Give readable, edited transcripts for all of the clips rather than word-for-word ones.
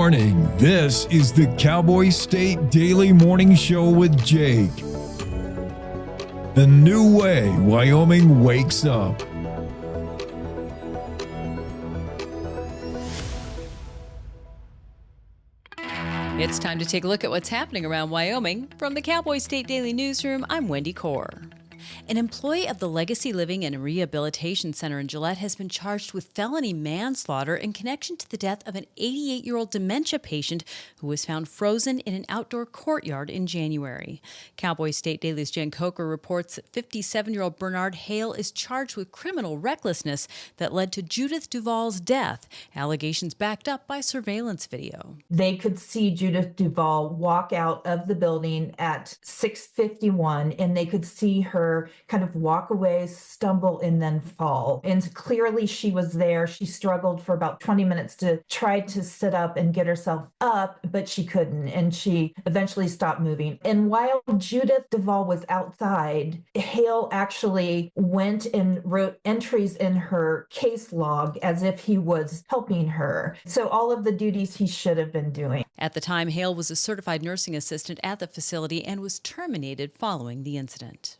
morning. This is the Cowboy State Daily Morning Show with Jake. The new way Wyoming wakes up. It's time to take a look at what's happening around Wyoming. From the Cowboy State Daily Newsroom, I'm Wendy Core. An employee of the Legacy Living and Rehabilitation Center in Gillette has been charged with felony manslaughter in connection to the death of an 88-year-old dementia patient who was found frozen in an outdoor courtyard in January. Cowboy State Daily's Jen Coker reports that 57-year-old Bernard Hale is charged with criminal recklessness that led to Judith Duvall's death, allegations backed up by surveillance video. They could see Judith Duvall walk out of the building at 6:51, and they could see her kind of walk away, stumble, and then fall. And clearly she was there. She struggled for about 20 minutes to try to sit up and get herself up, but she couldn't. And she eventually stopped moving. And while Judith Duvall was outside, Hale actually went and wrote entries in her case log as if he was helping her. So all of the duties he should have been doing. At the time, Hale was a certified nursing assistant at the facility and was terminated following the incident.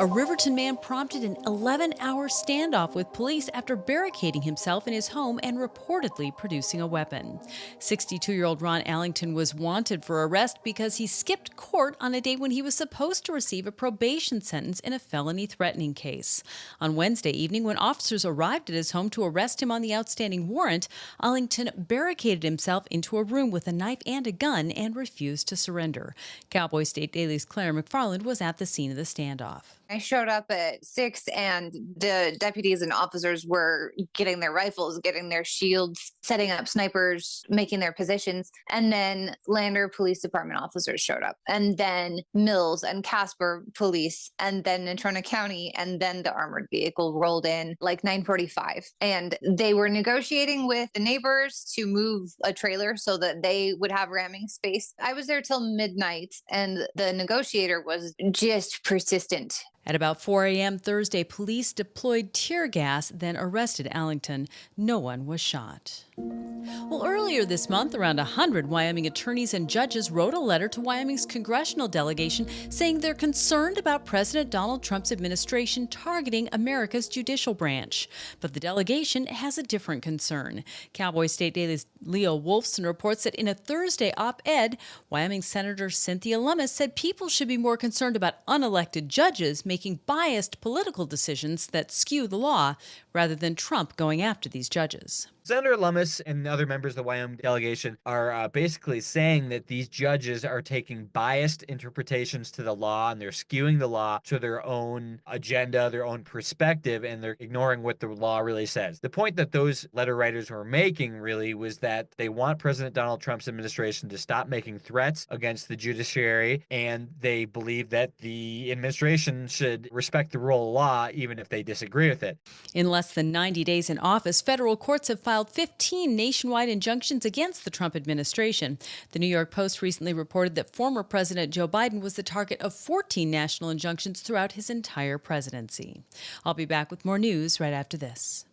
A Riverton man prompted an 11-hour standoff with police after barricading himself in his home and reportedly producing a weapon. 62-year-old Ron Allington was wanted for arrest because he skipped court on a day when he was supposed to receive a probation sentence in a felony threatening case. On Wednesday evening, when officers arrived at his home to arrest him on the outstanding warrant, Allington barricaded himself into a room with a knife and a gun and refused to surrender. Cowboy State Daily's Claire McFarland was at the scene of the standoff. I showed up at 6 and the deputies and officers were getting their rifles, getting their shields, setting up snipers, making their positions. And then Lander Police Department officers showed up. And then Mills and Casper Police, and then Natrona County, and then the armored vehicle rolled in like 9:45. And they were negotiating with the neighbors to move a trailer so that they would have ramming space. I was there till midnight and the negotiator was just persistent. At about 4 a.m. Thursday, police deployed tear gas, then arrested Allington. No one was shot. Well, earlier this month, around 100 Wyoming attorneys and judges wrote a letter to Wyoming's congressional delegation saying they're concerned about President Donald Trump's administration targeting America's judicial branch. But the delegation has a different concern. Cowboy State Daily's Leo Wolfson reports that in a Thursday op-ed, Wyoming Senator Cynthia Lummis said people should be more concerned about unelected judges making biased political decisions that skew the law rather than Trump going after these judges. Senator Lummis and other members of the Wyoming delegation are basically saying that these judges are taking biased interpretations to the law and they're skewing the law to their own agenda, their own perspective, and they're ignoring what the law really says. The point that those letter writers were making really was that they want President Donald Trump's administration to stop making threats against the judiciary, and they believe that the administration should respect the rule of law even if they disagree with it. In less than 90 days in office, federal courts have filed 15 nationwide injunctions against the Trump administration. The New York Post recently reported that former President Joe Biden was the target of 14 national injunctions throughout his entire presidency. I'll be back with more news right after this.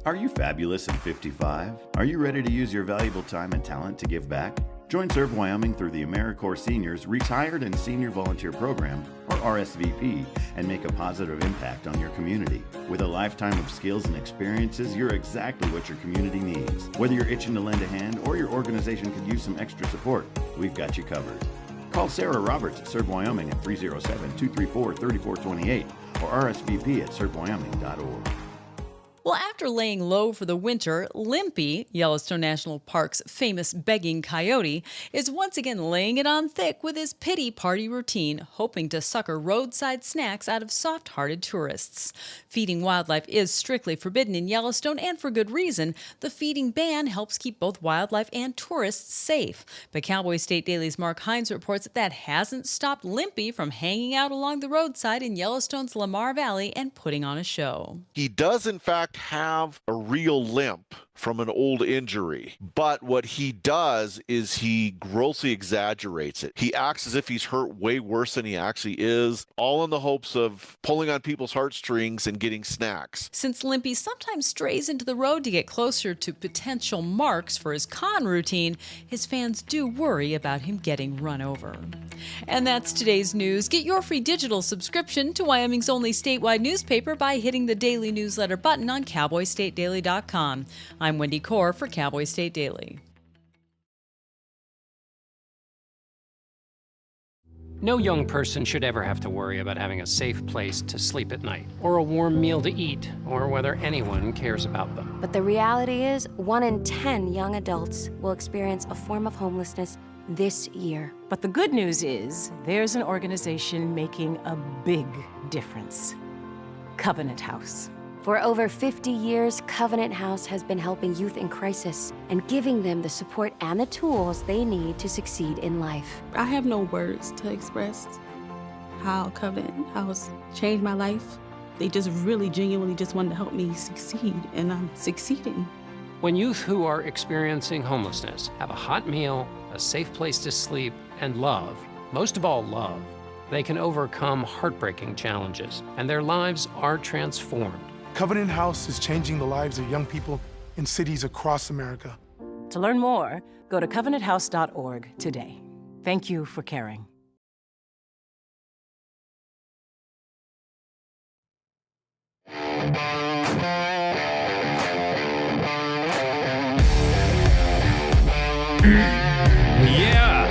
Are you fabulous and 55? Are you ready to use your valuable time and talent to give back? Join Serve Wyoming through the AmeriCorps Seniors Retired and Senior Volunteer Program, or RSVP, and make a positive impact on your community. With a lifetime of skills and experiences, you're exactly what your community needs. Whether you're itching to lend a hand or your organization could use some extra support, we've got you covered. Call Sarah Roberts at Serve Wyoming at 307-234-3428 or RSVP at servewyoming.org. Well, after laying low for the winter, Limpy, Yellowstone National Park's famous begging coyote, is once again laying it on thick with his pity party routine, hoping to sucker roadside snacks out of soft-hearted tourists. Feeding wildlife is strictly forbidden in Yellowstone, and for good reason. The feeding ban helps keep both wildlife and tourists safe. But Cowboy State Daily's Mark Hines reports that hasn't stopped Limpy from hanging out along the roadside in Yellowstone's Lamar Valley and putting on a show. He does, in fact, have a real limp. from an old injury. But what he does is he grossly exaggerates it. He acts as if he's hurt way worse than he actually is, all in the hopes of pulling on people's heartstrings and getting snacks. Since Limpy sometimes strays into the road to get closer to potential marks for his con routine, his fans do worry about him getting run over. And that's today's news. Get your free digital subscription to Wyoming's only statewide newspaper by hitting the daily newsletter button on cowboystatedaily.com. I'm Wendy Core for Cowboy State Daily. No young person should ever have to worry about having a safe place to sleep at night, or a warm meal to eat, or whether anyone cares about them. But the reality is, 1 in 10 young adults will experience a form of homelessness this year. But the good news is, there's an organization making a big difference. Covenant House. For over 50 years, Covenant House has been helping youth in crisis and giving them the support and the tools they need to succeed in life. I have no words to express how Covenant House changed my life. They just really genuinely just wanted to help me succeed, and I'm succeeding. When youth who are experiencing homelessness have a hot meal, a safe place to sleep, and love, most of all love, they can overcome heartbreaking challenges, and their lives are transformed. Covenant House is changing the lives of young people in cities across America. To learn more, go to covenanthouse.org today. Thank you for caring. Yeah.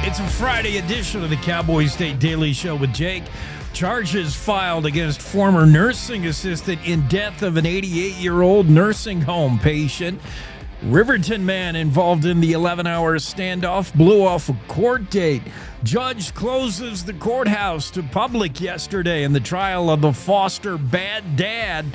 It's a Friday edition of the Cowboy State Daily Show with Jake. Charges filed against former nursing assistant in death of an 88-year-old nursing home patient. Riverton man involved in the 11-hour standoff blew off a court date. Judge closes the courthouse to public yesterday in the trial of the Foster bad dad.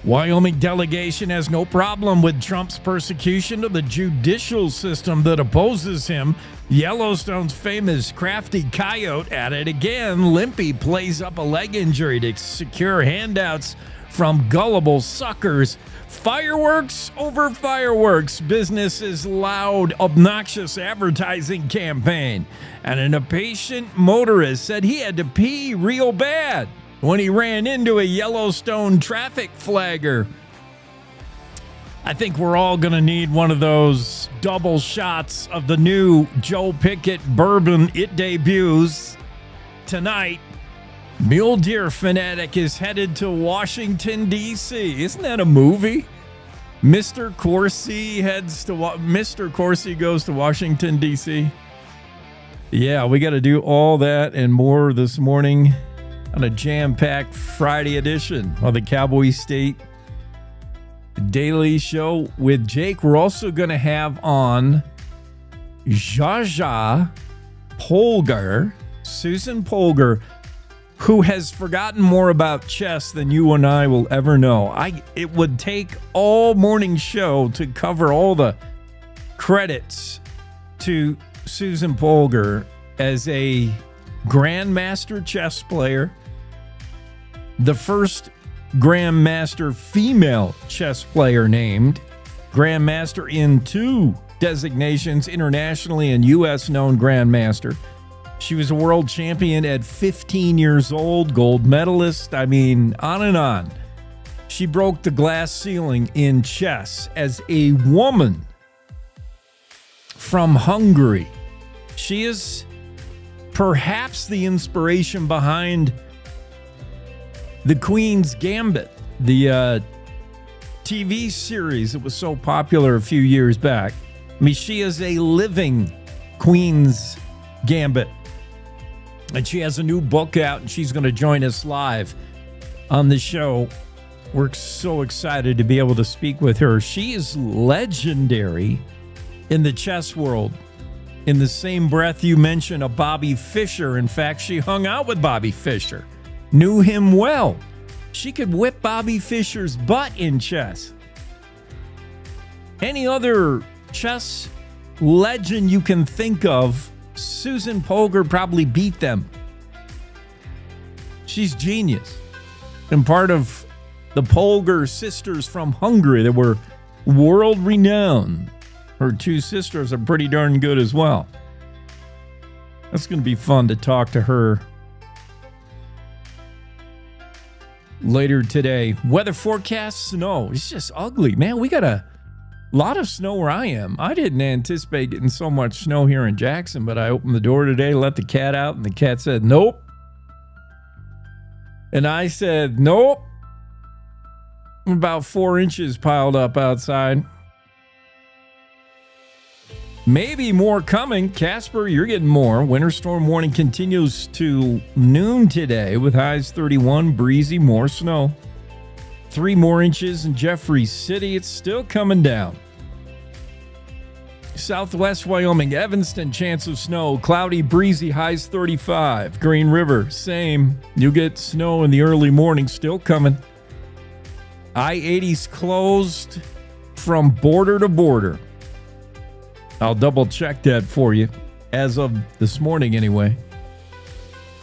Wyoming delegation has no problem with Trump's persecution of the judicial system that opposes him. Yellowstone's famous crafty coyote at it again. Limpy plays up a leg injury to secure handouts from gullible suckers. Fireworks over fireworks. Business's loud, obnoxious advertising campaign. And an impatient motorist said he had to pee real bad when he ran into a Yellowstone traffic flagger. I think we're all going to need one of those double shots of the new Joe Pickett bourbon. It debuts tonight. Mule Deer Fanatic is headed to Washington, D.C. Isn't that a movie? Mr. Corsi goes to Washington, D.C. Yeah, we got to do all that and more this morning on a jam-packed Friday edition of the Cowboy State Daily Show with Jake. We're also going to have on Jaja Polgar, Susan Polgar, who has forgotten more about chess than you and I will ever know. It would take all morning show to cover all the credits to Susan Polgar as a grandmaster chess player, the first grandmaster female chess player named, grandmaster in 2 designations, internationally and U.S. known grandmaster. She was a world champion at 15 years old, gold medalist. I mean, on and on. She broke the glass ceiling in chess as a woman from Hungary. She is perhaps the inspiration behind the Queen's Gambit, the TV series that was so popular a few years back. I mean, she is a living Queen's Gambit. And she has a new book out, and she's going to join us live on the show. We're so excited to be able to speak with her. She is legendary in the chess world. In the same breath you mention a Bobby Fischer. In fact, she hung out with Bobby Fischer, knew him well. She could whip Bobby Fischer's butt in chess. Any other chess legend you can think of, Susan Polgar probably beat them. She's genius. And part of the Polgar sisters from Hungary that were world renowned. Her two sisters are pretty darn good as well. That's going to be fun to talk to her later today. Weather forecast, snow. It's just ugly. Man, we got a lot of snow where I am. I didn't anticipate getting so much snow here in Jackson, but I opened the door today, let the cat out, and the cat said, nope. And I said, nope. About 4 inches piled up outside. Maybe more coming. Casper, you're getting more. Winter storm warning continues to noon today with highs 31, breezy, more snow. 3 more inches in Jeffrey City. It's still coming down. Southwest Wyoming, Evanston, chance of snow. Cloudy, breezy, highs 35. Green River, same. You get snow in the early morning, still coming. I-80's closed from border to border. I'll double check that for you, as of this morning anyway.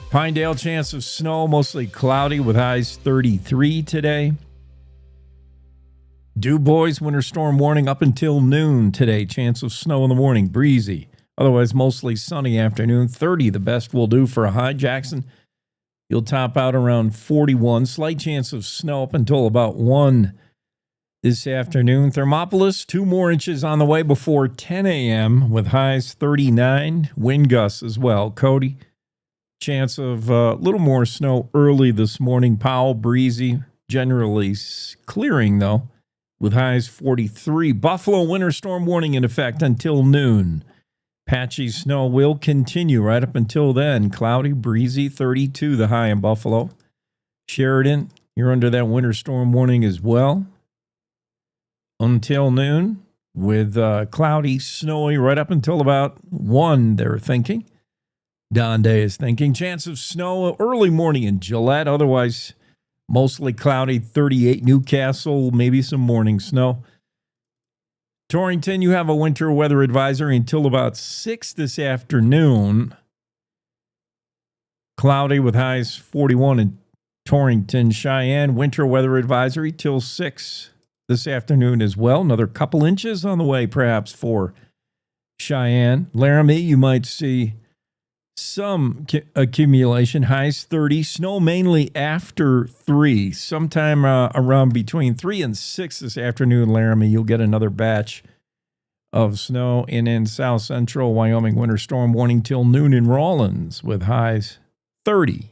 Pinedale, chance of snow, mostly cloudy with highs 33 today. DuBois, winter storm warning up until noon today. Chance of snow in the morning, breezy. Otherwise, mostly sunny afternoon. 30, the best will do for a high. Jackson, you'll top out around 41. Slight chance of snow up until about 1 this afternoon. Thermopolis, 2 more inches on the way before 10 a.m. with highs 39. Wind gusts as well. Cody, chance of a little more snow early this morning. Powell, breezy, generally clearing though, with highs 43. Buffalo, winter storm warning in effect until noon. Patchy snow will continue right up until then. Cloudy, breezy, 32 the high in Buffalo. Sheridan, you're under that winter storm warning as well until noon, with cloudy, snowy right up until about 1, they're thinking. Don Day is thinking. Chance of snow early morning in Gillette, otherwise mostly cloudy, 38. Newcastle, maybe some morning snow. Torrington, you have a winter weather advisory until about 6 this afternoon. Cloudy with highs 41 in Torrington. Cheyenne, winter weather advisory till 6 this afternoon as well. Another couple inches on the way, perhaps, for Cheyenne. Laramie, you might see some accumulation. Highs 30. Snow mainly after 3. Sometime around between 3 and 6 this afternoon, Laramie, you'll get another batch of snow. And in south central Wyoming, winter storm warning till noon in Rawlins with highs 30.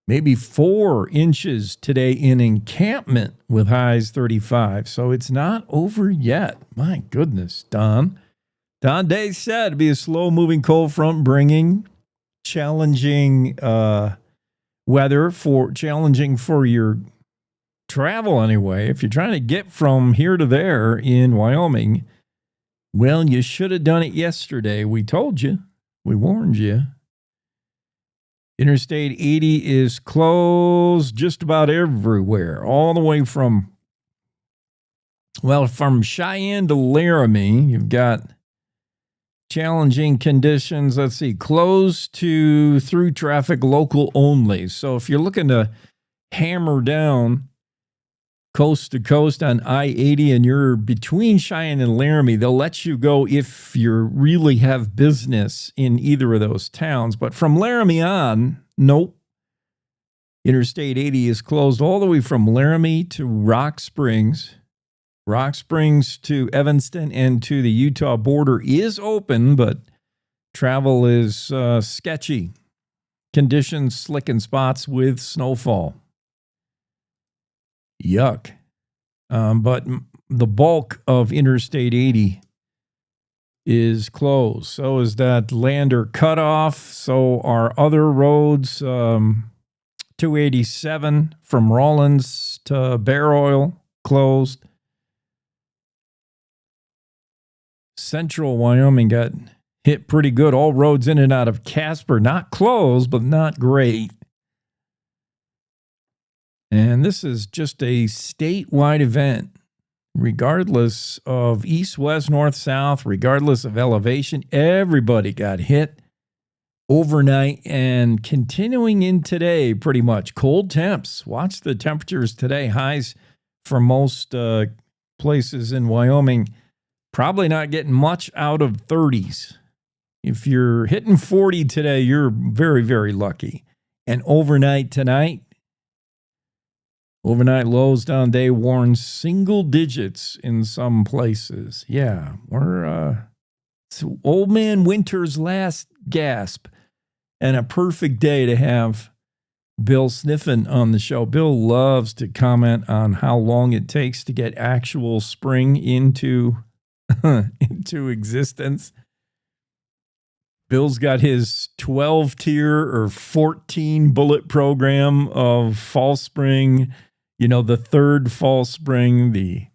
Maybe 4 inches today in Encampment with highs 35. So it's not over yet. My goodness, Don. Don Day said it'd be a slow-moving cold front bringing challenging weather challenging for your travel anyway. If you're trying to get from here to there in Wyoming, well, you should have done it yesterday. We told you. We warned you. Interstate 80 is closed just about everywhere, all the way from Cheyenne to Laramie. You've got challenging conditions. Let's see, closed to through traffic local only. So if you're looking to hammer down coast to coast on I-80 and you're between Cheyenne and Laramie, they'll let you go if you really have business in either of those towns. But from Laramie on, nope. Interstate 80 is closed all the way from Laramie to Rock Springs. Rock Springs to Evanston and to the Utah border is open, but travel is sketchy. Conditions slick in spots with snowfall. Yuck. But the bulk of Interstate 80 is closed. So is that Lander cutoff. So are other roads, 287 from Rawlins to Bear Oil, closed. Central Wyoming got hit pretty good. All roads in and out of Casper, not closed, but not great. And this is just a statewide event, regardless of east, west, north, south, regardless of elevation. Everybody got hit overnight and continuing in today, pretty much. Cold temps. Watch the temperatures today. Highs for most places in Wyoming probably not getting much out of 30s. If you're hitting 40 today, you're very, very lucky. And overnight tonight, overnight lows down day warns single digits in some places. Yeah, it's old man winter's last gasp, and a perfect day to have Bill Sniffen on the show. Bill loves to comment on how long it takes to get actual spring into existence. Bill's got his 12-tier or 14-bullet program of fall spring, the third fall spring, the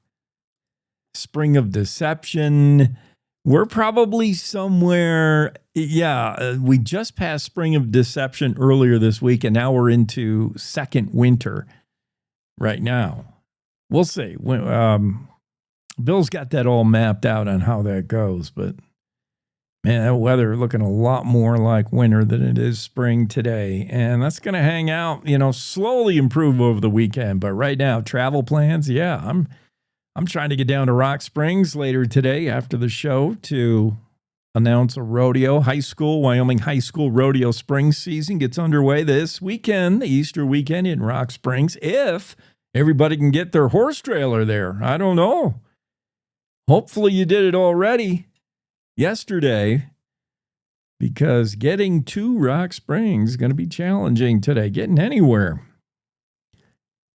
spring of deception. We're probably somewhere, we just passed spring of deception earlier this week, and now we're into second winter right now. We'll see. Bill's got that all mapped out on how that goes, but man, that weather looking a lot more like winter than it is spring today. And that's going to hang out, slowly improve over the weekend. But right now, travel plans, I'm trying to get down to Rock Springs later today after the show to announce a rodeo. Wyoming high school rodeo spring season gets underway this weekend, the Easter weekend in Rock Springs, if everybody can get their horse trailer there. I don't know. Hopefully you did it already yesterday, because getting to Rock Springs is going to be challenging today, getting anywhere.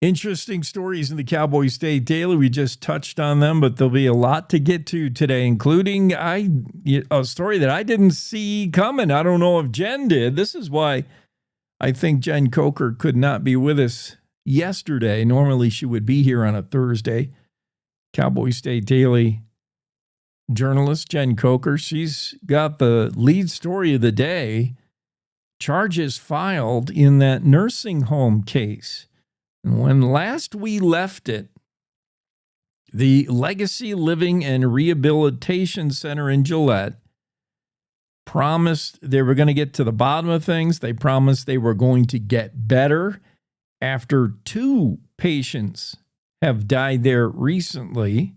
Interesting stories in the Cowboy State Daily. We just touched on them, but there'll be a lot to get to today, including a story that I didn't see coming. I don't know if Jen did. This is why I think Jen Coker could not be with us yesterday. Normally she would be here on a Thursday. Cowboy State Daily journalist Jen Coker, she's got the lead story of the day, charges filed in that nursing home case. And when last we left it, the Legacy Living and Rehabilitation Center in Gillette promised they were going to get to the bottom of things. They promised they were going to get better after 2 patients have died there recently.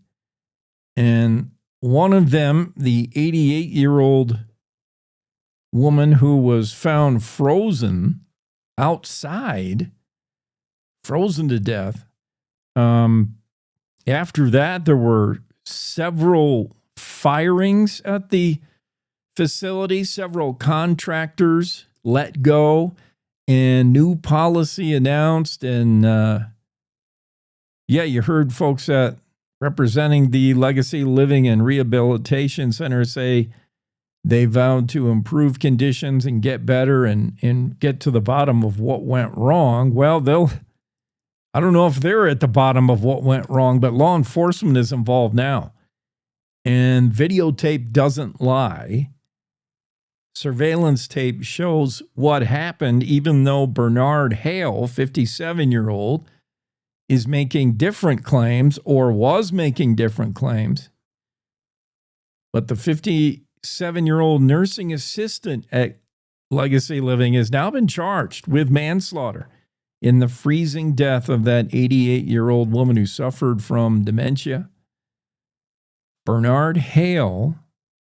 And one of them, the 88-year-old woman who was found frozen outside, frozen to death. After that, there were several firings at the facility, several contractors let go, and new policy announced. And you heard folks that representing the Legacy Living and Rehabilitation Center say they vowed to improve conditions and get better and get to the bottom of what went wrong. Well, I don't know if they're at the bottom of what went wrong, but law enforcement is involved now. And videotape doesn't lie. Surveillance tape shows what happened, even though Bernard Hale, 57-year-old, is making different claims or was making different claims. But the 57-year-old nursing assistant at Legacy Living has now been charged with manslaughter in the freezing death of that 88-year-old woman who suffered from dementia. Bernard Hale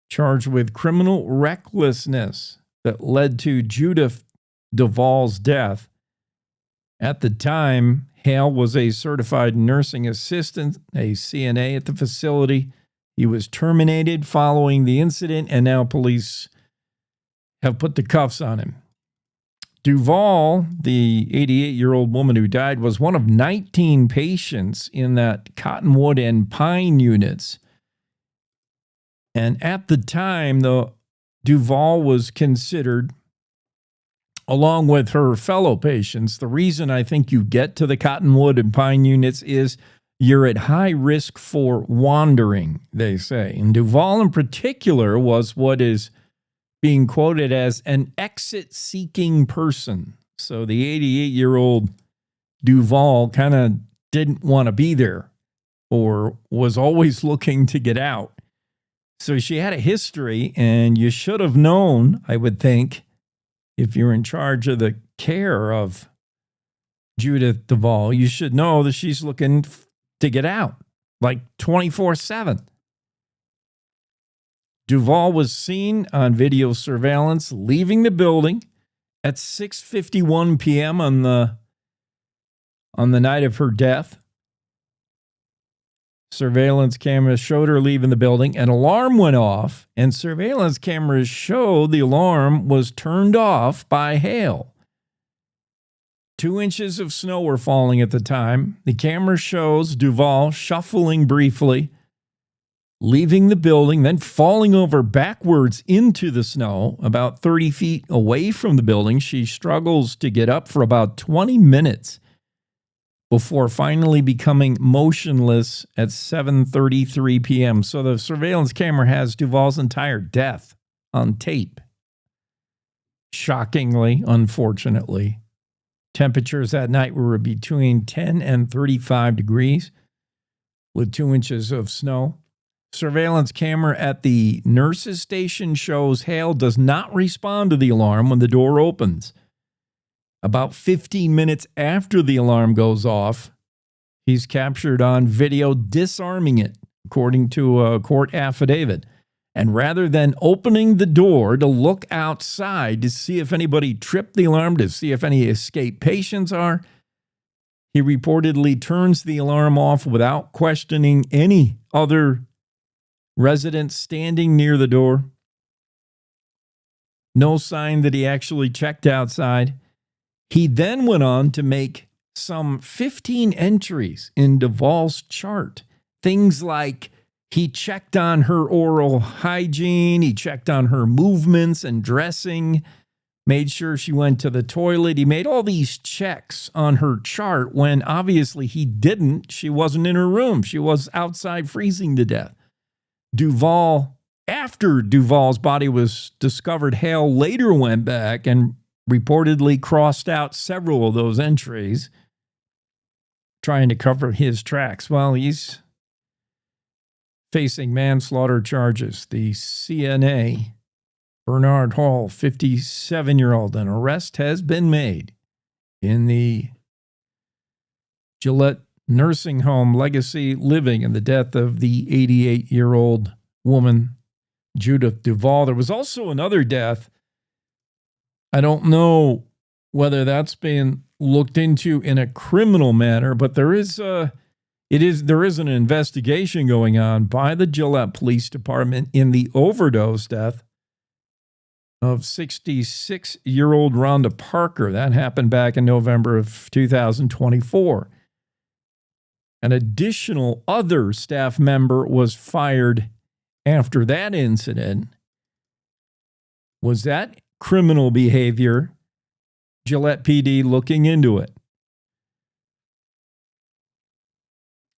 charged with criminal recklessness that led to Judith Duvall's death. At the time, Hale was a certified nursing assistant, a CNA at the facility. He was terminated following the incident, and now police have put the cuffs on him. Duvall, the 88-year-old woman who died, was one of 19 patients in that Cottonwood and Pine units. And at the time, the Duvall was considered, along with her fellow patients, the reason I think you get to the Cottonwood and Pine units is you're at high risk for wandering, they say. And Duvall in particular was what is being quoted as an exit-seeking person. So the 88-year-old Duvall kind of didn't want to be there or was always looking to get out. So she had a history, and you should have known, I would think, if you're in charge of the care of Judith Duvall, you should know that she's looking to get out. like 24/7. Duvall was seen on video surveillance leaving the building at 6:51 p.m. on the night of her death. Surveillance cameras showed her leaving the building. An alarm went off, and surveillance cameras showed the alarm was turned off by hail. 2 inches of snow were falling at the time. The camera shows Duvall shuffling briefly, leaving the building, then falling over backwards into the snow about 30 feet away from the building. She struggles to get up for about 20 minutes before finally becoming motionless at 7:33 p.m. So the surveillance camera has Duvall's entire death on tape. Shockingly, unfortunately. Temperatures that night were between 10 and 35 degrees with 2 inches of snow. Surveillance camera at the nurse's station shows Hale does not respond to the alarm when the door opens. About 15 minutes after the alarm goes off, he's captured on video disarming it, according to a court affidavit. And rather than opening the door to look outside to see if anybody tripped the alarm, to see if any escaped patients are, he reportedly turns the alarm off without questioning any other residents standing near the door. No sign that he actually checked outside. He then went on to make some 15 entries in Duvall's chart. Things like he checked on her oral hygiene, he checked on her movements and dressing, made sure she went to the toilet. He made all these checks on her chart when obviously he didn't. She wasn't in her room. She was outside freezing to death. After Duvall's body was discovered, Hale later went back and reportedly crossed out several of those entries, trying to cover his tracks. Well, he's facing manslaughter charges. The CNA, Bernard Hall, 57-year-old, an arrest has been made in the Gillette nursing home Legacy Living in the death of the 88-year-old woman, Judith Duvall. There was also another death. I don't know whether that's been looked into in a criminal manner, but there is an investigation going on by the Gillette Police Department in the overdose death of 66-year-old Rhonda Parker. That happened back in November of 2024. An additional other staff member was fired after that incident. Was that criminal behavior? Gillette PD looking into it.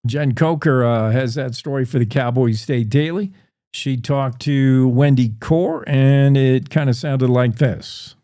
Jen Coker has that story for the Cowboy State Daily. She talked to Wendy Core, and it kind of sounded like this.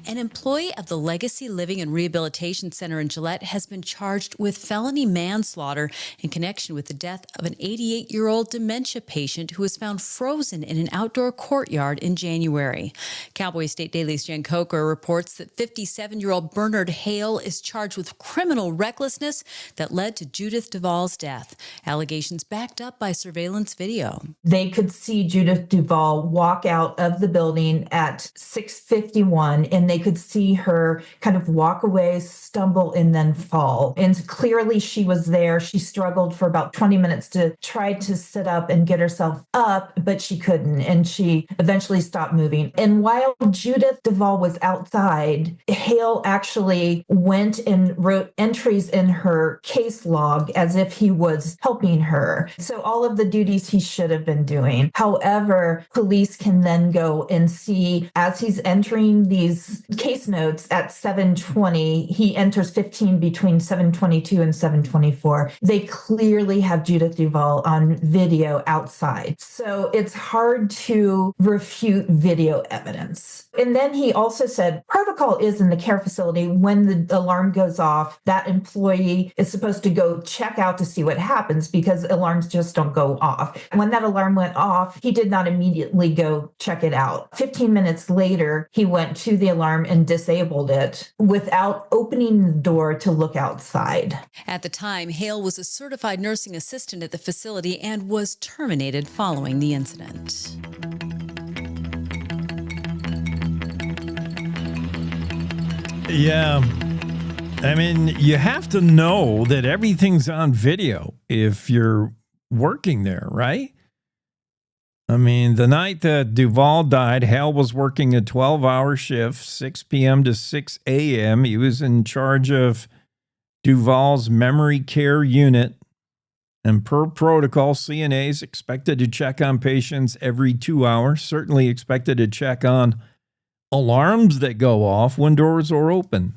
An employee of the Legacy Living and Rehabilitation Center in Gillette has been charged with felony manslaughter in connection with the death of an 88-year-old dementia patient who was found frozen in an outdoor courtyard in January. Cowboy State Daily's Jen Coker reports that 57-year-old Bernard Hale is charged with criminal recklessness that led to Judith Duvall's death. Allegations backed up by surveillance video. They could see Judith Duvall walk out of the building at 6:51, and they could see her kind of walk away, stumble, and then fall. And clearly she was there. She struggled for about 20 minutes to try to sit up and get herself up, but she couldn't. And she eventually stopped moving. And while Judith Duvall was outside, Hale actually went and wrote entries in her case log as if he was helping her. So all of the duties he should have been doing. However, police can then go and see as he's entering these case notes at 7:20, he enters 15 between 7:22 and 7:24. They clearly have Judith Duvall on video outside. So it's hard to refute video evidence. And then he also said protocol is in the care facility when the alarm goes off, that employee is supposed to go check out to see what happens because alarms just don't go off. When that alarm went off, he did not immediately go check it out. 15 minutes later, he went to the alarm and disabled it without opening the door to look outside. At the time, Hale was a certified nursing assistant at the facility and was terminated following the incident. Yeah. I mean, you have to know that everything's on video if you're working there, right? I mean, the night that Duval died, Hale was working a 12-hour shift, 6 p.m. to 6 a.m. He was in charge of Duval's memory care unit. And per protocol, CNAs expected to check on patients every 2 hours, certainly expected to check on alarms that go off when doors are open.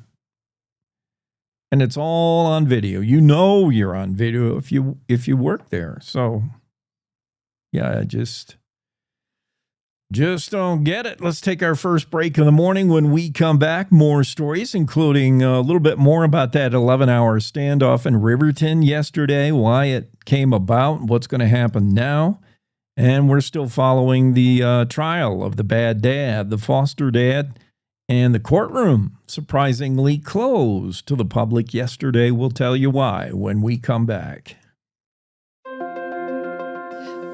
And it's all on video. You know you're on video if you work there. So, yeah, I just don't get it. Let's take our first break in the morning. When we come back, more stories, including a little bit more about that 11-hour standoff in Riverton yesterday, why it came about, what's going to happen now. And we're still following the trial of the bad dad, the foster dad, and the courtroom surprisingly closed to the public yesterday. We'll tell you why when we come back.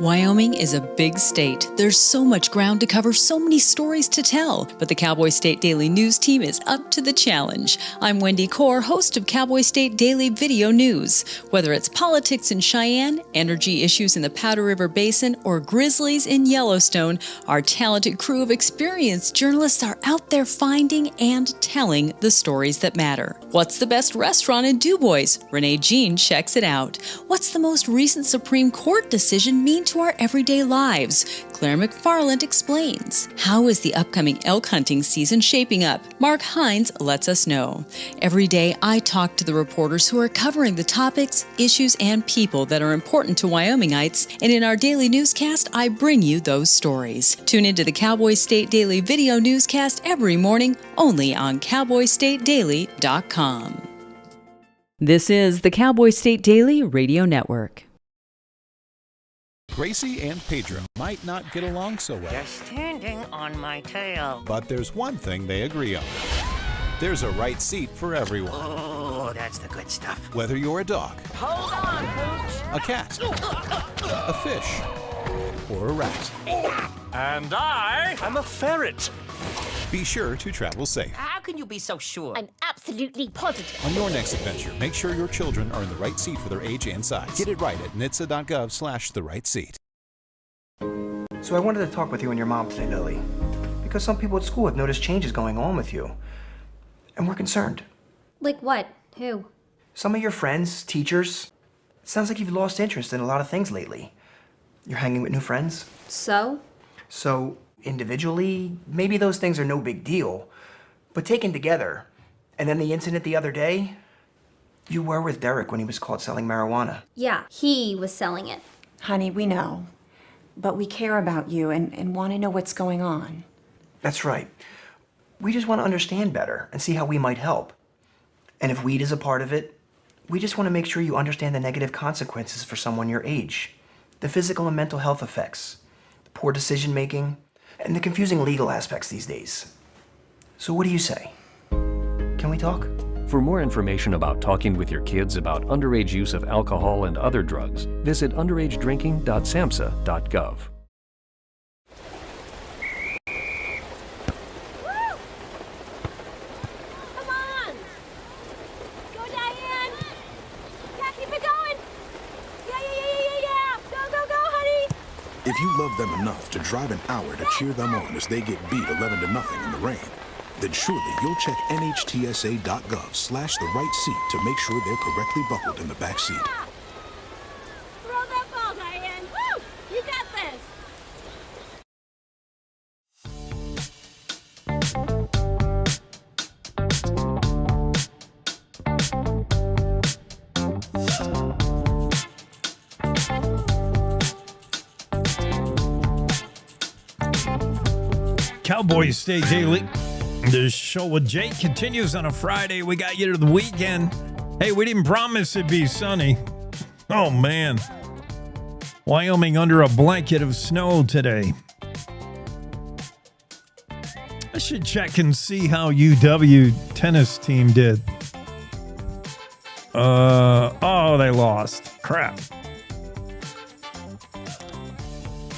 Wyoming is a big state. There's so much ground to cover, so many stories to tell. But the Cowboy State Daily News team is up to the challenge. I'm Wendy Core, host of Cowboy State Daily Video News. Whether it's politics in Cheyenne, energy issues in the Powder River Basin, or grizzlies in Yellowstone, our talented crew of experienced journalists are out there finding and telling the stories that matter. What's the best restaurant in DuBois? Renee Jean checks it out. What's the most recent Supreme Court decision mean to our everyday lives? Claire McFarland explains. How is the upcoming elk hunting season shaping up? Mark Hines lets us know. Every day, I talk to the reporters who are covering the topics, issues, and people that are important to Wyomingites, and in our daily newscast, I bring you those stories. Tune into the Cowboy State Daily Video Newscast every morning, only on CowboyStateDaily.com. This is the Cowboy State Daily Radio Network. Gracie and Pedro might not get along so well. They're standing on my tail. But there's one thing they agree on. There's a right seat for everyone. Oh, that's the good stuff. Whether you're a dog, Hold on, Pooch. a cat, a fish, or a rat. And I'm a ferret. Be sure to travel safe. How can you be so sure? I'm absolutely positive. On your next adventure, make sure your children are in the right seat for their age and size. Get it right at nhtsa.gov/the-right-seat. So I wanted to talk with you and your mom today, Lily, because some people at school have noticed changes going on with you, and we're concerned. Like what? Who? Some of your friends, teachers. It sounds like you've lost interest in a lot of things lately. You're hanging with new friends. So, individually, maybe those things are no big deal, but taken together, and then the incident the other day, you were with Derek when he was caught selling marijuana. yeah, he was selling it. Honey, we know. But we care about you and want to know what's going on. That's right. We just want to understand better and see how we might help. And if weed is a part of it, we just want to make sure you understand the negative consequences for someone your age, the physical and mental health effects, the poor decision making, and the confusing legal aspects these days. So what do you say? Can we talk? For more information about talking with your kids about underage use of alcohol and other drugs, visit underagedrinking.samhsa.gov. Come on! Go, Diane! Yeah, keep it going! Yeah! Go, honey! If you love them enough to drive an hour to cheer them on as they get beat 11-0 in the rain, then surely you'll check nhtsa.gov/the-right-seat to make sure they're correctly buckled in the back seat. Throw that ball, Diane! Woo! You got this! Cowboy State Daily. The show with Jake continues on a Friday. We got you to the weekend. Hey, we didn't promise it'd be sunny. Oh, man. Wyoming under a blanket of snow today. I should check and see how UW tennis team did. Oh, they lost. Crap.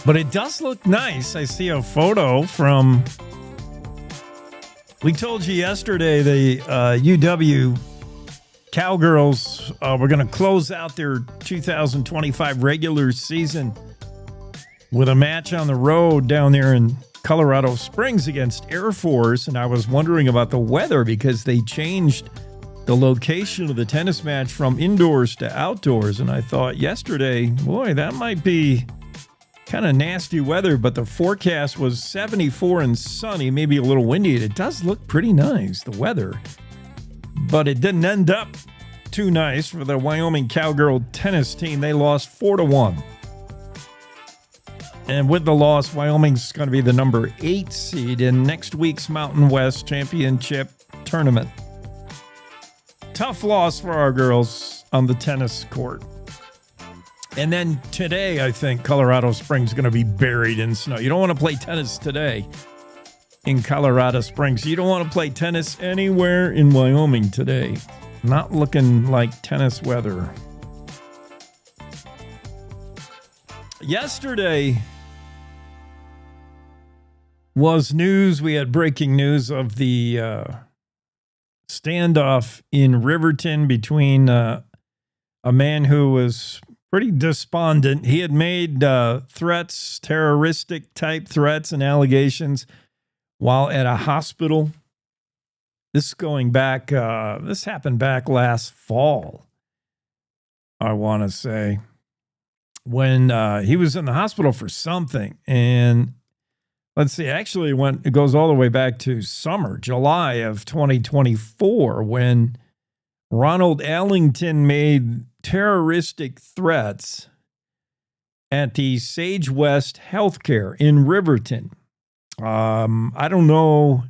But it does look nice. I see a photo from... We told you yesterday the UW Cowgirls were going to close out their 2025 regular season with a match on the road down there in Colorado Springs against Air Force. And I was wondering about the weather because they changed the location of the tennis match from indoors to outdoors. And I thought yesterday, boy, that might be kind of nasty weather, but the forecast was 74 and sunny, maybe a little windy. It does look pretty nice, the weather. But it didn't end up too nice for the Wyoming Cowgirl tennis team. They lost 4-1. And with the loss, Wyoming's going to be the number 8 seed in next week's Mountain West Championship tournament. Tough loss for our girls on the tennis court. And then today, I think Colorado Springs is going to be buried in snow. You don't want to play tennis today in Colorado Springs. You don't want to play tennis anywhere in Wyoming today. Not looking like tennis weather. Yesterday was news. We had breaking news of the standoff in Riverton between a man who was pretty despondent. He had made threats, terroristic type threats and allegations while at a hospital. This going back, this happened back last fall, I want to say, when he was in the hospital for something. And let's see, actually it goes all the way back to summer, July of 2024, when Ronald Allington made terroristic threats at the Sage West Healthcare in Riverton. I don't know,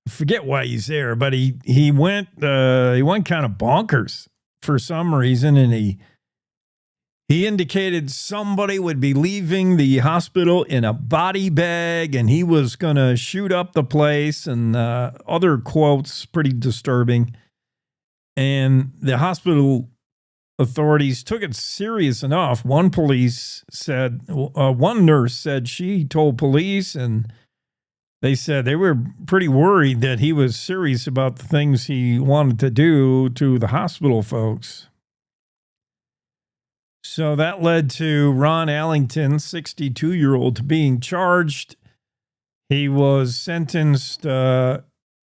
forget why he's there, but he went kind of bonkers for some reason, and he indicated somebody would be leaving the hospital in a body bag, and he was going to shoot up the place, and other quotes pretty disturbing. And the hospital authorities took it serious enough. One nurse said she told police, and they said they were pretty worried that he was serious about the things he wanted to do to the hospital folks. So that led to Ron Allington, 62-year-old, being charged. He was sentenced.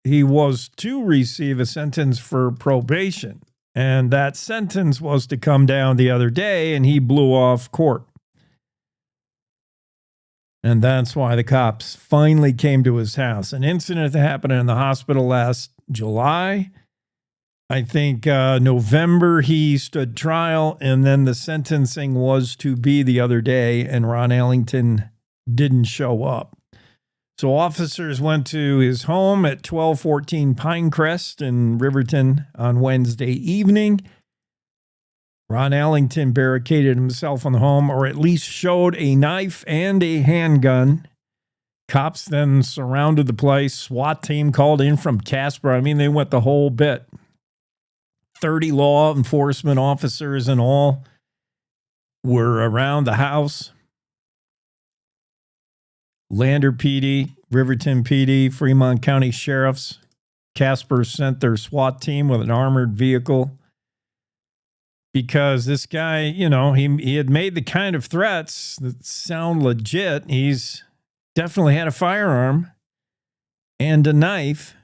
He was to receive a sentence for probation. And that sentence was to come down the other day, and he blew off court. And that's why the cops finally came to his house. An incident that happened in the hospital last July. I think November he stood trial, and then the sentencing was to be the other day, and Ron Allington didn't show up. So officers went to his home at 1214 Pinecrest in Riverton on Wednesday evening. Ron Allington barricaded himself in the home, or at least showed a knife and a handgun. Cops then surrounded the place. SWAT team called in from Casper. I mean, they went the whole bit. 30 law enforcement officers and all were around the house. Lander PD, Riverton PD, Fremont County Sheriffs. Casper sent their SWAT team with an armored vehicle because this guy, you know, he had made the kind of threats that sound legit. He's definitely had a firearm and a knife.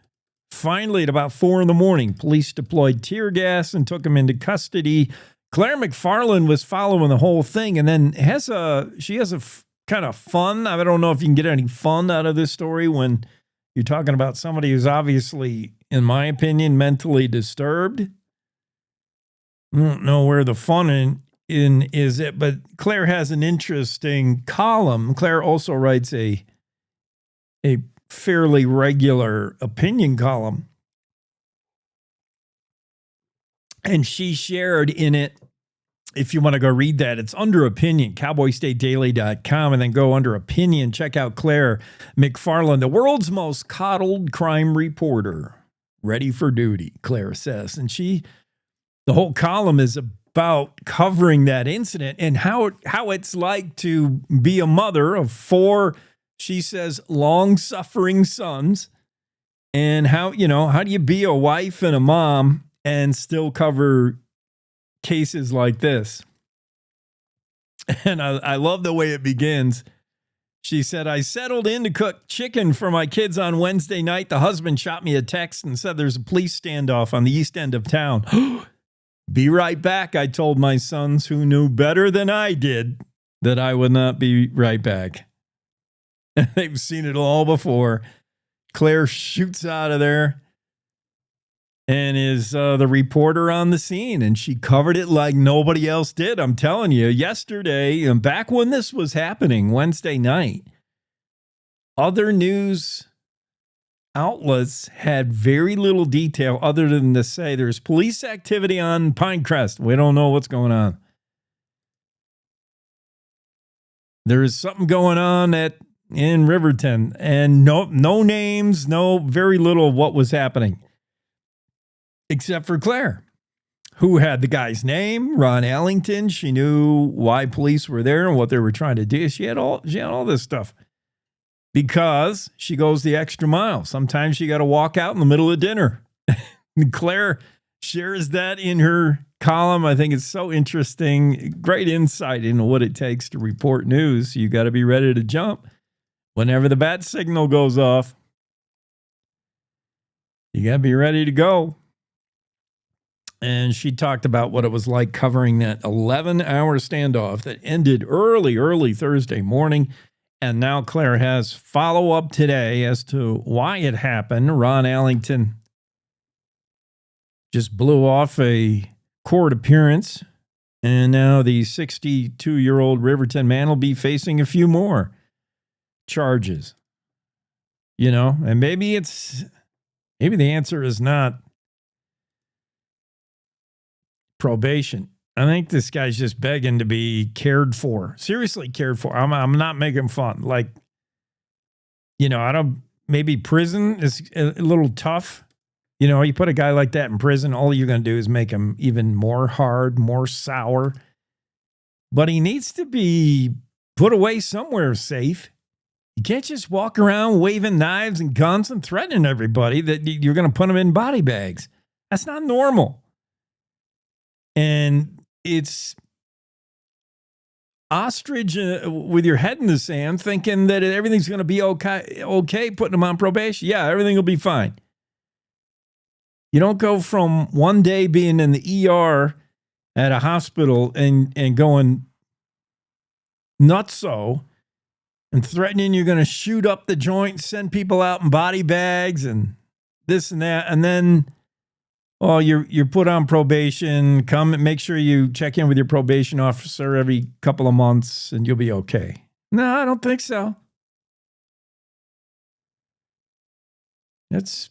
Finally, at about 4 a.m, police deployed tear gas and took him into custody. Claire McFarland was following the whole thing, and then she has a kind of fun. I don't know if you can get any fun out of this story when you're talking about somebody who's obviously, in my opinion, mentally disturbed. I don't know where the fun in is it, but Claire has an interesting column. Claire also writes a fairly regular opinion column. And she shared in it if you want to go read that, it's under opinion, cowboystatedaily.com, and then go under opinion. Check out Claire McFarland, the world's most coddled crime reporter. Ready for duty, Claire says. And the whole column is about covering that incident and how it's like to be a mother of 4, she says, long-suffering sons. And how do you be a wife and a mom and still cover cases like this? And I love the way it begins. She said, I settled in to cook chicken for my kids on Wednesday night. The husband shot me a text and said there's a police standoff on the east end of town. Be right back, I told my sons, who knew better than I did that I would not be right back. They've seen it all before. Claire shoots out of there and is the reporter on the scene, and she covered it like nobody else did. I'm telling you, yesterday, and back when this was happening, Wednesday night, other news outlets had very little detail other than to say there's police activity on Pinecrest. We don't know what's going on. There is something going on in Riverton, and no names, very little of what was happening. Except for Claire, who had the guy's name, Ron Allington. She knew why police were there and what they were trying to do. She had all this stuff because she goes the extra mile. Sometimes you got to walk out in the middle of dinner. Claire shares that in her column. I think it's so interesting. Great insight into what it takes to report news. You got to be ready to jump whenever the bat signal goes off. You got to be ready to go. And she talked about what it was like covering that 11-hour standoff that ended early Thursday morning. And now Claire has follow-up today as to why it happened. Ron Allington just blew off a court appearance. And now the 62-year-old Riverton man will be facing a few more charges. And maybe the answer is not probation. I think this guy's just begging to be cared for. Seriously cared for. I'm not making fun. Maybe prison is a little tough. You put a guy like that in prison, all you're going to do is make him even more hard, more sour. But he needs to be put away somewhere safe. You can't just walk around waving knives and guns and threatening everybody that you're going to put them in body bags. That's not normal. And it's ostrich with your head in the sand thinking that everything's going to be okay, putting them on probation. Yeah, everything will be fine. You don't go from one day being in the ER at a hospital and going nutso and threatening you're going to shoot up the joint, send people out in body bags and this and that, and then you're put on probation. Come and make sure you check in with your probation officer every couple of months and you'll be okay. No, I don't think so. Let's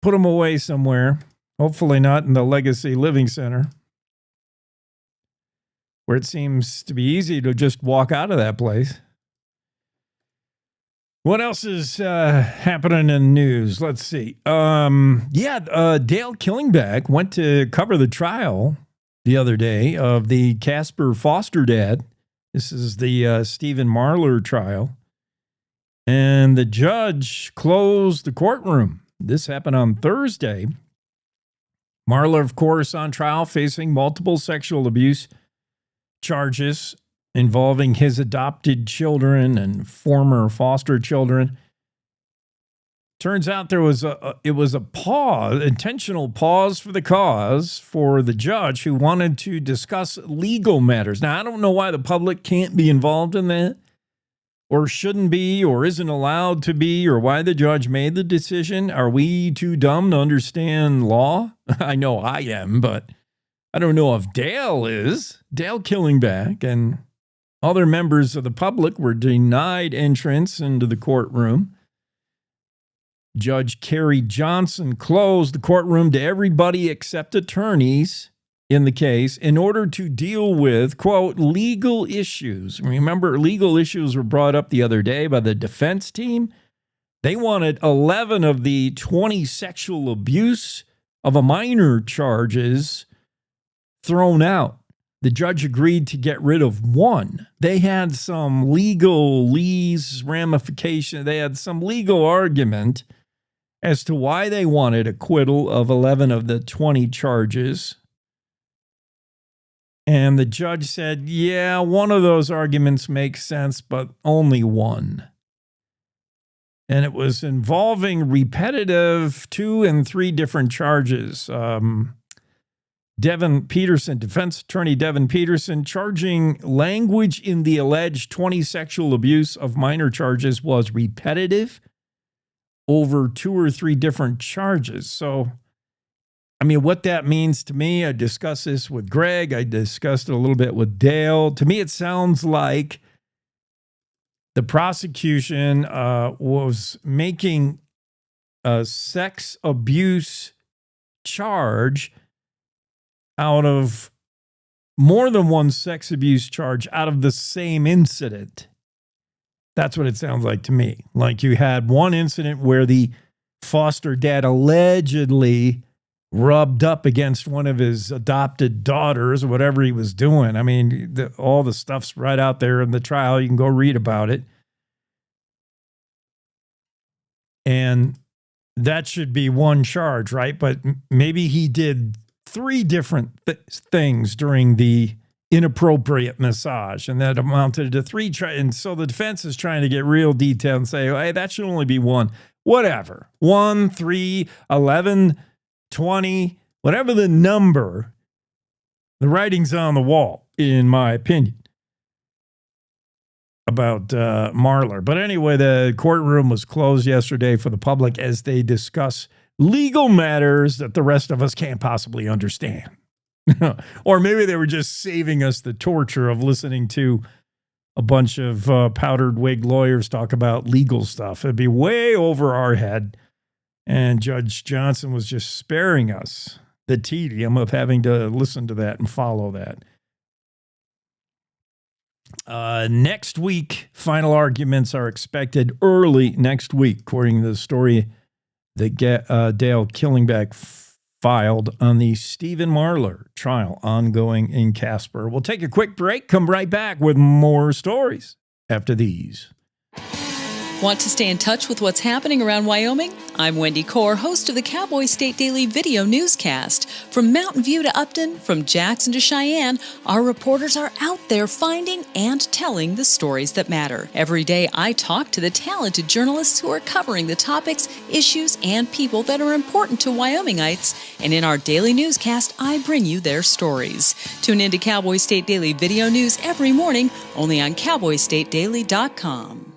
put them away somewhere. Hopefully not in the Legacy Living Center, where it seems to be easy to just walk out of that place. What else is happening in news? Let's see. Dale Killingbag went to cover the trial the other day of the Casper foster dad. This is the Stephen Marler trial. And the judge closed the courtroom. This happened on Thursday. Marler, of course, on trial, facing multiple sexual abuse charges involving his adopted children and former foster children. Turns out there was intentional pause for the cause for the judge who wanted to discuss legal matters. Now, I don't know why the public can't be involved in that, or shouldn't be, or isn't allowed to be, or why the judge made the decision. Are we too dumb to understand law? I know I am, but I don't know if Dale is. Dale Killingbag and other members of the public were denied entrance into the courtroom. Judge Kerry Johnson closed the courtroom to everybody except attorneys in the case in order to deal with, quote, legal issues. Remember, legal issues were brought up the other day by the defense team. They wanted 11 of the 20 sexual abuse of a minor charges thrown out. The judge agreed to get rid of one. They had some legalese ramification. They had some legal argument as to why they wanted acquittal of 11 of the 20 charges. And the judge said, yeah, one of those arguments makes sense, but only one. And it was involving repetitive 2 and 3 different charges. Devin Peterson, defense attorney Devin Peterson, charging language in the alleged 20 sexual abuse of minor charges was repetitive over 2 or 3 different charges. So, I mean, what that means to me, I discussed this with Greg. I discussed it a little bit with Dale. To me, it sounds like the prosecution was making a sex abuse charge out of more than one sex abuse charge out of the same incident. That's what it sounds like to me. Like you had one incident where the foster dad allegedly rubbed up against one of his adopted daughters or whatever he was doing. I mean, all the stuff's right out there in the trial. You can go read about it. And that should be one charge, right? But maybe he did 3 different things during the inappropriate massage, and that amounted to 3. And so the defense is trying to get real detailed and say, hey, that should only be one. Whatever. 1, 3, 11, 20, whatever the number, the writing's on the wall, in my opinion, about Marler. But anyway, the courtroom was closed yesterday for the public as they discuss legal matters that the rest of us can't possibly understand. Or maybe they were just saving us the torture of listening to a bunch of powdered wig lawyers talk about legal stuff. It'd be way over our head. And Judge Johnson was just sparing us the tedium of having to listen to that and follow that. Next week, final arguments are expected early next week, according to the story that Dale Killingback filed on the Stephen Marler trial ongoing in Casper. We'll take a quick break, come right back with more stories after these. Want to stay in touch with what's happening around Wyoming? I'm Wendy Core, host of the Cowboy State Daily video newscast. From Mountain View to Upton, from Jackson to Cheyenne, our reporters are out there finding and telling the stories that matter. Every day, I talk to the talented journalists who are covering the topics, issues, and people that are important to Wyomingites. And in our daily newscast, I bring you their stories. Tune in to Cowboy State Daily video news every morning, only on CowboyStateDaily.com.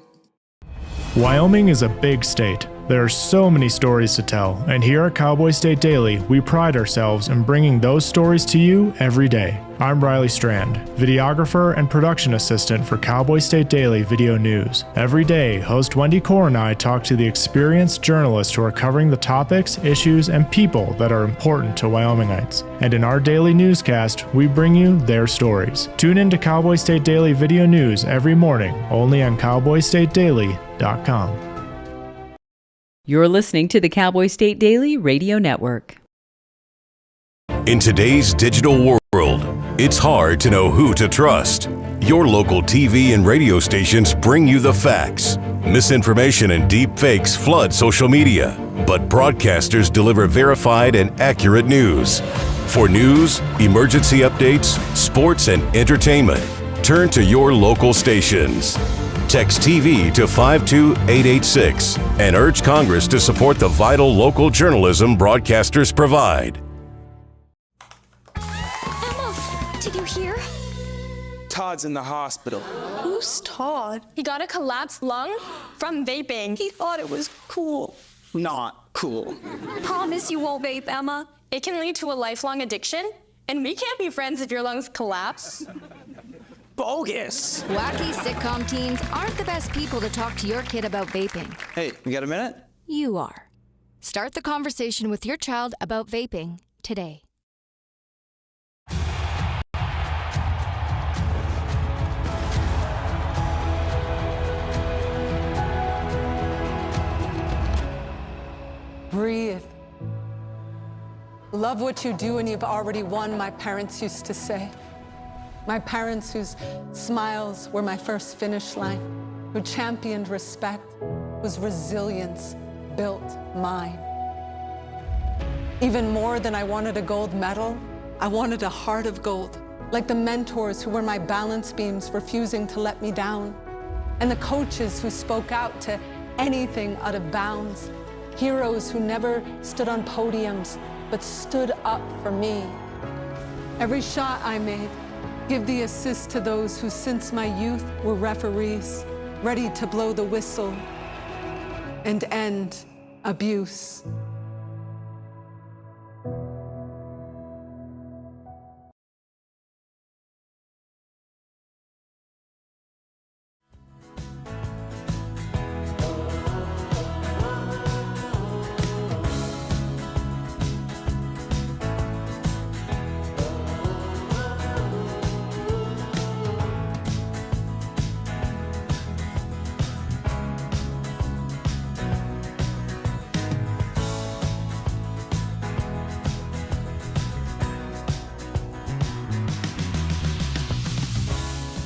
Wyoming is a big state. There are so many stories to tell, and here at Cowboy State Daily, we pride ourselves in bringing those stories to you every day. I'm Riley Strand, videographer and production assistant for Cowboy State Daily Video News. Every day, host Wendy Core and I talk to the experienced journalists who are covering the topics, issues, and people that are important to Wyomingites. And in our daily newscast, we bring you their stories. Tune in to Cowboy State Daily Video News every morning, only on CowboyStateDaily.com. You're listening to the Cowboy State Daily Radio Network. In today's digital world, it's hard to know who to trust. Your local TV and radio stations bring you the facts. Misinformation and deep fakes flood social media, but broadcasters deliver verified and accurate news. For news, emergency updates, sports, and entertainment, turn to your local stations. Text TV to 52886 and urge Congress to support the vital local journalism broadcasters provide. Emma, did you hear? Todd's in the hospital. Who's Todd? He got a collapsed lung from vaping. He thought it was cool. Not cool. Promise you won't vape, Emma. It can lead to a lifelong addiction, and we can't be friends if your lungs collapse. Bogus. Wacky sitcom teens aren't the best people to talk to your kid about vaping. Hey, you got a minute? You are. Start the conversation with your child about vaping today. breathe. Love what you do and you've already won, my parents used to say. My parents whose smiles were my first finish line, who championed respect, whose resilience built mine. Even more than I wanted a gold medal, I wanted a heart of gold, like the mentors who were my balance beams refusing to let me down, and the coaches who spoke out to anything out of bounds, heroes who never stood on podiums, but stood up for me. Every shot I made, give the assist to those who since my youth were referees, ready to blow the whistle and end abuse.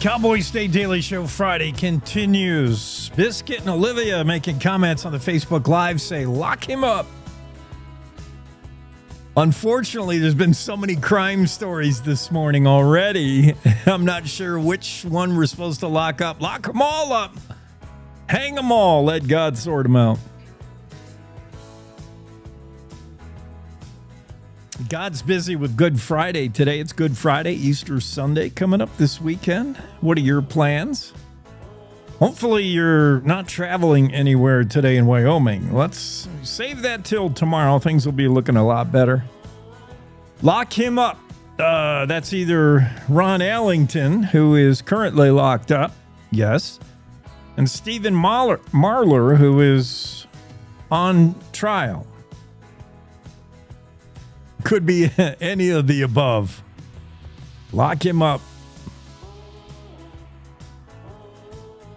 Cowboy State Daily Show Friday continues. Biscuit and Olivia making comments on the Facebook Live say, lock him up. Unfortunately, there's been so many crime stories this morning already. I'm not sure which one we're supposed to lock up. Lock them all up. Hang them all. Let God sort them out. God's busy with Good Friday today. It's Good Friday, Easter Sunday coming up this weekend. What are your plans? Hopefully you're not traveling anywhere today in Wyoming. Let's save that till tomorrow. Things will be looking a lot better. Lock him up. That's either Ron Allington, who is currently locked up, yes, and Stephen Marler, who is on trial. Could be any of the above. Lock him up.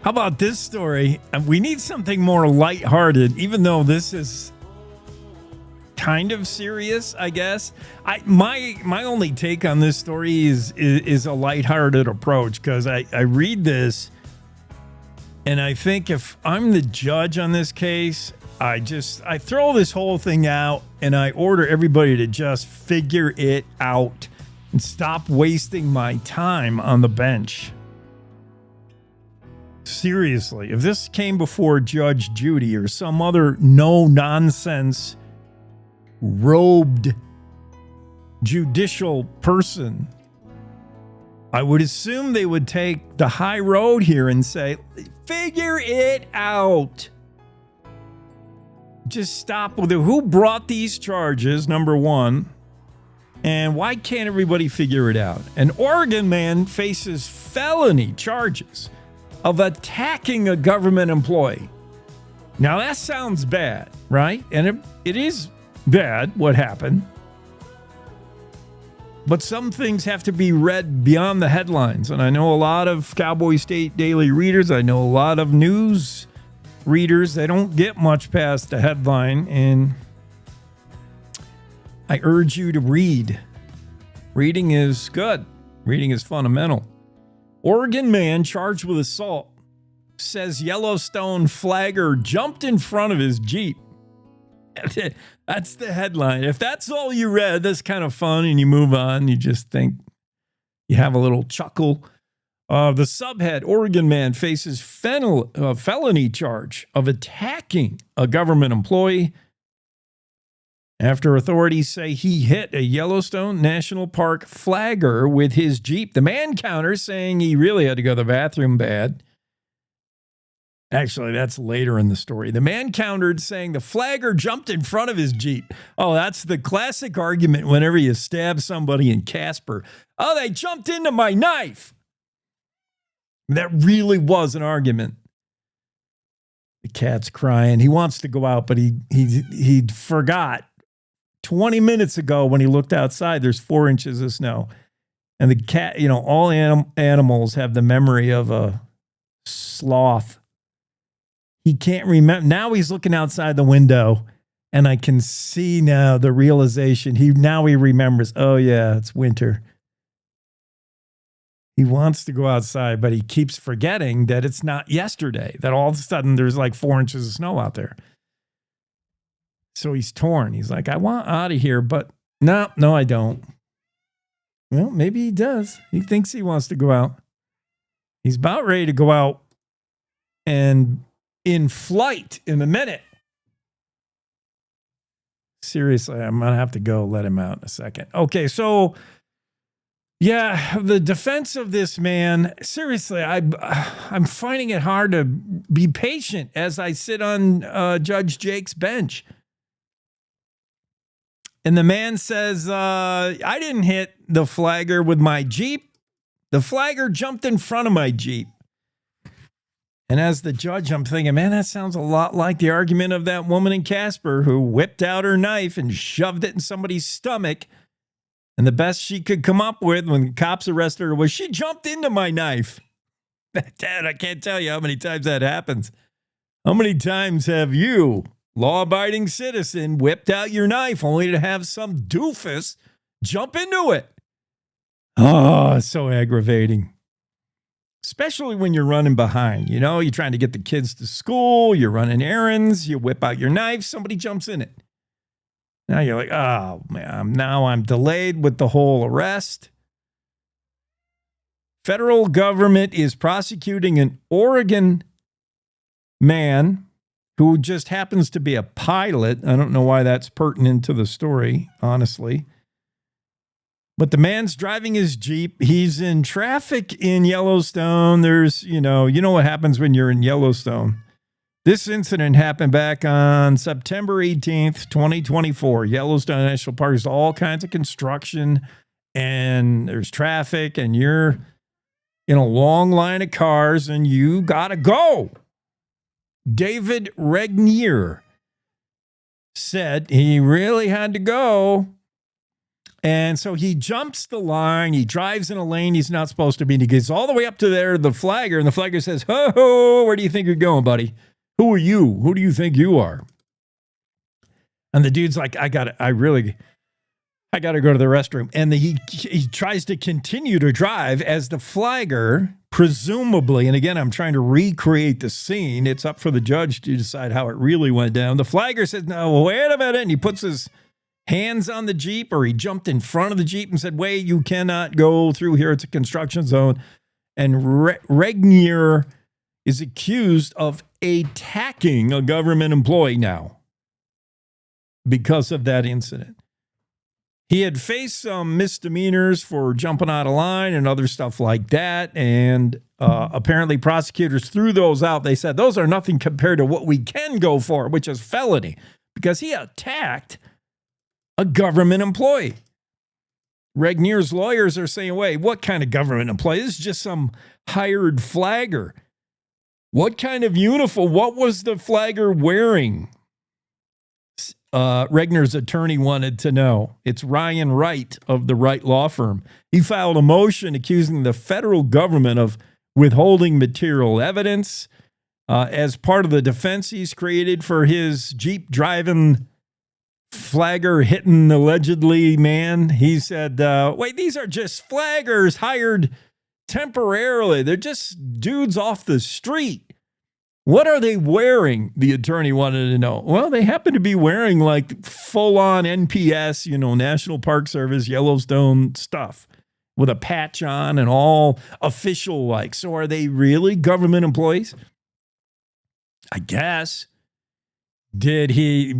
How about this story? We need something more lighthearted, even though this is kind of serious, I guess. My only take on this story is a lighthearted approach, because I read this and I think if I'm the judge on this case, I throw this whole thing out and I order everybody to just figure it out and stop wasting my time on the bench. Seriously, if this came before Judge Judy or some other no-nonsense robed judicial person, I would assume they would take the high road here and say, figure it out. Just stop with it. Who brought these charges, number one? And why can't everybody figure it out? An Oregon man faces felony charges of attacking a government employee. Now that sounds bad, right? And it is bad what happened. But some things have to be read beyond the headlines. And I know a lot of Cowboy State Daily readers. I know a lot of news readers, they don't get much past the headline, and I urge you to read. Reading is good. Reading is fundamental. Oregon man charged with assault says Yellowstone flagger jumped in front of his Jeep. That's the headline. If that's all you read, that's kind of fun, and you move on. You just think you have a little chuckle. The subhead, Oregon man faces felony charge of attacking a government employee after authorities say he hit a Yellowstone National Park flagger with his Jeep. The man counters saying he really had to go to the bathroom bad. Actually, that's later in the story. The man countered saying the flagger jumped in front of his Jeep. Oh, that's the classic argument whenever you stab somebody in Casper. Oh, they jumped into my knife. That really was an argument. The cat's crying. He wants to go out, but he forgot. 20 minutes ago when he looked outside, there's 4 inches of snow. And the cat, all animals have the memory of a sloth. He can't remember. Now he's looking outside the window And I can see now the realization. He remembers, oh yeah, it's winter. He wants to go outside, but he keeps forgetting that it's not yesterday, that all of a sudden there's like 4 inches of snow out there. So he's torn. He's like, I want out of here, but no, I don't. Well, maybe he does. He thinks he wants to go out. He's about ready to go out and in flight in a minute. Seriously, I'm going to have to go let him out in a second. Okay, so, yeah, the defense of this man, seriously, I'm finding it hard to be patient as I sit on Judge Jake's bench. And the man says, I didn't hit the flagger with my Jeep. The flagger jumped in front of my Jeep. And as the judge, I'm thinking, man, that sounds a lot like the argument of that woman in Casper who whipped out her knife and shoved it in somebody's stomach. And the best she could come up with when the cops arrested her was, she jumped into my knife. Dad, I can't tell you how many times that happens. How many times have you, law-abiding citizen, whipped out your knife only to have some doofus jump into it? Oh, it's so aggravating. Especially when you're running behind. You know, you're trying to get the kids to school, you're running errands, you whip out your knife, somebody jumps in it. Now you're like, oh, man, now I'm delayed with the whole arrest. Federal government is prosecuting an Oregon man who just happens to be a pilot. I don't know why that's pertinent to the story, honestly. But the man's driving his Jeep. He's in traffic in Yellowstone. There's, you know what happens when you're in Yellowstone. This incident happened back on September 18th, 2024. Yellowstone National Park is all kinds of construction and there's traffic and you're in a long line of cars and you got to go. David Regnier said he really had to go. And so he jumps the line. He drives in a lane he's not supposed to be. And he gets all the way up to there, the flagger. And the flagger says, ho, where do you think you're going, buddy? Who are you? Who do you think you are? And the dude's like, I got to go to the restroom. And he tries to continue to drive as the flagger, presumably, and again, I'm trying to recreate the scene. It's up for the judge to decide how it really went down. The flagger says, no, wait a minute. And he puts his hands on the Jeep, or he jumped in front of the Jeep and said, wait, you cannot go through here. It's a construction zone. And Regnier is accused of attacking a government employee now because of that incident. He had faced some misdemeanors for jumping out of line and other stuff like that. And apparently prosecutors threw those out. They said, those are nothing compared to what we can go for, which is felony, because he attacked a government employee. Regnier's lawyers are saying, wait, what kind of government employee? This is just some hired flagger. What kind of uniform? What was the flagger wearing? Regnier's attorney wanted to know. It's Ryan Wright of the Wright Law Firm. He filed a motion accusing the federal government of withholding material evidence as part of the defense he's created for his Jeep driving flagger hitting allegedly man. He said, wait, these are just flaggers hired temporarily. They're just dudes off the street. What are they wearing? The attorney wanted to know. Well, they happen to be wearing like full-on NPS, National Park Service, Yellowstone stuff with a patch on and all official like. So are they really government employees? I guess. Did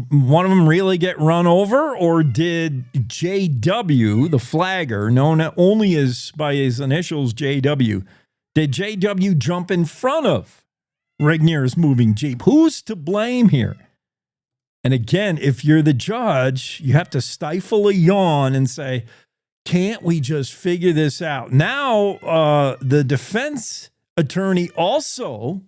one of them really get run over, or did JW, the flagger, known only as by his initials JW, did JW jump in front of Regnier's moving Jeep? Who's to blame here? And again, if you're the judge, you have to stifle a yawn and say, can't we just figure this out? Now, the defense attorney also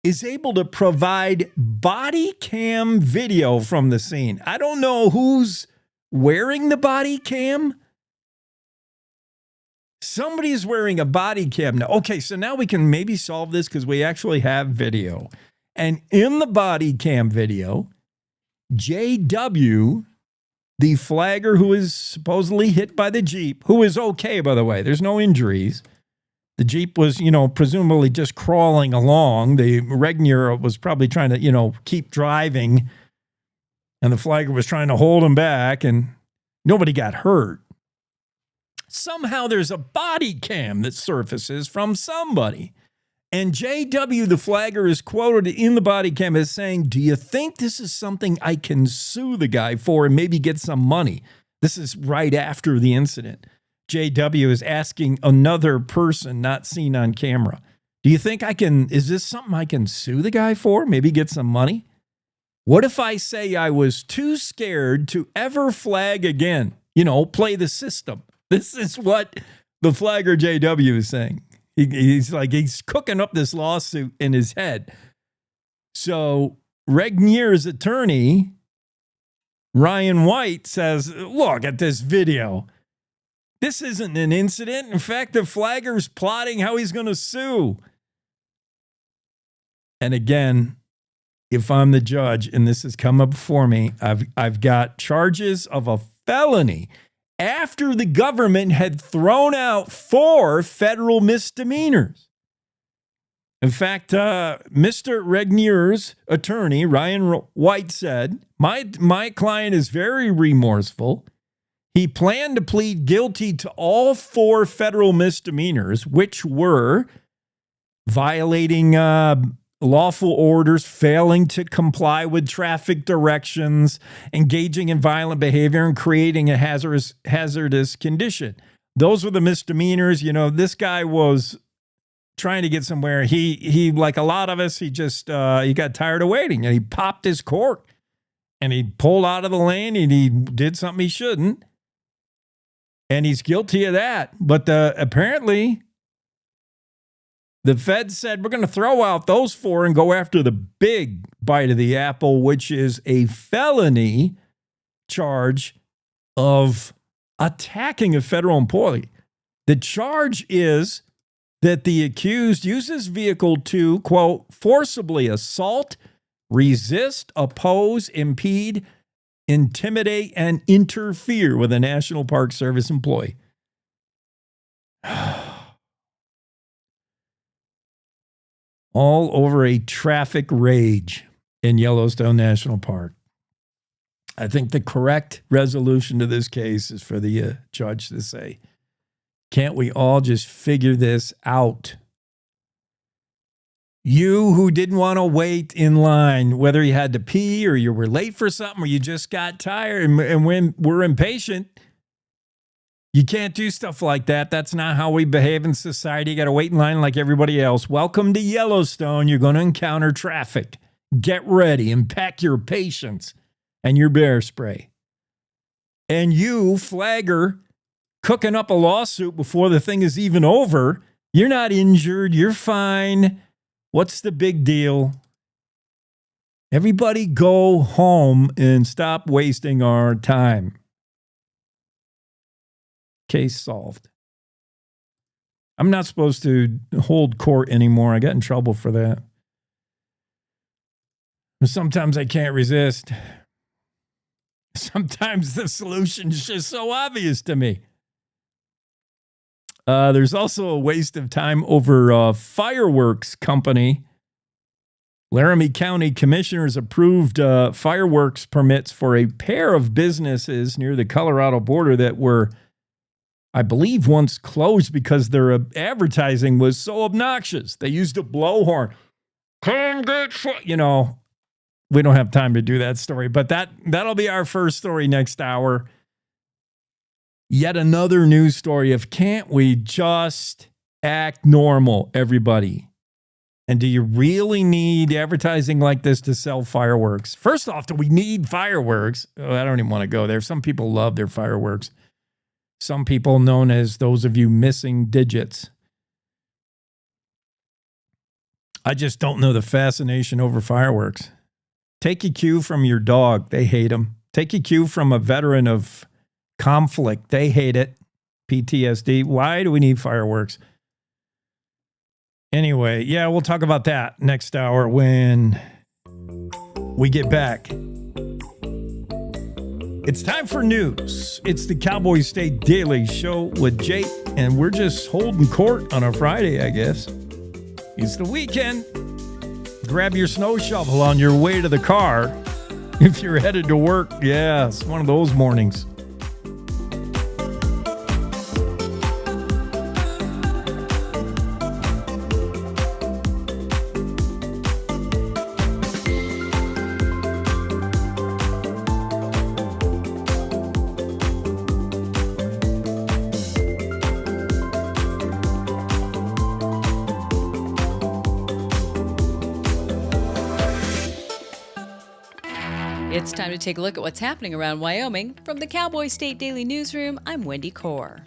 is able to provide body cam video from the scene. I don't know who's wearing the body cam. Somebody's wearing a body cam now. Okay, so now we can maybe solve this because we actually have video. And in the body cam video, JW, the flagger who is supposedly hit by the Jeep, who is okay, by the way. There's no injuries. The Jeep was, presumably just crawling along. The Regnier was probably trying to, keep driving. And the flagger was trying to hold him back, and nobody got hurt. Somehow there's a body cam that surfaces from somebody. And JW, the flagger, is quoted in the body cam as saying, "Do you think this is something I can sue the guy for and maybe get some money?" This is right after the incident. JW is asking another person not seen on camera, "Do you think is this something I can sue the guy for? Maybe get some money? What if I say I was too scared to ever flag again? Play the system." This is what the flagger JW is saying. He's cooking up this lawsuit in his head. So Regnier's attorney, Ryan White, says, "Look at this video. This isn't an incident. In fact, the flagger's plotting how he's going to sue." And again, if I'm the judge and this has come up before me, I've got charges of a felony after the government had thrown out 4 federal misdemeanors. In fact, Mr. Regnier's attorney, Ryan White, said, my client is very remorseful. He planned to plead guilty to all 4 federal misdemeanors, which were violating lawful orders, failing to comply with traffic directions, engaging in violent behavior, and creating a hazardous condition. Those were the misdemeanors. This guy was trying to get somewhere. He like a lot of us, he got tired of waiting, and he popped his cork, and he pulled out of the lane, and he did something he shouldn't, and he's guilty of that. But apparently, the feds said, we're going to throw out those 4 and go after the big bite of the apple, which is a felony charge of attacking a federal employee. The charge is that the accused used his vehicle to, quote, forcibly assault, resist, oppose, impede, intimidate, and interfere with a National Park Service employee. All over a traffic rage in Yellowstone National Park. I think the correct resolution to this case is for the judge to say, can't we all just figure this out? You who didn't want to wait in line, whether you had to pee or you were late for something or you just got tired and when we're impatient, you can't do stuff like that. That's not how we behave in society. You got to wait in line like everybody else. Welcome to Yellowstone. You're going to encounter traffic. Get ready and pack your patience and your bear spray. And you, flagger, cooking up a lawsuit before the thing is even over. You're not injured. You're fine. What's the big deal? Everybody go home and stop wasting our time. Case solved. I'm not supposed to hold court anymore. I got in trouble for that. Sometimes I can't resist. Sometimes the solution is just so obvious to me. There's also a waste of time over a fireworks company. Laramie County commissioners approved fireworks permits for a pair of businesses near the Colorado border that were, I believe, once closed because their advertising was so obnoxious. They used a blowhorn. Come get we don't have time to do that story, but that'll be our first story next hour. Yet another news story of can't we just act normal, everybody? And do you really need advertising like this to sell fireworks? First off, do we need fireworks? Oh, I don't even want to go there. Some people love their fireworks. Some people known as those of you missing digits. I just don't know the fascination over fireworks. Take a cue from your dog. They hate them. Take a cue from a veteran of conflict. They hate it. PTSD. Why do we need fireworks? Anyway, yeah, we'll talk about that next hour when we get back. It's time for news. It's the Cowboy State Daily Show with Jake, and we're just holding court on a Friday, I guess. It's the weekend. Grab your snow shovel on your way to the car. If you're headed to work, yeah, it's one of those mornings. It's time to take a look at what's happening around Wyoming. From the Cowboy State Daily Newsroom, I'm Wendy Kaur.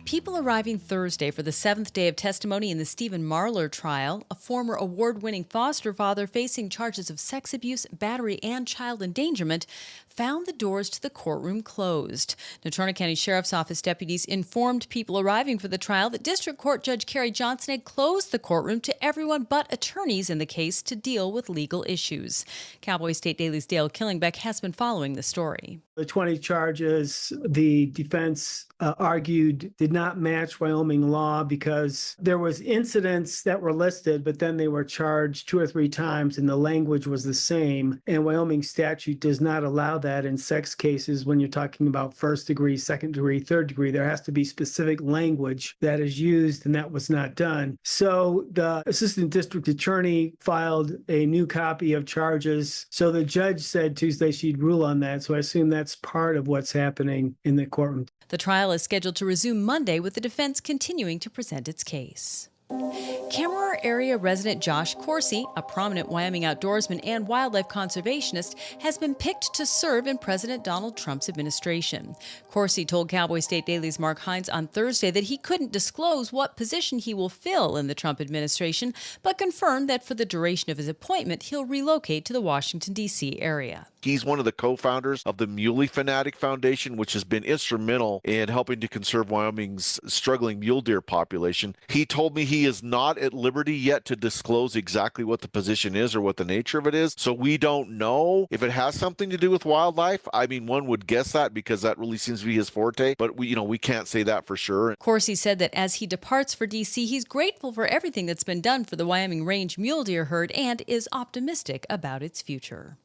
People arriving Thursday for the 7th day of testimony in the Stephen Marler trial, a former award-winning foster father facing charges of sex abuse, battery, and child endangerment, found the doors to the courtroom closed. Natrona County Sheriff's Office deputies informed people arriving for the trial that District Court Judge Carrie Johnson had closed the courtroom to everyone but attorneys in the case to deal with legal issues. Cowboy State Daily's Dale Killingbeck has been following the story. The 20 charges the defense argued did not match Wyoming law because there was incidents that were listed, but then they were charged 2 or 3 times and the language was the same. And Wyoming statute does not allow that in sex cases when you're talking about first degree, second degree, third degree. There has to be specific language that is used, and that was not done. So the assistant district attorney filed a new copy of charges. So the judge said Tuesday she'd rule on that. So I assume that's part of what's happening in the courtroom. The trial is scheduled to resume Monday, with the defense continuing to present its case. Kammerer area resident Josh Coursey, a prominent Wyoming outdoorsman and wildlife conservationist, has been picked to serve in President Donald Trump's administration. Coursey told Cowboy State Daily's Mark Hines on Thursday that he couldn't disclose what position he will fill in the Trump administration, but confirmed that for the duration of his appointment, he'll relocate to the Washington, D.C. area. He's one of the co-founders of the Muley Fanatic Foundation, which has been instrumental in helping to conserve Wyoming's struggling mule deer population. He told me he is not at liberty yet to disclose exactly what the position is or what the nature of it is. So we don't know if it has something to do with wildlife. I mean, one would guess that because that really seems to be his forte, but we can't say that for sure. Coursey said that as he departs for D.C., he's grateful for everything that's been done for the Wyoming Range mule deer herd and is optimistic about its future.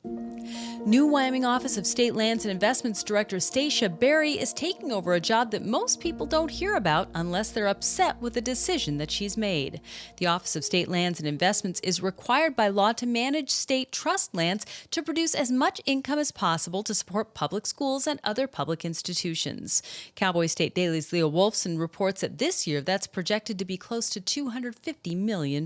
New Wyoming Office of State Lands and Investments Director Stacia Berry is taking over a job that most people don't hear about unless they're upset with the decision that she's made. The Office of State Lands and Investments is required by law to manage state trust lands to produce as much income as possible to support public schools and other public institutions. Cowboy State Daily's Leah Wolfson reports that this year that's projected to be close to $250 million.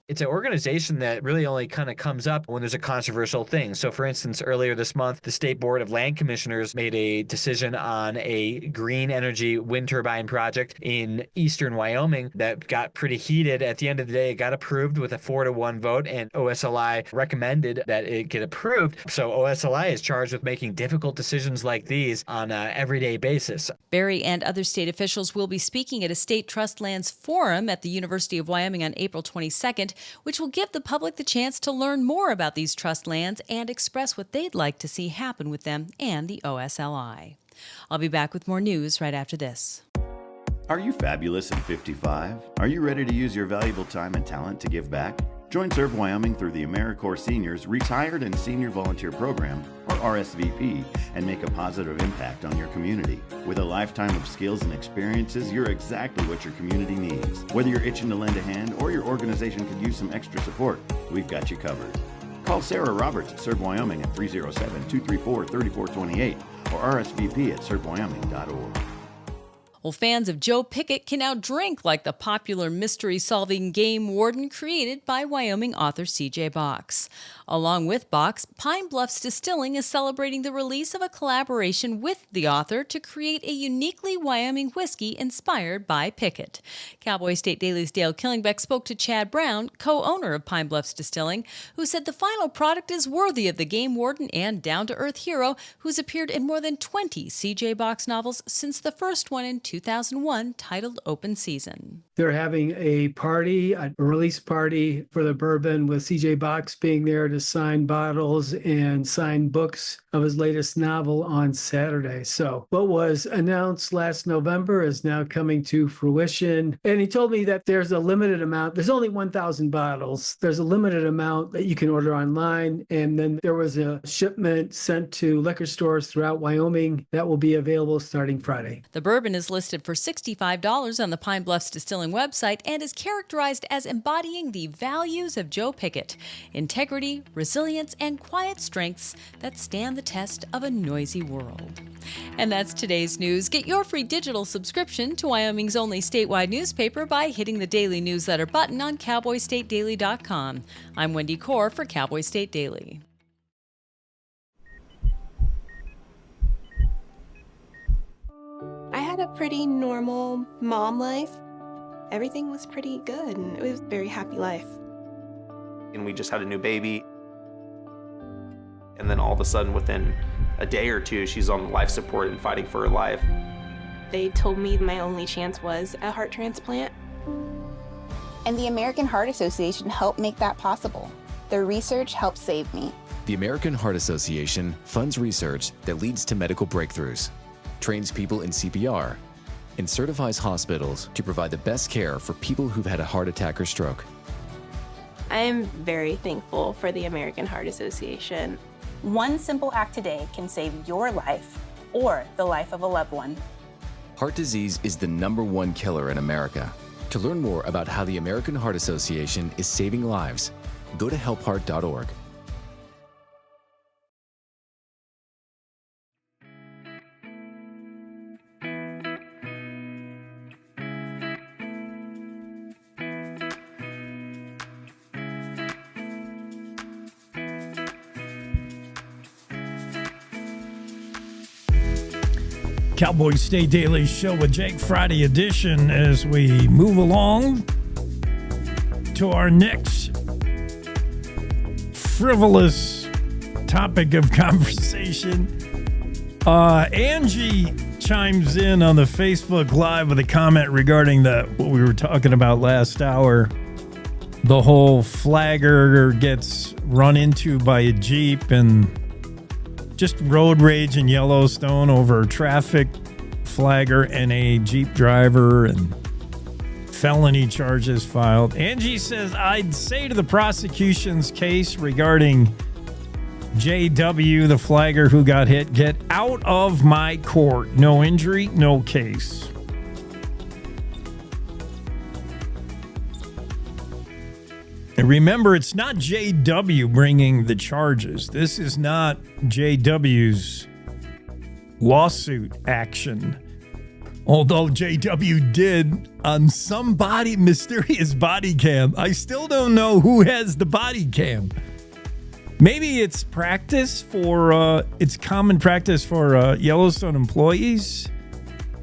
It's an organization that really only kind of comes up when there's a controversial thing. So, for instance, earlier this month, the State Board of Land Commissioners made a decision on a green energy wind turbine project in eastern Wyoming that got pretty heated. At the end of the day, it got approved with a 4-1 vote, and OSLI recommended that it get approved. So OSLI is charged with making difficult decisions like these on an everyday basis. Berry and other state officials will be speaking at a state trust lands forum at the University of Wyoming on April 22nd, which will give the public the chance to learn more about these trust lands and express what they'd like to see happen with them and the OSLI. I'll be back with more news right after this. Are you fabulous at 55? Are you ready to use your valuable time and talent to give back? Join Serve Wyoming through the AmeriCorps Seniors Retired and Senior Volunteer Program, or RSVP, and make a positive impact on your community. With a lifetime of skills and experiences, you're exactly what your community needs. Whether you're itching to lend a hand or your organization could use some extra support, we've got you covered. Call Sarah Roberts at Serve Wyoming at 307-234-3428 or RSVP at servewyoming.org. Well, fans of Joe Pickett can now drink like the popular mystery-solving game warden created by Wyoming author C.J. Box. Along with Box, Pine Bluffs Distilling is celebrating the release of a collaboration with the author to create a uniquely Wyoming whiskey inspired by Pickett. Cowboy State Daily's Dale Killingbeck spoke to Chad Brown, co-owner of Pine Bluffs Distilling, who said the final product is worthy of the game warden and down-to-earth hero who's appeared in more than 20 C.J. Box novels since the first one in 2001 titled Open Season. They're having a party, a release party for the bourbon with CJ Box being there to sign bottles and sign books of his latest novel on Saturday. So what was announced last November is now coming to fruition. And he told me that there's a limited amount. There's only 1,000 bottles. There's a limited amount that you can order online. And then there was a shipment sent to liquor stores throughout Wyoming that will be available starting Friday. The bourbon is listed for $65 on the Pine Bluffs Distilling website and is characterized as embodying the values of Joe Pickett: integrity, resilience, and quiet strengths that stand the test of a noisy world. And that's today's news. Get your free digital subscription to Wyoming's only statewide newspaper by hitting the daily newsletter button on cowboystatedaily.com. I'm Wendy Core for Cowboy State Daily. I had a pretty normal mom life. Everything was pretty good, and it was a very happy life. And we just had a new baby. And then all of a sudden, within a day or two, she's on life support and fighting for her life. They told me my only chance was a heart transplant. And the American Heart Association helped make that possible. Their research helped save me. The American Heart Association funds research that leads to medical breakthroughs, trains people in CPR, and certifies hospitals to provide the best care for people who've had a heart attack or stroke. I am very thankful for the American Heart Association. One simple act today can save your life or the life of a loved one. Heart disease is the #1 killer in America. To learn more about how the American Heart Association is saving lives, go to helpheart.org. Cowboy State Daily Show with Jake, Friday edition, as we move along to our next frivolous topic of conversation. Angie chimes in on the Facebook Live with a comment regarding what we were talking about last hour. The whole flagger gets run into by a Jeep and just road rage in Yellowstone over a traffic flagger and a Jeep driver and felony charges filed. Angie says, I'd say to the prosecution's case regarding JW, the flagger who got hit, get out of my court. No injury, no case. And remember, it's not JW bringing the charges. This is not JW's lawsuit action. Although JW did on some mysterious body cam. I still don't know who has the body cam. Maybe it's practice for, it's common practice for Yellowstone employees.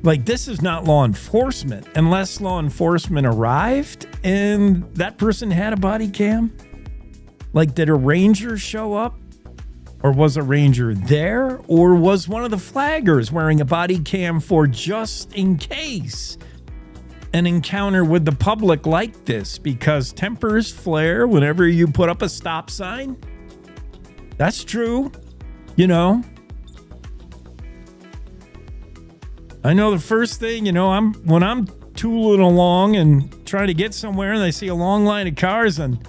Like, this is not law enforcement unless law enforcement arrived and that person had a body cam. Like, did a ranger show up? Or was a ranger there? Or was one of the flaggers wearing a body cam for just in case an encounter with the public like this? Because tempers flare whenever you put up a stop sign. That's true, you know. I know the first thing, when I'm tooling along and trying to get somewhere and I see a long line of cars and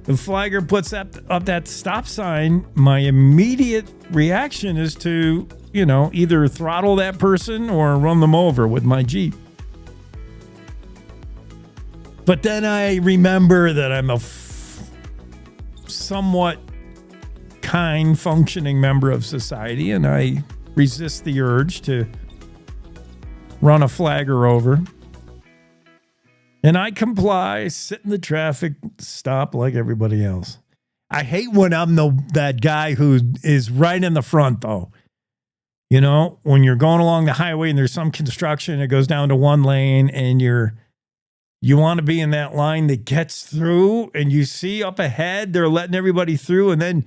the flagger puts up that stop sign, my immediate reaction is to, either throttle that person or run them over with my Jeep. But then I remember that I'm a somewhat kind, functioning member of society, and I resist the urge to run a flagger over. And I comply, sit in the traffic stop like everybody else. I hate when I'm that guy who is right in the front, though. When you're going along the highway and there's some construction, it goes down to one lane, and you want to be in that line that gets through, and you see up ahead they're letting everybody through, and then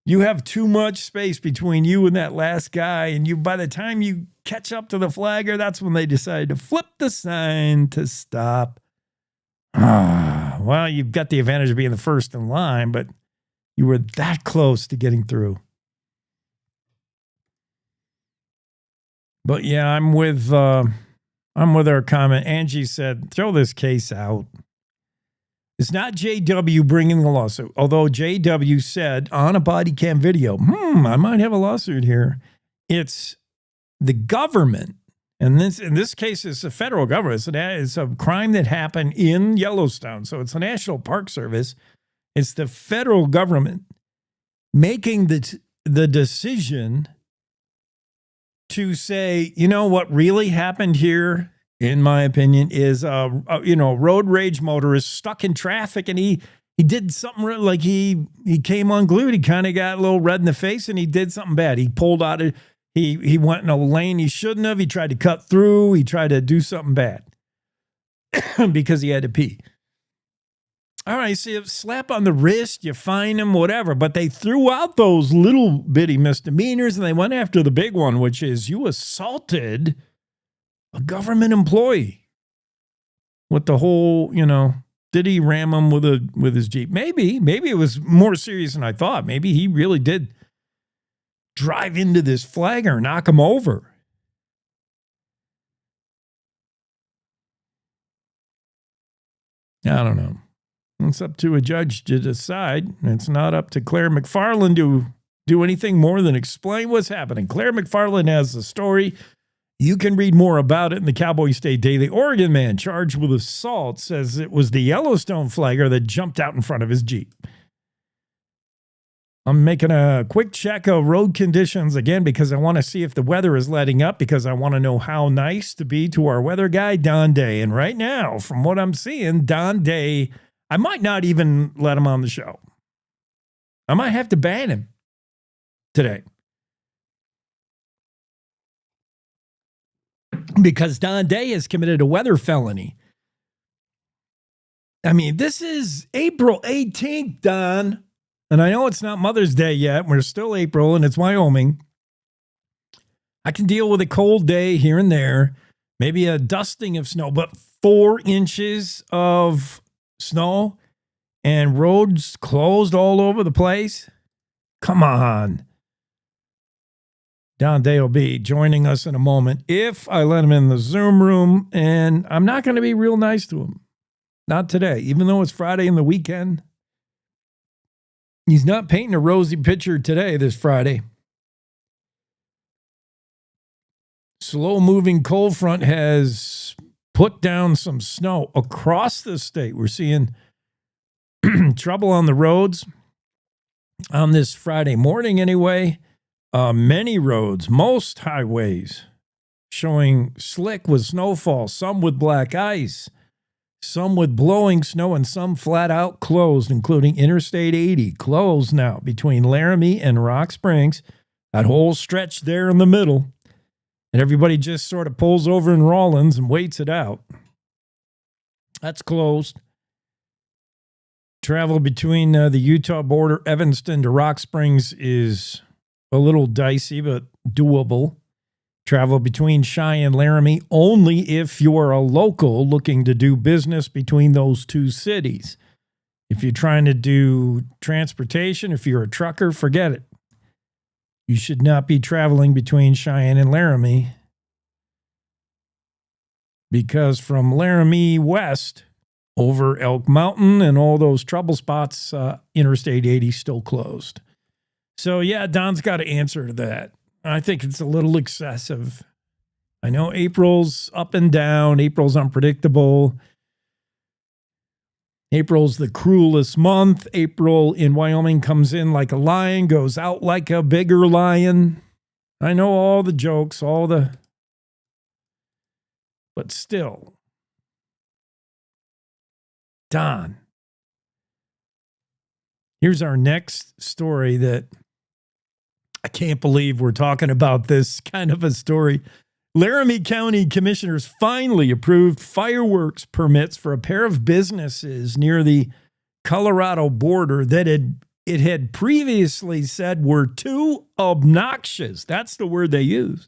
You have too much space between you and that last guy, and by the time you catch up to the flagger, that's when they decide to flip the sign to stop. Well, you've got the advantage of being the first in line, but you were that close to getting through. But yeah, I'm with our comment. Angie said, throw this case out. It's not JW bringing the lawsuit, although JW said on a body cam video, I might have a lawsuit here. It's the government, and in this case, it's the federal government. It's a crime that happened in Yellowstone, so it's the National Park Service. It's the federal government making the decision to say, you know what really happened here, in my opinion, is road rage motorist stuck in traffic, and he did something like he came unglued. He kind of got a little red in the face, and he did something bad. He pulled out he went in a lane he shouldn't have. He tried to cut through. He tried to do something bad because he had to pee. All right, so you slap on the wrist, you fine him, whatever. But they threw out those little bitty misdemeanors, and they went after the big one, which is you assaulted a government employee with the whole, did he ram him with his Jeep? Maybe it was more serious than I thought. Maybe he really did drive into this flagger, knock him over. I don't know. It's up to a judge to decide. It's not up to Claire McFarland to do anything more than explain what's happening. Claire McFarland has the story. You can read more about it in the Cowboy State Daily. Oregon man charged with assault says it was the Yellowstone flagger that jumped out in front of his Jeep. I'm making a quick check of road conditions again because I want to see if the weather is letting up, because I want to know how nice to be to our weather guy, Don Day. And right now, from what I'm seeing, Don Day, I might not even let him on the show. I might have to ban him today. Because Don Day has committed a weather felony. I mean, this is April 18th, Don. And I know it's not Mother's Day yet. We're still April, and it's Wyoming. I can deal with a cold day here and there. Maybe a dusting of snow, but 4 inches of snow and roads closed all over the place. Come on. Don Day will be joining us in a moment if I let him in the Zoom room, and I'm not going to be real nice to him. Not today, even though it's Friday and the weekend. He's not painting a rosy picture today, this Friday. Slow-moving cold front has put down some snow across the state. We're seeing trouble on the roads on this Friday morning anyway. Many roads, most highways, showing slick with snowfall, some with black ice, some with blowing snow, and some flat out closed, including Interstate 80, closed now between Laramie and Rock Springs, that whole stretch there in the middle. And everybody just sort of pulls over in Rawlins and waits it out. That's closed. Travel between the Utah border, Evanston to Rock Springs is a little dicey, but doable. Travel between Cheyenne and Laramie only if you are a local looking to do business between those two cities. If you're trying to do transportation, if you're a trucker, forget it. You should not be traveling between Cheyenne and Laramie, because from Laramie west over Elk Mountain and all those trouble spots, Interstate 80 still closed. So yeah, Don's got to answer to that. I think it's a little excessive. I know April's up and down. April's unpredictable. April's the cruelest month. April in Wyoming comes in like a lion, goes out like a bigger lion. I know all the jokes, but still. Don. Here's our next story that I can't believe we're talking about this kind of a story. Laramie County commissioners finally approved fireworks permits for a pair of businesses near the Colorado border that had it had previously said were too obnoxious. That's the word they used.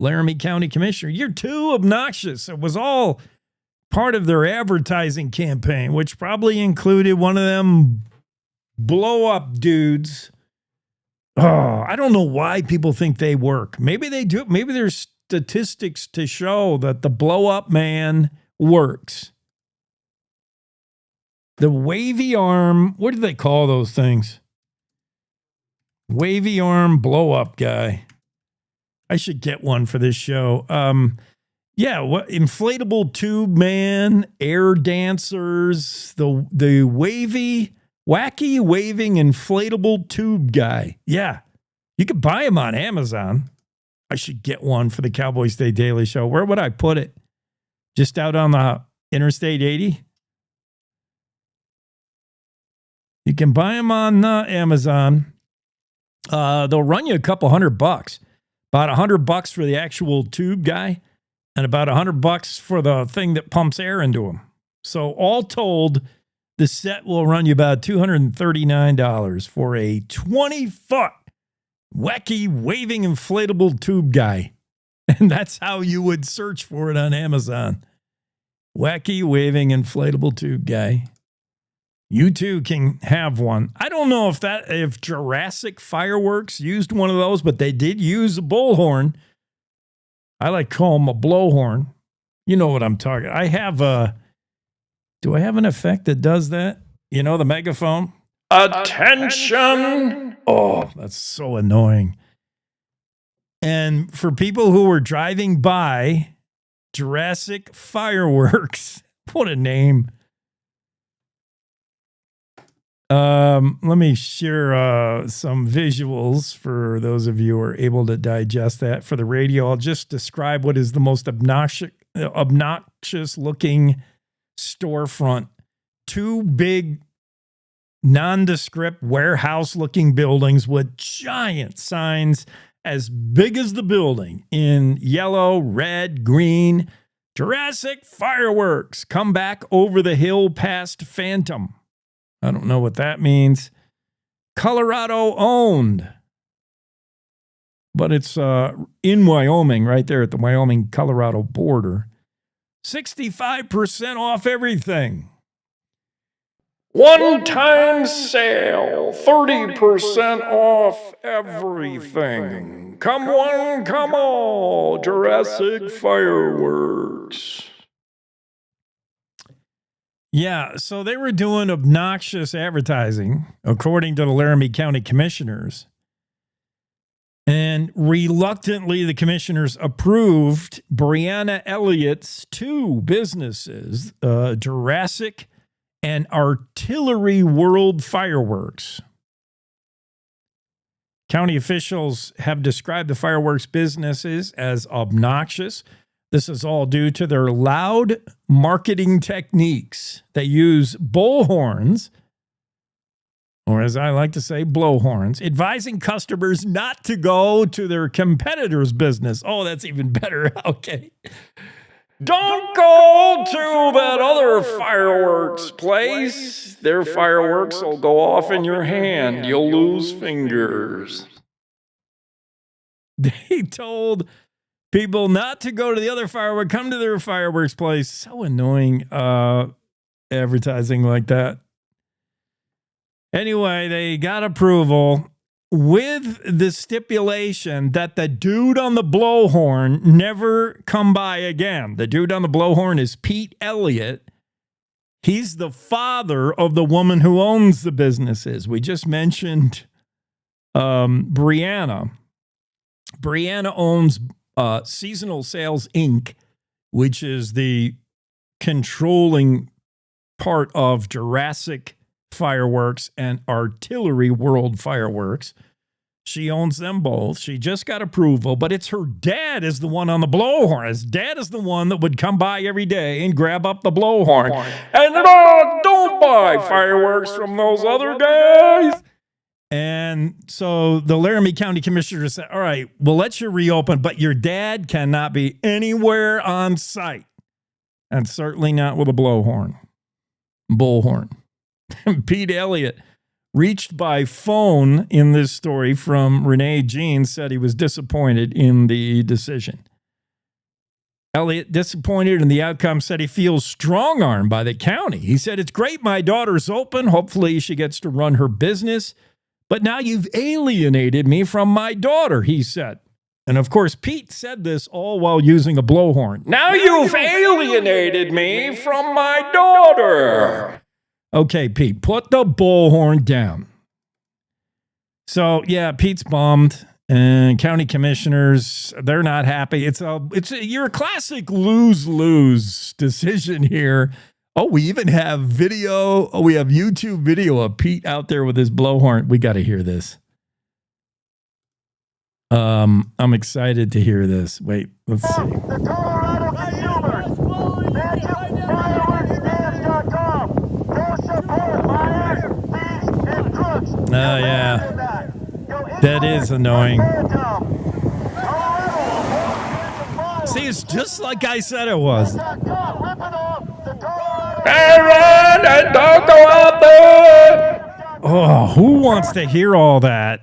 Laramie County Commissioner, you're too obnoxious. It was all part of their advertising campaign, which probably included one of them blow-up dudes. Oh, I don't know why people think they work. Maybe they do. Maybe there's statistics to show that the blow-up man works. The wavy arm, what do they call those things? Wavy arm blow-up guy. I should get one for this show. Inflatable tube man, air dancers, the wacky waving inflatable tube guy. Yeah, you could buy them on Amazon. I should get one for the Cowboy State Daily Show. Where would I put it? Just out on the Interstate 80? You can buy them on Amazon. They'll run you a couple $100. About $100 for the actual tube guy and about $100 for the thing that pumps air into them. So all told, the set will run you about $239 for a 20-foot wacky waving inflatable tube guy. And that's how you would search for it on Amazon. Wacky waving inflatable tube guy. You too can have one. I don't know if Jurassic Fireworks used one of those, but they did use a bullhorn. I like to call them a blowhorn. You know what I'm talking. Do I have an effect that does that? You know, the megaphone? Attention! Oh, that's so annoying. And for people who were driving by, Jurassic Fireworks. What a name. Let me share some visuals for those of you who are able to digest that. For the radio, I'll just describe what is the most obnoxious looking storefront. Two big nondescript warehouse looking buildings with giant signs as big as the building in yellow, red, green. Jurassic Fireworks. Come back over the hill past Phantom. I don't know what that means. Colorado owned. But it's in Wyoming, right there at the Wyoming-Colorado border. 65% off everything. One-time sale. 30% off everything. Come one, come all. Jurassic Fireworks. Yeah, so they were doing obnoxious advertising, according to the Laramie County Commissioners. And reluctantly, the commissioners approved Brianna Elliott's two businesses, Jurassic and Artillery World Fireworks. County officials have described the fireworks businesses as obnoxious. This is all due to their loud marketing techniques. They use bullhorns, or as I like to say, blowhorns, advising customers not to go to their competitor's business. Oh, that's even better. Okay. Don't go to that other fireworks place. Their fireworks will go off in your hand. You'll lose fingers. They told people not to go to the other fireworks, come to their fireworks place. So annoying advertising like that. Anyway, they got approval with the stipulation that the dude on the blowhorn never come by again. The dude on the blowhorn is Pete Elliott. He's the father of the woman who owns the businesses. We just mentioned Brianna. Brianna owns Seasonal Sales, Inc., which is the controlling part of Jurassic Fireworks and Artillery World Fireworks. She owns them both. She just got approval, but it's her dad is the one on the blowhorn. His dad is the one that would come by every day and grab up the blowhorn. And don't buy fireworks from those other guys. And so the Laramie County Commissioner said, all right, we'll let you reopen, but your dad cannot be anywhere on site. And certainly not with a bullhorn. Pete Elliott reached by phone in this story from Renee Jean, said he was disappointed in the decision. Elliott, disappointed in the outcome, said he feels strong-armed by the county. He said, it's great my daughter's open. Hopefully she gets to run her business. But now you've alienated me from my daughter, he said. And of course, Pete said this all while using a blowhorn. Now you've alienated me from my daughter. Okay, Pete, put the bullhorn down. So, yeah, Pete's bummed. And county commissioners, they're not happy. You're a classic lose-lose decision here. Oh, we even have video. Oh, we have YouTube video of Pete out there with his blowhorn. We got to hear this. I'm excited to hear this. Wait, let's see. Oh, yeah. That is annoying. See, it's just like I said it was. Aaron, and don't go out there. Oh, who wants to hear all that?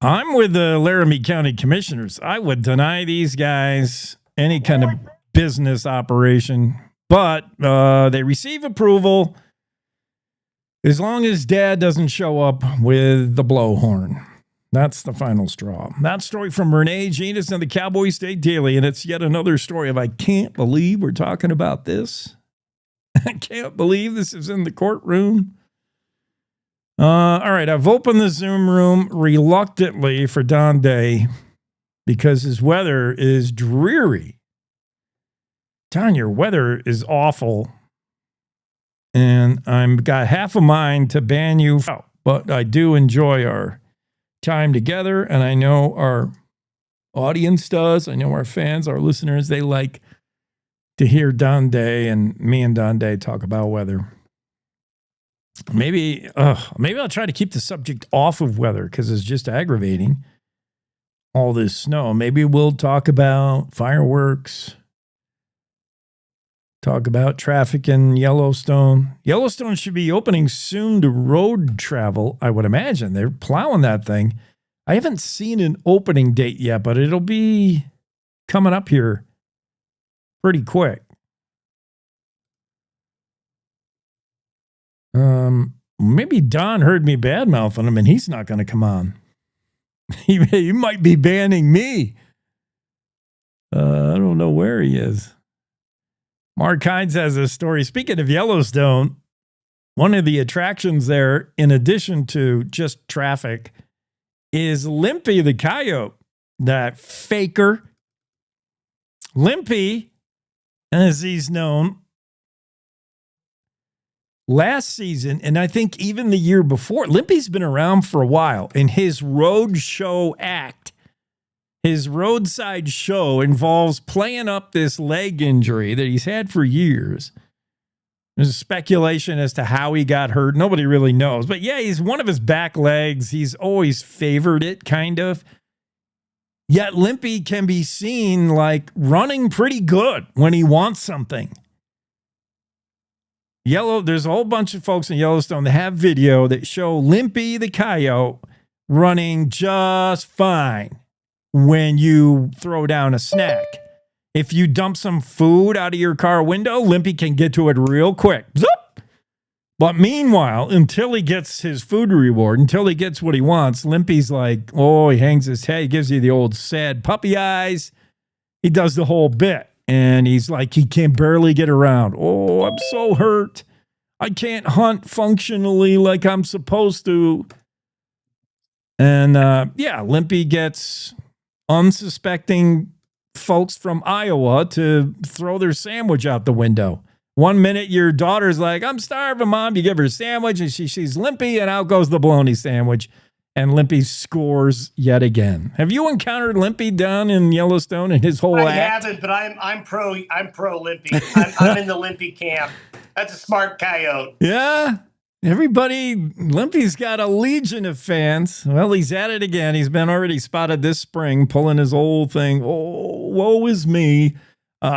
I'm with the Laramie County Commissioners. I would deny these guys any kind of business operation, but they receive approval as long as Dad doesn't show up with the blowhorn. That's the final straw. That story from Renee Jean is in the Cowboy State Daily, and it's yet another story of I can't believe we're talking about this. I can't believe this is in the courtroom. All right, I've opened the Zoom room reluctantly for Don Day because his weather is dreary. Don, your weather is awful. And I've got half a mind to ban you out, but I do enjoy our time together, and I know our audience does. I know our fans, our listeners, they like to hear Don Day and me and Don Day talk about weather. Maybe I'll try to keep the subject off of weather because it's just aggravating, all this snow. Maybe we'll talk about fireworks. Talk about traffic in Yellowstone. Yellowstone should be opening soon to road travel, I would imagine. They're plowing that thing. I haven't seen an opening date yet, but it'll be coming up here pretty quick. Maybe Don heard me badmouthing him, and he's not going to come on. He might be banning me. I don't know where he is. Mark Hines has a story. Speaking of Yellowstone, one of the attractions there, in addition to just traffic, is Limpy the coyote, that faker. Limpy, as he's known, last season, and I think even the year before, Limpy's been around for a while, and his road show act, his roadside show involves playing up this leg injury that he's had for years. There's speculation as to how he got hurt. Nobody really knows. But yeah, he's one of his back legs. He's always favored it, kind of. Yet Limpy can be seen like running pretty good when he wants something. There's a whole bunch of folks in Yellowstone that have video that show Limpy the coyote running just fine when you throw down a snack. If you dump some food out of your car window, Limpy can get to it real quick. Zoop! But meanwhile, until he gets his food reward, until he gets what he wants, Limpy's like, he hangs his head, he gives you the old sad puppy eyes. He does the whole bit. And he's like, he can barely get around. Oh, I'm so hurt. I can't hunt functionally like I'm supposed to. And Limpy gets unsuspecting folks from Iowa to throw their sandwich out the window. 1 minute, your daughter's like, I'm starving, Mom. You give her a sandwich, and she sees Limpy, and out goes the bologna sandwich. And Limpy scores yet again. Have you encountered Limpy down in Yellowstone and his whole I act? haven't, but I'm pro Limpy. I'm in the Limpy camp. That's a smart coyote. Yeah. Limpy's got a legion of fans. Well, he's at it again. He's been already spotted this spring pulling his old thing. Oh, woe is me.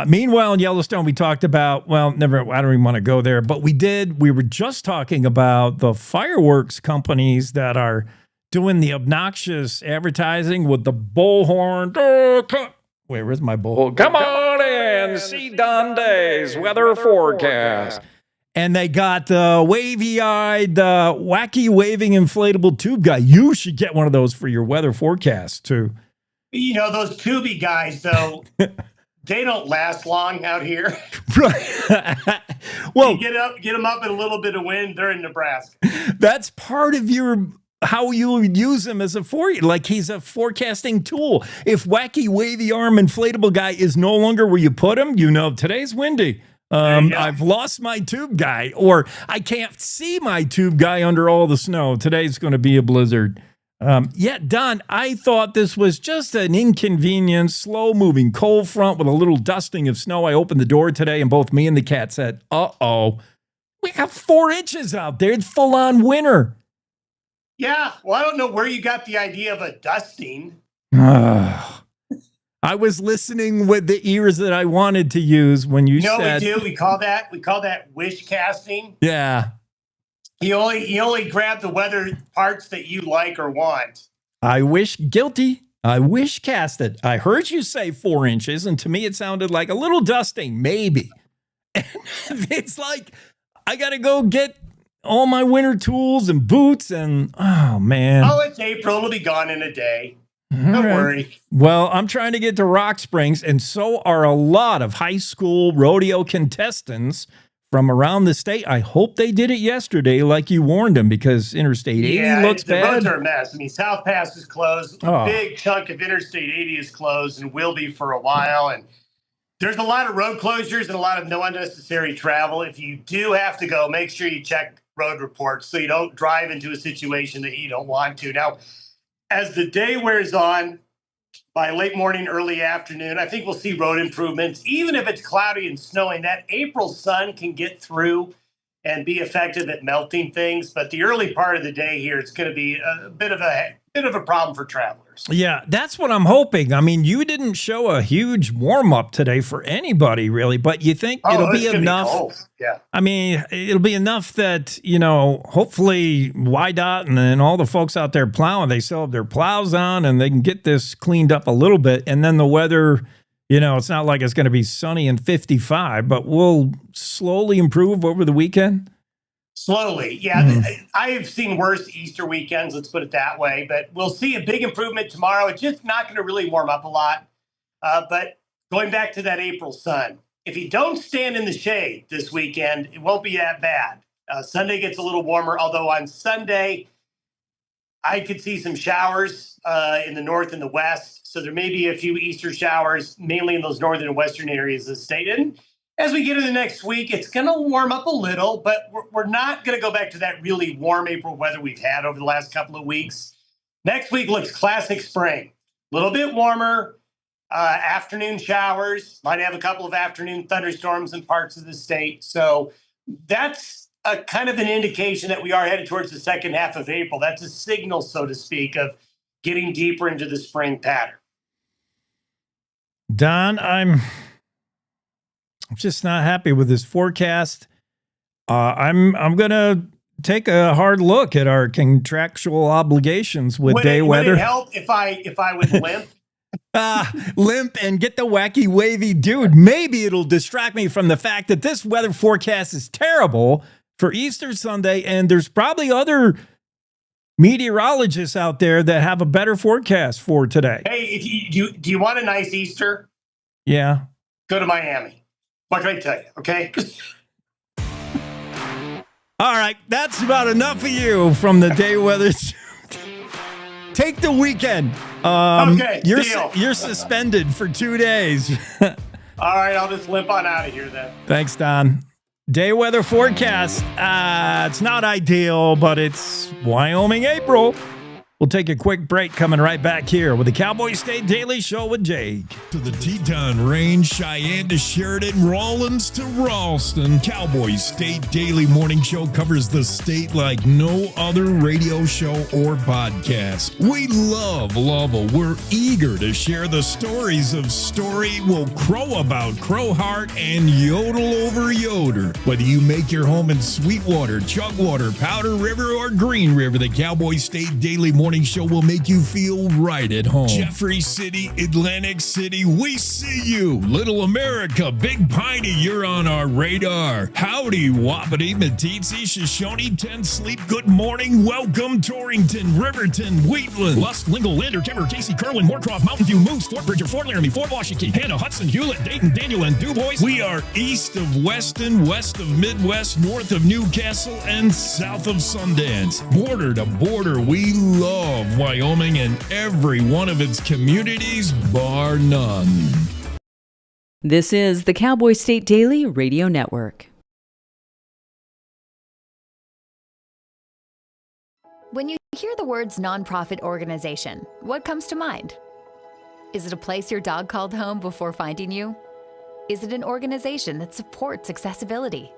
Meanwhile, in Yellowstone, we talked about, I don't even want to go there, but we were just talking about the fireworks companies that are doing the obnoxious advertising with the bullhorn. Where's my bullhorn? Come on in, see Dunday's weather forecast. And they got the wavy-eyed, wacky waving inflatable tube guy. You should get one of those for your weather forecast, too. You know, those tubey guys, though, they don't last long out here. Right. Well, you get them up in a little bit of wind, they're in Nebraska. That's part of how you would use him as like he's a forecasting tool. If wacky wavy arm inflatable guy is no longer where you put him, today's windy. I've lost my tube guy, or I can't see my tube guy under all the snow. Today's going to be a blizzard. Don, I thought this was just an inconvenient, slow-moving cold front with a little dusting of snow. I opened the door today, and both me and the cat said, uh-oh, we got 4 inches out there. It's full-on winter. Yeah, well, I don't know where you got the idea of a dusting. I was listening with the ears that I wanted to use when you said. We do. We call that wish casting. Yeah. You only grab the weather parts that you like or want. I wish casted. I heard you say 4 inches, and to me it sounded like a little dusting, maybe. And it's like I got to go get all my winter tools and boots, and oh man. Oh, it's April. It'll be gone in a day. Don't worry. Well, I'm trying to get to Rock Springs, and so are a lot of high school rodeo contestants from around the state. I hope they did it yesterday like you warned them, because Interstate 80 looks bad. The roads are a mess. I mean, South Pass is closed. A big chunk of Interstate 80 is closed and will be for a while. And there's a lot of road closures and a lot of no unnecessary travel. If you do have to go, make sure you check road reports so you don't drive into a situation that you don't want to. Now, as the day wears on, by late morning, early afternoon, I think we'll see road improvements. Even if it's cloudy and snowing, that April sun can get through and be effective at melting things. But the early part of the day here, it's going to be a bit of a problem for travelers. Yeah, that's what I'm hoping. I mean, you didn't show a huge warm-up today for anybody, really, but you think it'll be enough? Be cold. Yeah. I mean, it'll be enough that, hopefully YDOT and then all the folks out there plowing, they still have their plows on and they can get this cleaned up a little bit. And then the weather, it's not like it's going to be sunny and 55, but we'll slowly improve over the weekend. Slowly, yeah. I've seen worse Easter weekends, let's put it that way. But we'll see a big improvement tomorrow. It's just not going to really warm up a lot. But going back to that April sun, if you don't stand in the shade this weekend, it won't be that bad. Sunday gets a little warmer, although on Sunday, I could see some showers in the north and the west. So there may be a few Easter showers, mainly in those northern and western areas of the state. And as we get into next week, it's going to warm up a little, but we're not going to go back to that really warm April weather we've had over the last couple of weeks. Next week looks classic spring. A little bit warmer, afternoon showers, might have a couple of afternoon thunderstorms in parts of the state. So that's a kind of an indication that we are headed towards the second half of April. That's a signal, so to speak, of getting deeper into the spring pattern. Don, I'm just not happy with this forecast. I'm going to take a hard look at our contractual obligations with day weather. Would it help if I would limp? Limp and get the wacky wavy dude. Maybe it'll distract me from the fact that this weather forecast is terrible for Easter Sunday, and there's probably other meteorologists out there that have a better forecast for today. Hey, do you want a nice Easter? Yeah. Go to Miami. What can I tell you? Okay. All right. That's about enough of you from the day weather. Take the weekend. Okay. You're suspended for 2 days. All right. I'll just limp on out of here then. Thanks, Don. Day weather forecast. It's not ideal, but it's Wyoming April. We'll take a quick break, coming right back here with the Cowboy State Daily Show with Jake. To the Teton Range, Cheyenne to Sheridan, Rawlins to Ralston, Cowboy State Daily Morning Show covers the state like no other radio show or podcast. We love Lovell. We're eager to share the stories of Story, will crow about Crowheart, and yodel over Yoder. Whether you make your home in Sweetwater, Chugwater, Powder River, or Green River, the Cowboy State Daily Morning Show will make you feel right at home. Jeffrey City, Atlantic City, we see you. Little America, Big Piney, you're on our radar. Howdy, Wapiti, Meeteetse, Shoshone, Tent Sleep, good morning, welcome, Torrington, Riverton, Wheatland, Lusk, Lingle, Lander, Timber, Casey, Kerwin, Moorcroft, Mountain View, Moose, Fort Bridger, Fort Laramie, Fort Washington, Hannah, Hudson, Hewlett, Dayton, Daniel, and DuBois. We are east of Weston, west of Midwest, north of Newcastle, and south of Sundance. Border to border, we love Wyoming and every one of its communities, bar none. This is the Cowboy State Daily Radio Network. When you hear the words nonprofit organization, what comes to mind? Is it a place your dog called home before finding you? Is it an organization that supports accessibility?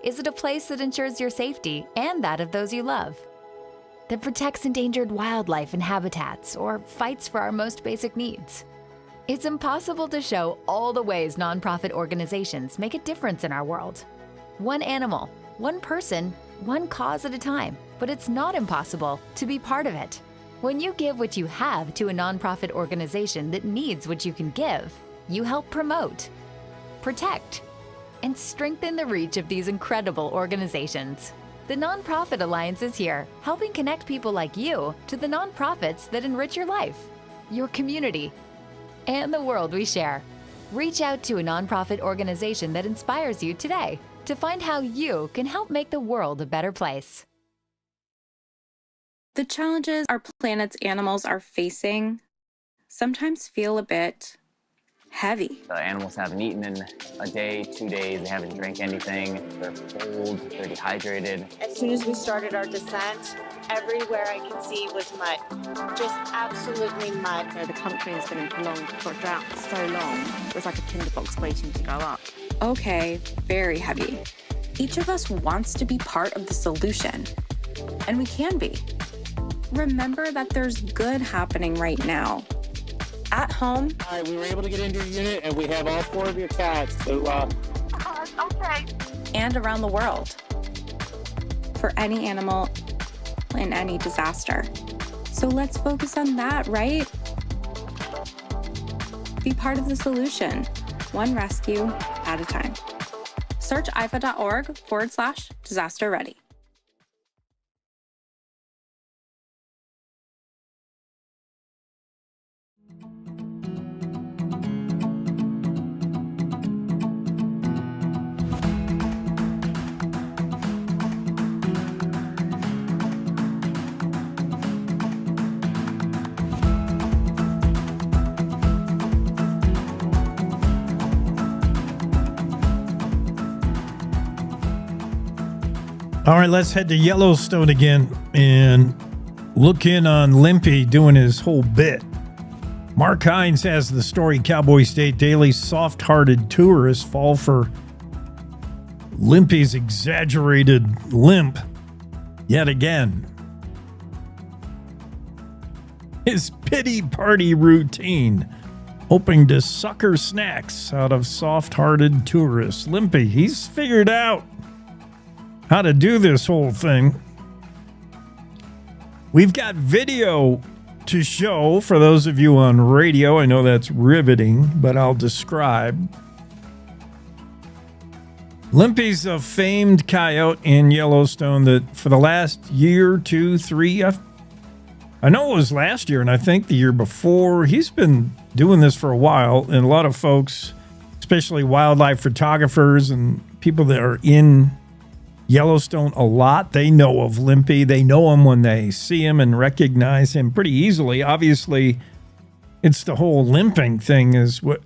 Is it a place that ensures your safety and that of those you love? That protects endangered wildlife and habitats, or fights for our most basic needs? It's impossible to show all the ways nonprofit organizations make a difference in our world. One animal, one person, one cause at a time, but it's not impossible to be part of it. When you give what you have to a nonprofit organization that needs what you can give, you help promote, protect, and strengthen the reach of these incredible organizations. The Nonprofit Alliance is here, helping connect people like you to the nonprofits that enrich your life, your community, and the world we share. Reach out to a nonprofit organization that inspires you today to find how you can help make the world a better place. The challenges our planet's animals are facing sometimes feel a bit heavy. The animals haven't eaten in a day, 2 days, they haven't drank anything, they're cold, they're dehydrated. As soon as we started our descent, everywhere I could see was mud. Just absolutely mud. You know, the country has been in prolonged drought for so long, it was like a tinderbox waiting to go up. Okay, very heavy. Each of us wants to be part of the solution, and we can be. Remember that there's good happening right now. At home. All right, we were able to get into your unit, and we have all 4 of your cats. So, okay. And around the world. For any animal in any disaster. So let's focus on that, right? Be part of the solution, one rescue at a time. Search ifa.org/disaster ready. All right, let's head to Yellowstone again and look in on Limpy doing his whole bit. Mark Hines has the story. Cowboy State Daily, soft-hearted tourists fall for Limpy's exaggerated limp yet again. His pity party routine, hoping to sucker snacks out of soft-hearted tourists. Limpy, he's figured out how to do this whole thing. We've got video to show for those of you on radio. I know that's riveting, but I'll describe. Limpy's a famed coyote in Yellowstone that for the last year, 2, 3, I know it was last year and I think the year before, he's been doing this for a while, and a lot of folks, especially wildlife photographers and people that are in Yellowstone a lot, they know of Limpy. They know him when they see him and recognize him pretty easily. Obviously, it's the whole limping thing is what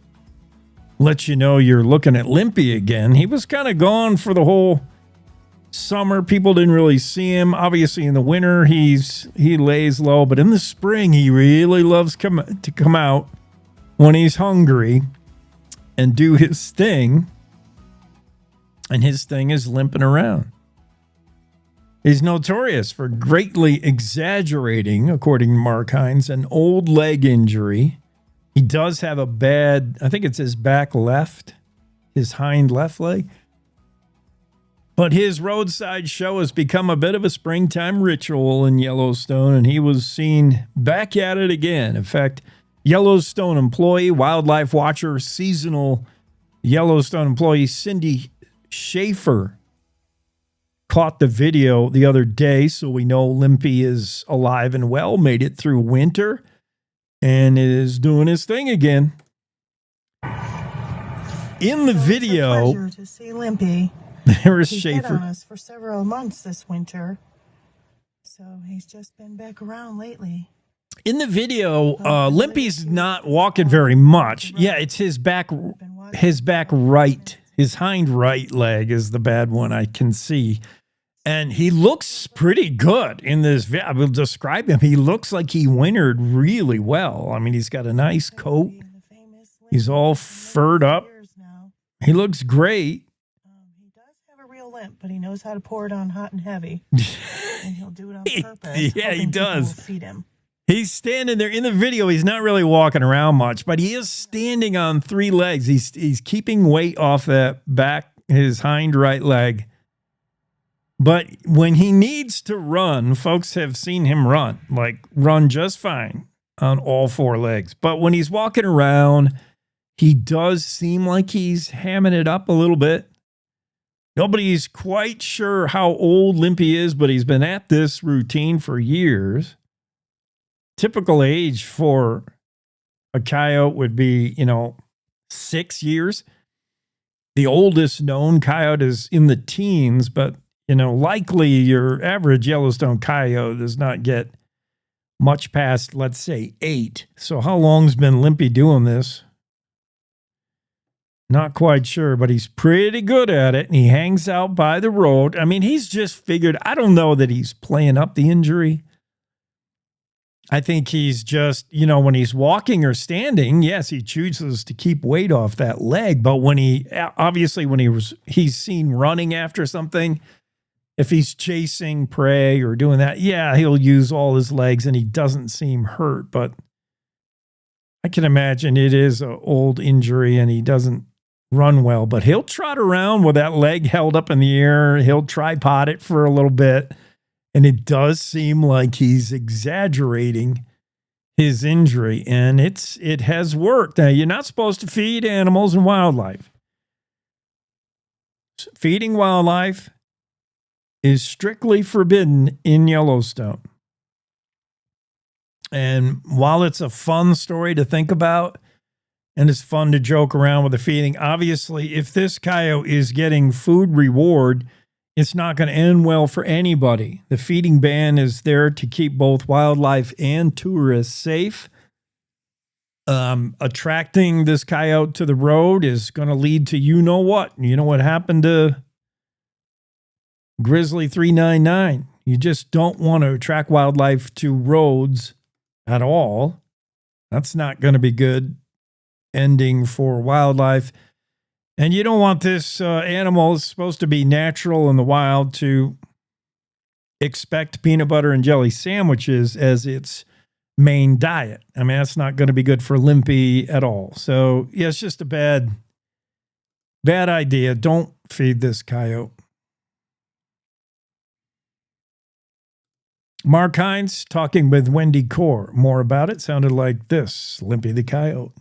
lets you know you're looking at Limpy again. He was kind of gone for the whole Summer, people didn't really see him. Obviously, in the winter, he lays low, but in the spring, he really loves to come out when he's hungry and do his thing. And his thing is limping around. He's notorious for greatly exaggerating, according to Mark Hines, an old leg injury. He does have a bad, I think it's his back left, his hind left leg. But his roadside show has become a bit of a springtime ritual in Yellowstone, and he was seen back at it again. In fact, Yellowstone employee, wildlife watcher, seasonal Yellowstone employee Cindy Schaefer caught the video the other day, so we know Limpy is alive and well, made it through winter, and is doing his thing again. In the video, it's a pleasure to see Limpy. There is He Schaefer. hid on us for several months this winter, so he's just been back around lately. In the video, Limpy's not walking very much. Yeah, it's his back right. His hind right leg is the bad one I can see. And he looks pretty good in this video. I will describe him. He looks like he wintered really well. I mean, he's got a nice coat. He's all furred up. He looks great. Limp, but he knows how to pour it on hot and heavy, and he'll do it on purpose. Yeah, he does. Feed him. He's standing there in the video. He's not really walking around much, but he is standing on three legs. He's keeping weight off that back, his hind right leg. But when he needs to run, folks have seen him run just fine on all four legs. But when he's walking around, he does seem like he's hamming it up a little bit. Nobody's quite sure how old Limpy is, but he's been at this routine for years. Typical age for a coyote would be, 6 years. The oldest known coyote is in the teens, but, likely your average Yellowstone coyote does not get much past, let's say, 8. So how long's been Limpy doing this? Not quite sure, but he's pretty good at it, and he hangs out by the road. I mean, he's just figured, I don't know that he's playing up the injury. I think he's just, when he's walking or standing, yes, he chooses to keep weight off that leg, but when he's seen running after something, if he's chasing prey or doing that, yeah, he'll use all his legs, and he doesn't seem hurt, but I can imagine it is an old injury, and he doesn't run well, but he'll trot around with that leg held up in the air. He'll tripod it for a little bit, and it does seem like he's exaggerating his injury, and it has worked. Now, you're not supposed to feed animals and wildlife. Feeding wildlife is strictly forbidden in Yellowstone. And while it's a fun story to think about, and it's fun to joke around with the feeding, obviously, if this coyote is getting food reward, it's not going to end well for anybody. The feeding ban is there to keep both wildlife and tourists safe. Attracting this coyote to the road is going to lead to you know what. You know what happened to Grizzly 399. You just don't want to attract wildlife to roads at all. That's not going to be good ending for wildlife. And you don't want this animal, it's supposed to be natural in the wild, to expect peanut butter and jelly sandwiches as its main diet. I mean, that's not going to be good for Limpy at all. So, yeah, it's just a bad idea. Don't feed this coyote. Mark Hines talking with Wendy Core. More about it sounded like this: Limpy the coyote.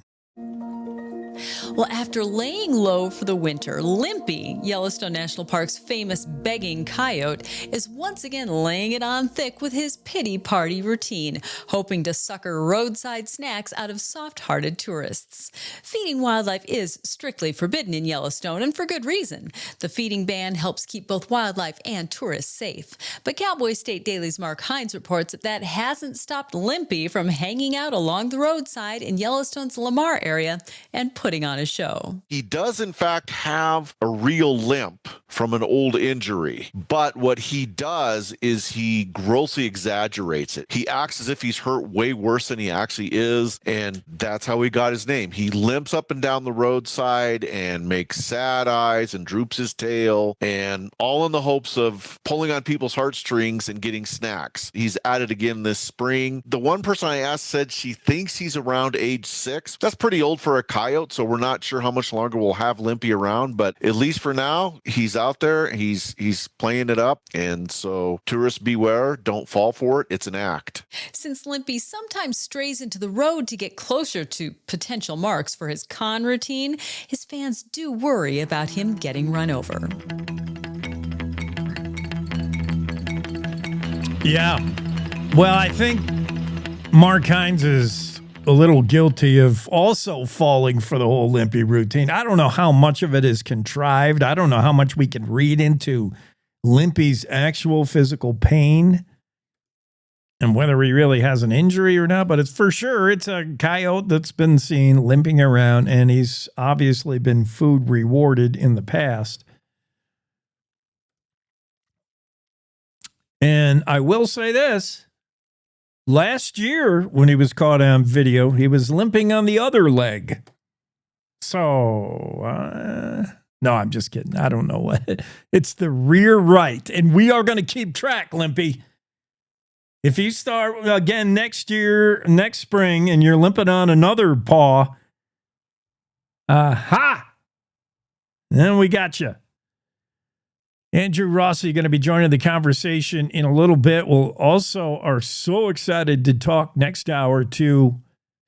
Well, after laying low for the winter, Limpy, Yellowstone National Park's famous begging coyote, is once again laying it on thick with his pity party routine, hoping to sucker roadside snacks out of soft-hearted tourists. Feeding wildlife is strictly forbidden in Yellowstone, and for good reason. The feeding ban helps keep both wildlife and tourists safe. But Cowboy State Daily's Mark Hines reports that hasn't stopped Limpy from hanging out along the roadside in Yellowstone's Lamar area and putting on a show. He does, in fact, have a real limp from an old injury. But what he does is he grossly exaggerates it. He acts as if he's hurt way worse than he actually is, and that's how he got his name. He limps up and down the roadside and makes sad eyes and droops his tail, and all in the hopes of pulling on people's heartstrings and getting snacks. He's at it again this spring. The one person I asked said she thinks he's around age 6. That's pretty old for a coyote, so we're not sure how much longer we'll have Limpy around, but at least for now, he's out there, he's playing it up, and so tourists beware, don't fall for it. It's an act. Since Limpy sometimes strays into the road to get closer to potential marks for his con routine, his fans do worry about him getting run over. Yeah. Well, I think Mark Hines is a little guilty of also falling for the whole Limpy routine. I don't know how much of it is contrived. I don't know how much we can read into Limpy's actual physical pain and whether he really has an injury or not, but it's for sure it's a coyote that's been seen limping around, and he's obviously been food rewarded in the past. And I will say this, last year when he was caught on video, he was limping on the other leg. So, no, I'm just kidding. I don't know what. It's the rear right. And we are going to keep track, Limpy. If you start again next year, next spring, and you're limping on another paw, then we got you. Andrew Rossi going to be joining the conversation in a little bit. We'll also are so excited to talk next hour to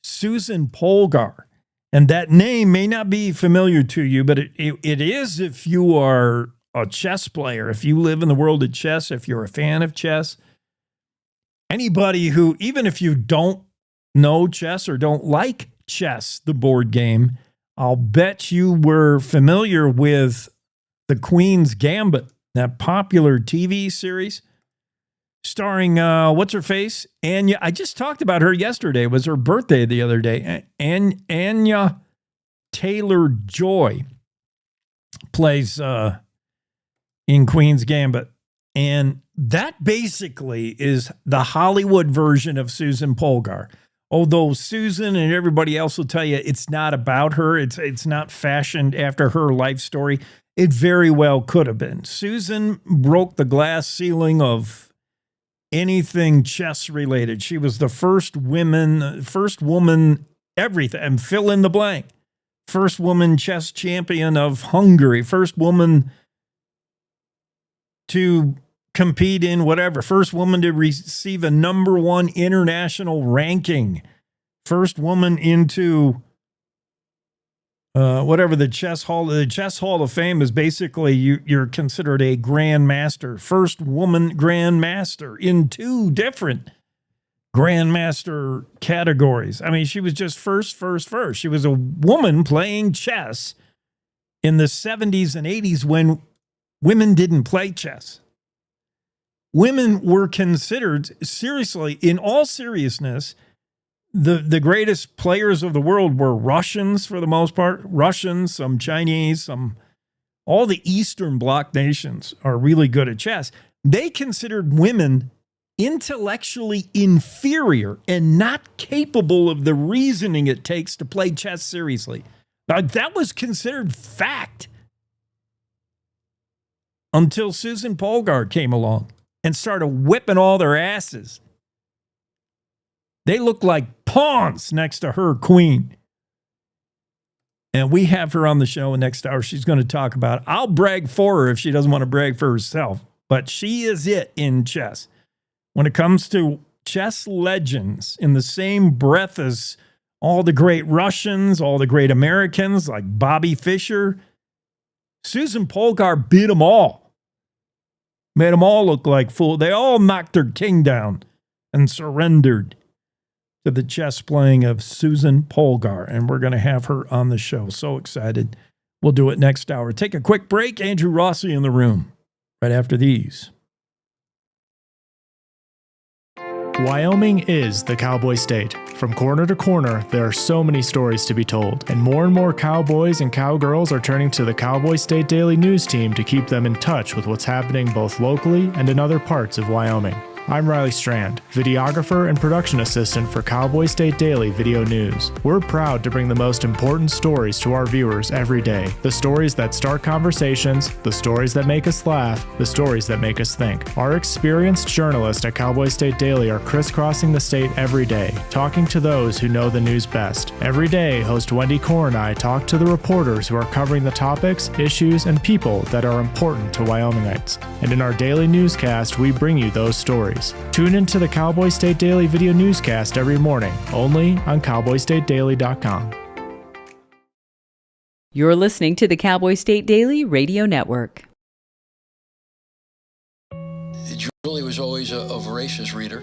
Susan Polgar. And that name may not be familiar to you, but it is if you are a chess player, if you live in the world of chess, if you're a fan of chess. Anybody who, even if you don't know chess or don't like chess, the board game, I'll bet you were familiar with The Queen's Gambit, that popular TV series starring, what's-her-face? Anya. I just talked about her yesterday. It was her birthday the other day. Anya Taylor-Joy plays in Queen's Gambit. And that basically is the Hollywood version of Susan Polgar. Although Susan and everybody else will tell you it's not about her. It's not fashioned after her life story. It very well could have been. Susan broke the glass ceiling of anything chess related. She was the first woman, everything, and fill in the blank. First woman chess champion of Hungary. First woman to compete in whatever. First woman to receive a #1 international ranking. First woman into whatever the chess hall of fame is. Basically you're considered a grandmaster. First woman grandmaster in 2 different grandmaster categories. I mean, she was just first. She was a woman playing chess in the 70s and 80s when women didn't play chess. Women were considered, seriously, in all seriousness, the greatest players of the world were Russians for the most part. Russians, some Chinese, all the Eastern Bloc nations are really good at chess. They considered women intellectually inferior and not capable of the reasoning it takes to play chess seriously. Now, that was considered fact until Susan Polgar came along and started whipping all their asses. They look like pawns next to her queen. And we have her on the show next hour. She's going to talk about it. I'll brag for her if she doesn't want to brag for herself. But she is it in chess. When it comes to chess legends, in the same breath as all the great Russians, all the great Americans like Bobby Fischer, Susan Polgar beat them all. Made them all look like fools. They all knocked their king down and surrendered to the chess playing of Susan Polgar. And we're going to have her on the show. So excited. We'll do it next hour. Take a quick break. Andrew Rossi in the room right after these. Wyoming is the cowboy state. From corner to corner, there are so many stories to be told, and more cowboys and cowgirls are turning to the Cowboy State Daily News team to keep them in touch with what's happening both locally and in other parts of Wyoming. I'm Riley Strand, videographer and production assistant for Cowboy State Daily Video News. We're proud to bring the most important stories to our viewers every day. The stories that start conversations, the stories that make us laugh, the stories that make us think. Our experienced journalists at Cowboy State Daily are crisscrossing the state every day, talking to those who know the news best. Every day, host Wendy Core and I talk to the reporters who are covering the topics, issues, and people that are important to Wyomingites. And in our daily newscast, we bring you those stories. Tune into the Cowboy State Daily Video Newscast every morning, only on cowboystatedaily.com. You're listening to the Cowboy State Daily Radio Network. Julie was always a voracious reader.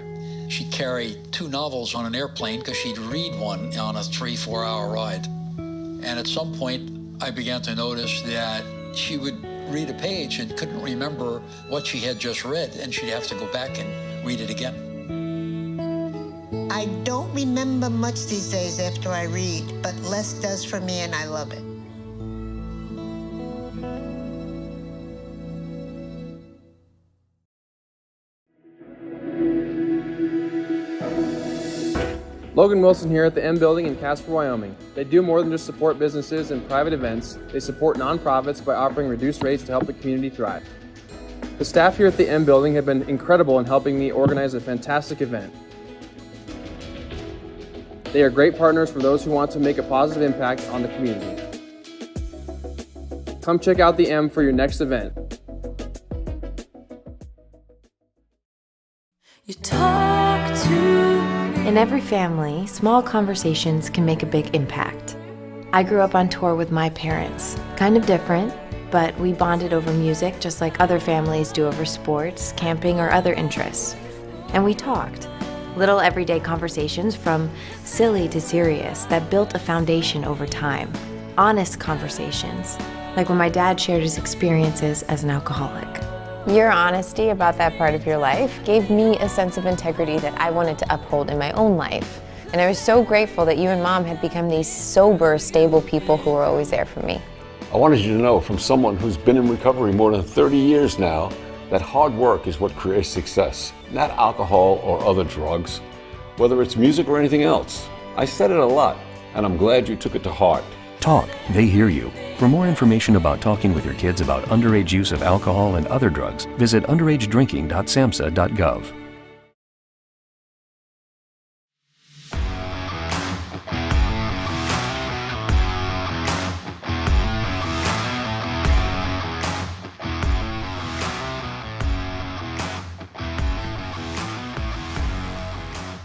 She'd carry 2 novels on an airplane because she'd read one on a 3-4 hour ride. And at some point, I began to notice that she would read a page and couldn't remember what she had just read, and she'd have to go back and read it again. I don't remember much these days after I read, but less does for me, and I love it. Logan Wilson here at the M Building in Casper, Wyoming. They do more than just support businesses and private events. They support nonprofits by offering reduced rates to help the community thrive. The staff here at the M Building have been incredible in helping me organize a fantastic event. They are great partners for those who want to make a positive impact on the community. Come check out the M for your next event. You talk to... In every family, small conversations can make a big impact. I grew up on tour with my parents. Kind of different, but we bonded over music just like other families do over sports, camping, or other interests. And we talked. Little everyday conversations from silly to serious that built a foundation over time. Honest conversations, like when my dad shared his experiences as an alcoholic. Your honesty about that part of your life gave me a sense of integrity that I wanted to uphold in my own life. And I was so grateful that you and Mom had become these sober, stable people who were always there for me. I wanted you to know from someone who's been in recovery more than 30 years now that hard work is what creates success, not alcohol or other drugs, whether it's music or anything else. I said it a lot, and I'm glad you took it to heart. Talk, they hear you. For more information about talking with your kids about underage use of alcohol and other drugs, visit underagedrinking.samhsa.gov.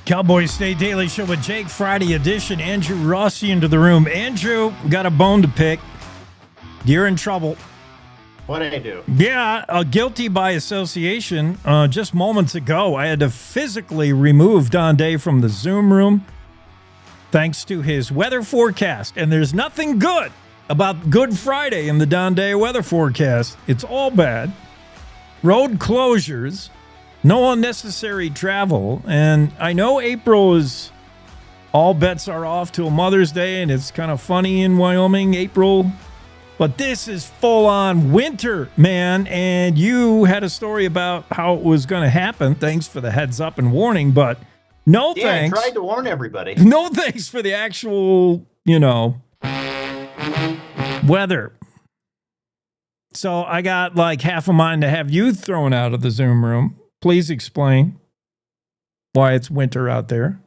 Cowboy State Daily Show with Jake, Friday edition. Andrew Rossi into the room. Andrew, got a bone to pick. You're in trouble. What did I do? Yeah, guilty by association. Just moments ago, I had to physically remove Don Day from the Zoom room thanks to his weather forecast. And there's nothing good about Good Friday in the Don Day weather forecast. It's all bad. Road closures. No unnecessary travel, and I know April is, all bets are off till Mother's Day, and it's kind of funny in Wyoming, April, but this is full-on winter, man, and you had a story about how it was going to happen. Thanks for the heads up and warning, but no thanks. I tried to warn everybody. No thanks for the actual, weather. So I got like half a mind to have you thrown out of the Zoom room. Please explain why it's winter out there.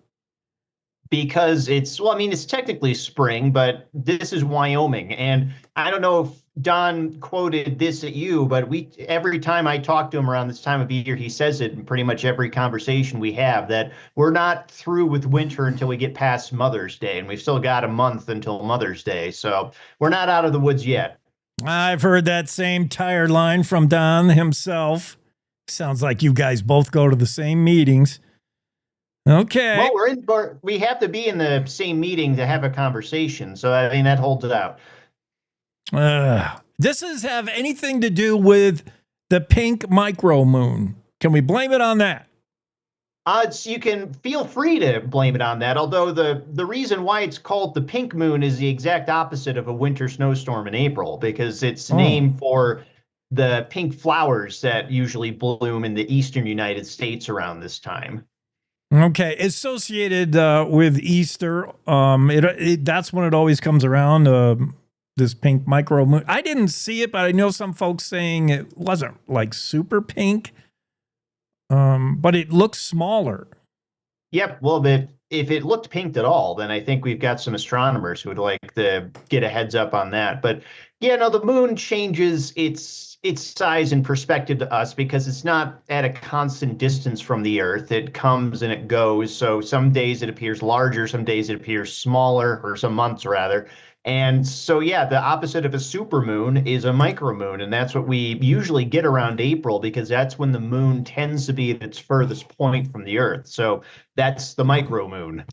Because it's technically spring, but this is Wyoming. And I don't know if Don quoted this at you, but every time I talk to him around this time of year, he says it in pretty much every conversation we have, that we're not through with winter until we get past Mother's Day. And we've still got a month until Mother's Day. So we're not out of the woods yet. I've heard that same tired line from Don himself. Sounds like you guys both go to the same meetings. Okay. Well, we have to be in the same meeting to have a conversation. So, that holds it out. Does this have anything to do with the pink micro moon? Can we blame it on that? You can feel free to blame it on that, although the reason why it's called the pink moon is the exact opposite of a winter snowstorm in April, because it's named for the pink flowers that usually bloom in the eastern United States around this time. Okay, associated with Easter, that's when it always comes around, this pink micro moon. I didn't see it, but I know some folks saying it wasn't like super pink. But it looks smaller. Yep. Well, if it looked pink at all, then I think we've got some astronomers who would like to get a heads up on that. But yeah, no, the moon changes its size and perspective to us because it's not at a constant distance from the Earth. It comes and it goes. So some days it appears larger, some days it appears smaller, or some months rather. And so, yeah, the opposite of a supermoon is a micromoon, and that's what we usually get around April because that's when the moon tends to be at its furthest point from the Earth. So that's the micromoon.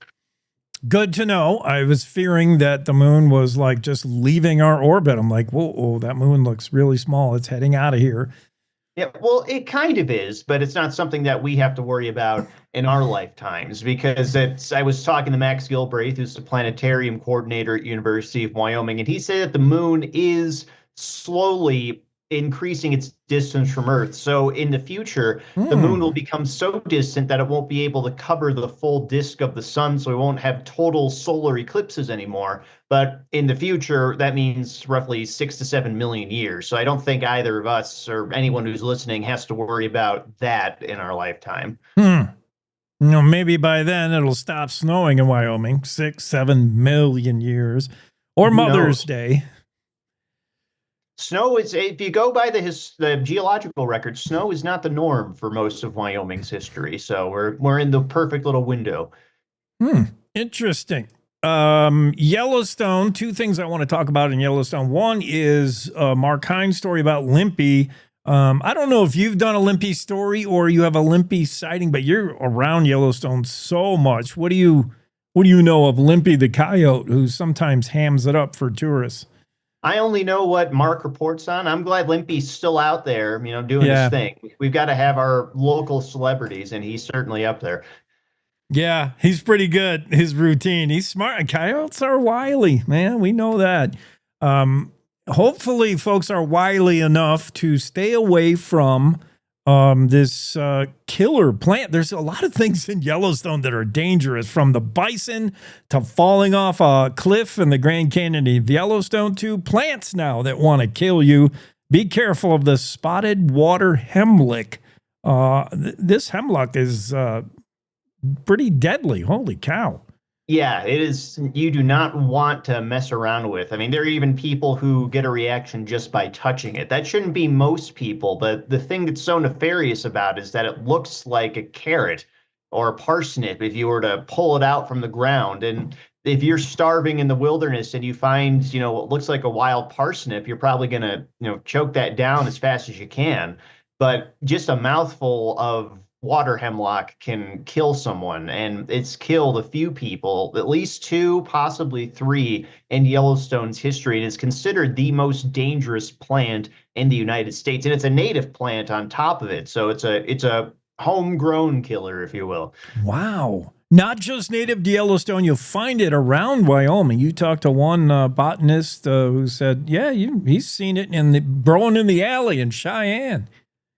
Good to know. I was fearing that the moon was like just leaving our orbit. I'm like, whoa, that moon looks really small. It's heading out of here. Yeah, well, it kind of is, but it's not something that we have to worry about in our lifetimes because I was talking to Max Gilbraith, who's the planetarium coordinator at University of Wyoming, and he said that the moon is slowly increasing its distance from Earth. So in the future, the moon will become so distant that it won't be able to cover the full disk of the sun, so we won't have total solar eclipses anymore. But in the future, that means roughly 6 to 7 million years. So I don't think either of us or anyone who's listening has to worry about that in our lifetime. Maybe by then it'll stop snowing in Wyoming, 6, 7 million years, or Mother's Day. Snow is, if you go by the geological record, snow is not the norm for most of Wyoming's history. So we're in the perfect little window. Interesting. Yellowstone, two things I want to talk about in Yellowstone. One is Mark Hines' story about Limpy. I don't know if you've done a Limpy story or you have a Limpy sighting, but you're around Yellowstone so much. What do you know of Limpy the coyote, who sometimes hams it up for tourists? I only know what Mark reports on. I'm glad Limpy's still out there, doing his thing. We've got to have our local celebrities, and he's certainly up there. Yeah, he's pretty good. His routine. He's smart. Coyotes are wily, man. We know that. Hopefully, folks are wily enough to stay away from this killer plant. There's a lot of things in Yellowstone that are dangerous, from the bison to falling off a cliff in the Grand Canyon of Yellowstone to plants now that want to kill you. Be careful of the spotted water hemlock. This hemlock is pretty deadly. Holy cow. Yeah, it is. You do not want to mess around with. I mean, there are even people who get a reaction just by touching it. That shouldn't be most people, but the thing that's so nefarious about it is that it looks like a carrot or a parsnip if you were to pull it out from the ground. And if you're starving in the wilderness and you find, what looks like a wild parsnip, you're probably going to, choke that down as fast as you can. But just a mouthful of water hemlock can kill someone, and it's killed a few people, at least 2, possibly 3 in Yellowstone's history. It is considered the most dangerous plant in the United States, and it's a native plant on top of it. So it's a homegrown killer, if you will. Wow. Not just native to Yellowstone, you'll find it around Wyoming. You talked to one botanist who said, he's seen it growing in the alley in Cheyenne.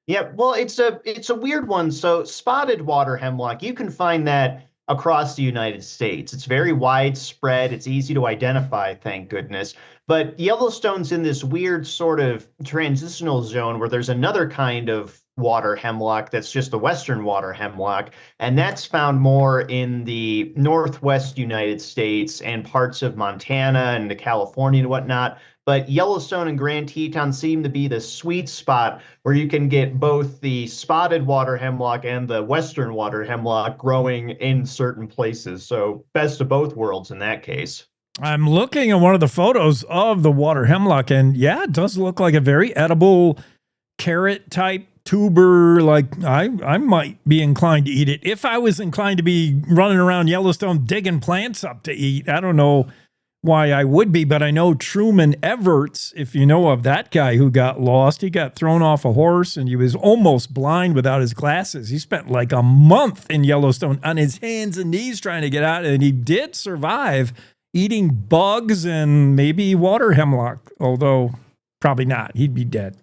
Yeah, well, it's a weird one. So spotted water hemlock, you can find that across the United States. It's very widespread. It's easy to identify, thank goodness. But Yellowstone's in this weird sort of transitional zone where there's another kind of water hemlock that's just the western water hemlock, and that's found more in the northwest United States and parts of Montana and California and whatnot. But Yellowstone and Grand Teton seem to be the sweet spot where you can get both the spotted water hemlock and the western water hemlock growing in certain places. So best of both worlds in that case. I'm looking at one of the photos of the water hemlock, and yeah, it does look like a very edible carrot type tuber. Like I might be inclined to eat it if I was inclined to be running around Yellowstone digging plants up to eat. I don't know why I would be, but I know Truman Everts, if you know of that guy who got lost, he got thrown off a horse and he was almost blind without his glasses. He spent like a month in Yellowstone on his hands and knees trying to get out, and he did survive eating bugs and maybe water hemlock, although probably not. He'd be dead.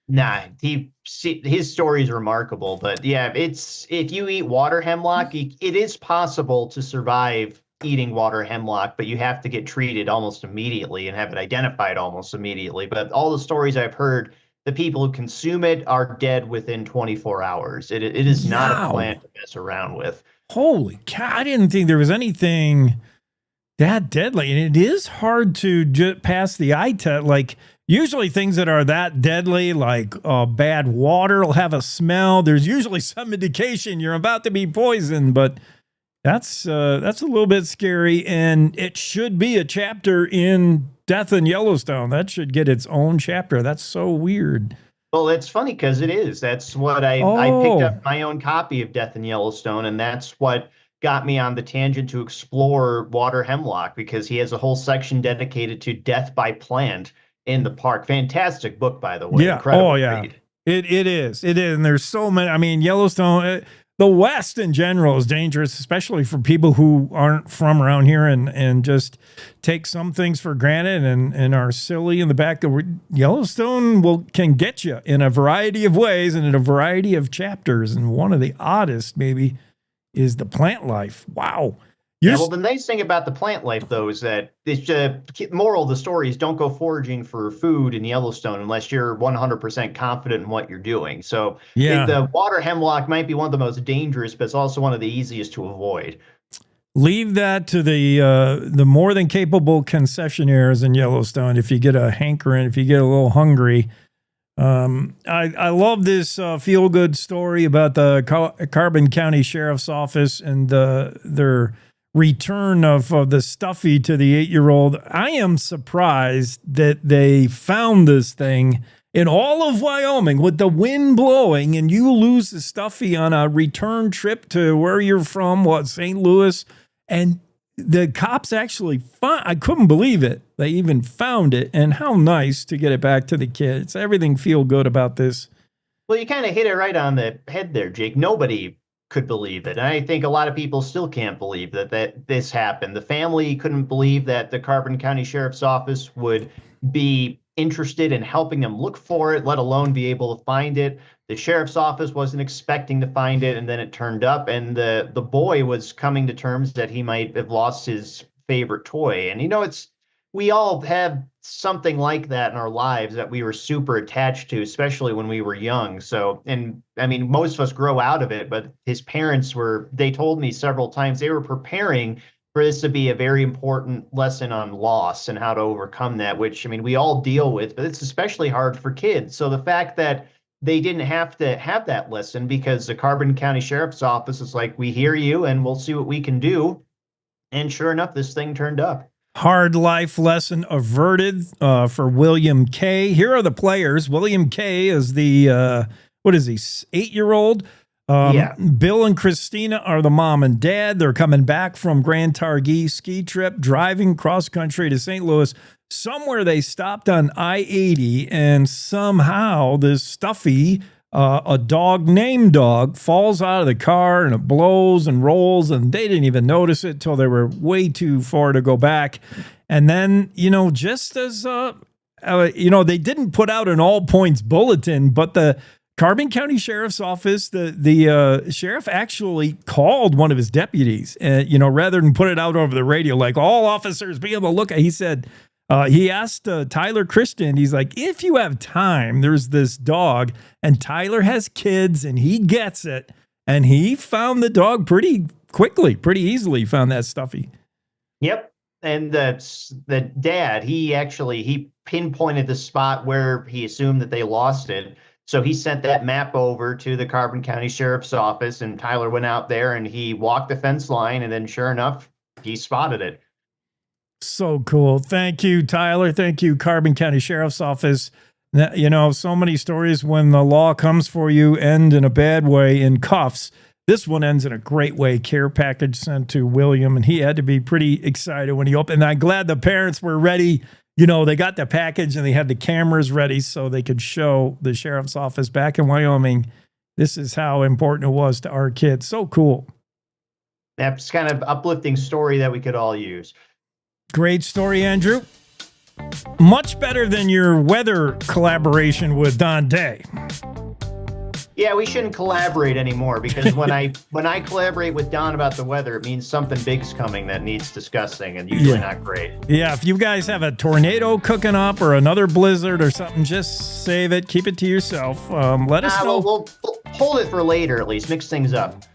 Nah, his story is remarkable, but yeah, if you eat water hemlock, it is possible to survive eating water hemlock, but you have to get treated almost immediately and have it identified almost immediately. But all the stories I've heard, the people who consume it are dead within 24 hours. It is not a plant to mess around with. Holy cow, I didn't think there was anything that deadly. And it is hard to pass the eye test. Like, usually things that are that deadly, like bad water, will have a smell. There's usually some indication you're about to be poisoned, but that's a little bit scary, and it should be a chapter in Death in Yellowstone. That should get its own chapter. That's so weird. Well, it's funny because it is. That's what I picked up my own copy of Death in Yellowstone, and that's what got me on the tangent to explore water hemlock, because he has a whole section dedicated to death by plant in the park. Fantastic book, by the way. Yeah. Incredible read. It is. And there's so many. I mean, Yellowstone, the West in general is dangerous, especially for people who aren't from around here and just take some things for granted and are silly in the back. Yellowstone can get you in a variety of ways and in a variety of chapters. And one of the oddest maybe is the plant life. Wow. Yeah, well, the nice thing about the plant life, though, is that the moral of the story is don't go foraging for food in Yellowstone unless you're 100% confident in what you're doing. So the water hemlock might be one of the most dangerous, but it's also one of the easiest to avoid. Leave that to the more than capable concessionaires in Yellowstone. If you get a hankering, if you get a little hungry. I love this feel-good story about the Carbon County Sheriff's Office and their return of the stuffy to the 8-year-old. I am surprised that they found this thing in all of Wyoming with the wind blowing, and you lose the stuffy on a return trip to where you're from, St. Louis, and the cops actually found. I couldn't believe it. They even found it, and how nice to get it back to the kids. Everything feel good about this. Well, you kind of hit it right on the head there, Jake. Nobody could believe it. And I think a lot of people still can't believe that this happened. The family couldn't believe that the Carbon County Sheriff's Office would be interested in helping them look for it, let alone be able to find it. The sheriff's office wasn't expecting to find it, and then it turned up, and the boy was coming to terms that he might have lost his favorite toy. And we all have something like that in our lives that we were super attached to, especially when we were young. So, and I mean, most of us grow out of it, but his parents they told me several times they were preparing for this to be a very important lesson on loss and how to overcome that, which, I mean, we all deal with, but it's especially hard for kids. So the fact that they didn't have to have that lesson because the Carbon County Sheriff's Office is like, we hear you and we'll see what we can do. And sure enough, this thing turned up. Hard life lesson averted for William K. Here are the players. William K. is the, 8-year-old? Bill and Christina are the mom and dad. They're coming back from Grand Targhee ski trip, driving cross country to St. Louis. Somewhere they stopped on I-80, and somehow this stuffy, a dog named Dog, falls out of the car, and it blows and rolls, and they didn't even notice it till they were way too far to go back. And then, just as, they didn't put out an all points bulletin, but the Carbon County Sheriff's Office, the sheriff actually called one of his deputies, rather than put it out over the radio, like all officers be able to look at. He said, he asked Tyler Christian, he's like, if you have time, there's this dog, and Tyler has kids, and he gets it, and he found the dog pretty quickly, pretty easily found that stuffy. Yep. And the dad, he pinpointed the spot where he assumed that they lost it. So he sent that map over to the Carbon County Sheriff's Office, and Tyler went out there and he walked the fence line, and then sure enough, he spotted it. So cool. Thank you, Tyler. Thank you, Carbon County Sheriff's Office. So many stories when the law comes for you end in a bad way in cuffs. This one ends in a great way. Care package sent to William, and he had to be pretty excited when he opened. And I'm glad the parents were ready. You know, they got the package and they had the cameras ready so they could show the sheriff's office back in Wyoming. This is how important it was to our kids. So cool. That's kind of uplifting story that we could all use. Great story, Andrew. Much better than your weather collaboration with Don Day. Yeah, we shouldn't collaborate anymore because when I collaborate with Don about the weather, it means something big's coming that needs discussing and usually not great. Yeah, if you guys have a tornado cooking up or another blizzard or something, just save it. Keep it to yourself. Let us know. We'll hold it for later at least. Mix things up.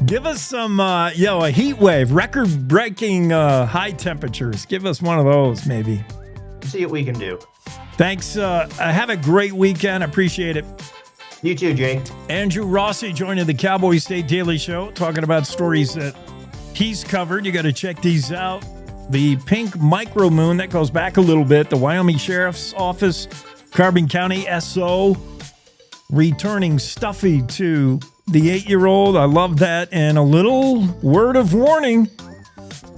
Give us some, a heat wave, record-breaking high temperatures. Give us one of those, maybe. See what we can do. Thanks. Have a great weekend. Appreciate it. You too, Jake. Andrew Rossi joining the Cowboy State Daily Show, talking about stories that he's covered. You got to check these out. The pink micro moon, that goes back a little bit. The Wyoming Sheriff's Office, Carbon County SO, returning Stuffy to the 8-year-old. I love that. And a little word of warning.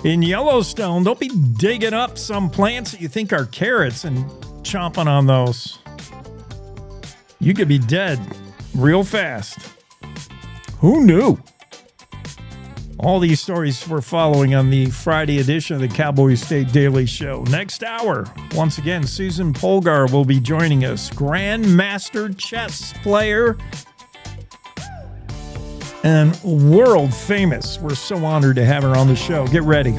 In Yellowstone, don't be digging up some plants that you think are carrots and chomping on those. You could be dead real fast. Who knew? All these stories we're following on the Friday edition of the Cowboy State Daily Show. Next hour, once again, Susan Polgar will be joining us. Grandmaster chess player and world famous. We're so honored to have her on the show. Get ready.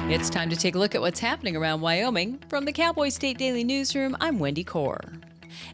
It's time to take a look at what's happening around Wyoming. From the Cowboy State Daily Newsroom, I'm Wendy Core.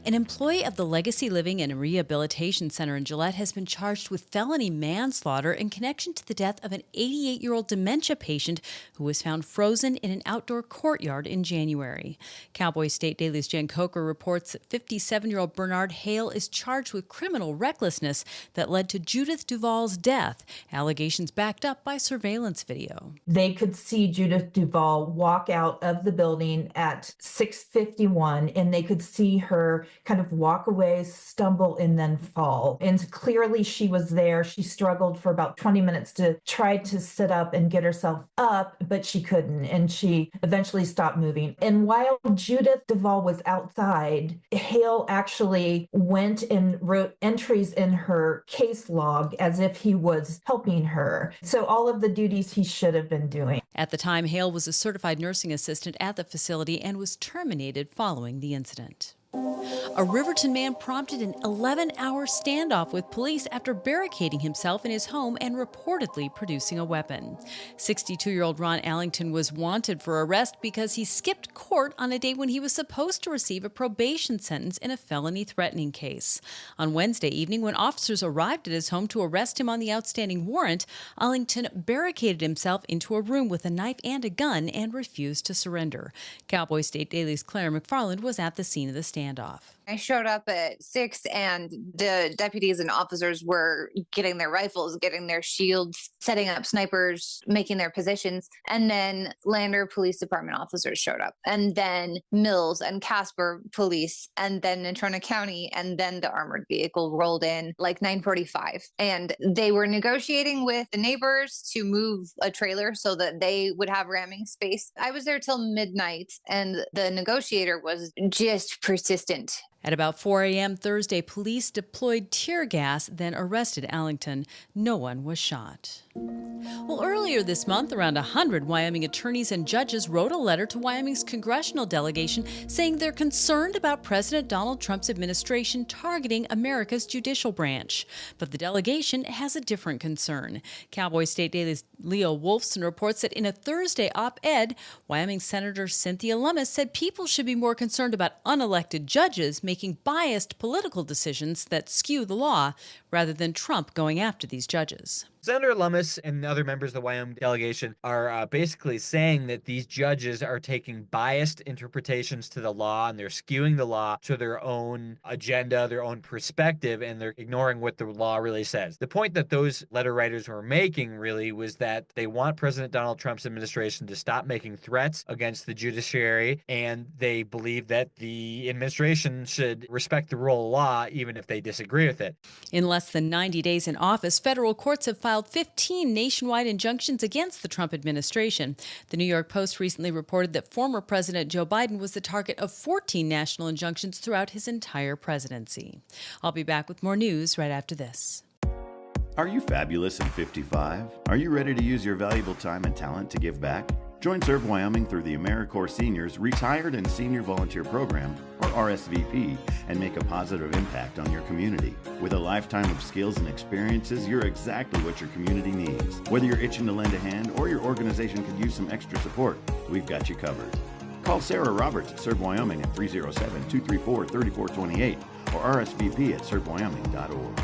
An employee of the Legacy Living and Rehabilitation Center in Gillette has been charged with felony manslaughter in connection to the death of an 88-year-old dementia patient who was found frozen in an outdoor courtyard in January. Cowboy State Daily's Jen Coker reports that 57-year-old Bernard Hale is charged with criminal recklessness that led to Judith Duvall's death, allegations backed up by surveillance video. They could see Judith Duvall walk out of the building at 6:51, and they could see her kind of walk away, stumble, and then fall. And clearly she was there. She struggled for about 20 minutes to try to sit up and get herself up, but she couldn't. And she eventually stopped moving. And while Judith Duvall was outside, Hale actually went and wrote entries in her case log as if he was helping her. So all of the duties he should have been doing. At the time, Hale was a certified nursing assistant at the facility and was terminated following the incident. A Riverton man prompted an 11-hour standoff with police after barricading himself in his home and reportedly producing a weapon. 62-year-old Ron Allington was wanted for arrest because he skipped court on a day when he was supposed to receive a probation sentence in a felony threatening case. On Wednesday evening, when officers arrived at his home to arrest him on the outstanding warrant, Allington barricaded himself into a room with a knife and a gun and refused to surrender. Cowboy State Daily's Claire McFarland was at the scene of the standoff. I showed up at 6 and the deputies and officers were getting their rifles, getting their shields, setting up snipers, making their positions. And then Lander Police Department officers showed up. And then Mills and Casper Police, and then Natrona County, and then the armored vehicle rolled in like 9:45. And they were negotiating with the neighbors to move a trailer so that they would have ramming space. I was there till midnight and the negotiator was just persistent. At about 4 a.m. Thursday, police deployed tear gas, then arrested Allington. No one was shot. Well, earlier this month, around 100 Wyoming attorneys and judges wrote a letter to Wyoming's congressional delegation saying they're concerned about President Donald Trump's administration targeting America's judicial branch. But the delegation has a different concern. Cowboy State Daily's Leo Wolfson reports that in a Thursday op-ed, Wyoming Senator Cynthia Lummis said people should be more concerned about unelected judges making biased political decisions that skew the law rather than Trump going after these judges. Senator Lummis and other members of the Wyoming delegation are basically saying that these judges are taking biased interpretations to the law, and they're skewing the law to their own agenda, their own perspective, and they're ignoring what the law really says. The point that those letter writers were making really was that they want President Donald Trump's administration to stop making threats against the judiciary, and they believe that the administration should respect the rule of law even if they disagree with it. In less than 90 days in office, federal courts have filed 15 nationwide injunctions against the Trump administration. The New York Post recently reported that former President Joe Biden was the target of 14 national injunctions throughout his entire presidency. I'll be back with more news right after this. Are you fabulous and 55? Are you ready to use your valuable time and talent to give back? Join Serve Wyoming through the AmeriCorps Seniors Retired and Senior Volunteer Program, or RSVP, and make a positive impact on your community. With a lifetime of skills and experiences, you're exactly what your community needs. Whether you're itching to lend a hand or your organization could use some extra support, we've got you covered. Call Sarah Roberts at Serve Wyoming at 307-234-3428 or RSVP at servewyoming.org.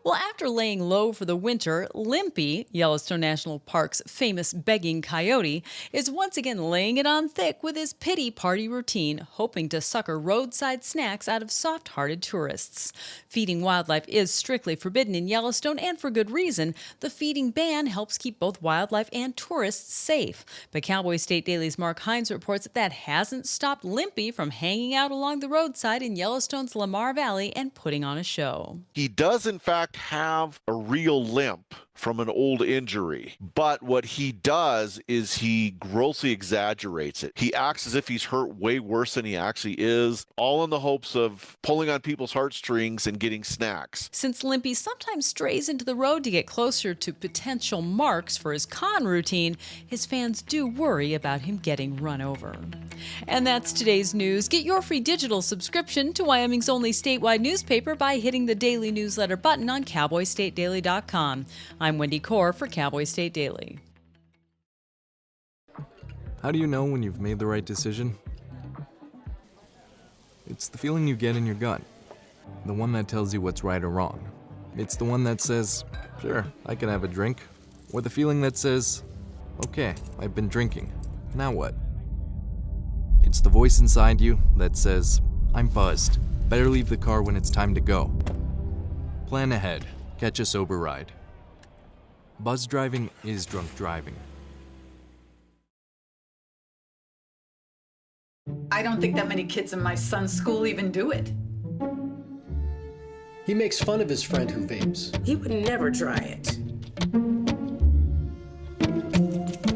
Well, after laying low for the winter, Limpy, Yellowstone National Park's famous begging coyote, is once again laying it on thick with his pity party routine, hoping to sucker roadside snacks out of soft-hearted tourists. Feeding wildlife is strictly forbidden in Yellowstone, and for good reason. The feeding ban helps keep both wildlife and tourists safe. But Cowboy State Daily's Mark Hines reports that hasn't stopped Limpy from hanging out along the roadside in Yellowstone's Lamar Valley and putting on a show. He does, in fact, have a real limp from an old injury, but what he does is he grossly exaggerates it. He acts as if he's hurt way worse than he actually is, all in the hopes of pulling on people's heartstrings and getting snacks. Since Limpy sometimes strays into the road to get closer to potential marks for his con routine, his fans do worry about him getting run over. And that's today's news. Get your free digital subscription to Wyoming's only statewide newspaper by hitting the daily newsletter button on cowboystatedaily.com. I'm Wendy Core for Cowboy State Daily. How do you know when you've made the right decision? It's the feeling you get in your gut. The one that tells you what's right or wrong. It's the one that says, sure, I can have a drink. Or the feeling that says, okay, I've been drinking. Now what? It's the voice inside you that says, I'm buzzed. Better leave the car when it's time to go. Plan ahead. Catch a sober ride. Buzz driving is drunk driving. I don't think that many kids in my son's school even do it. He makes fun of his friend who vapes. He would never try it.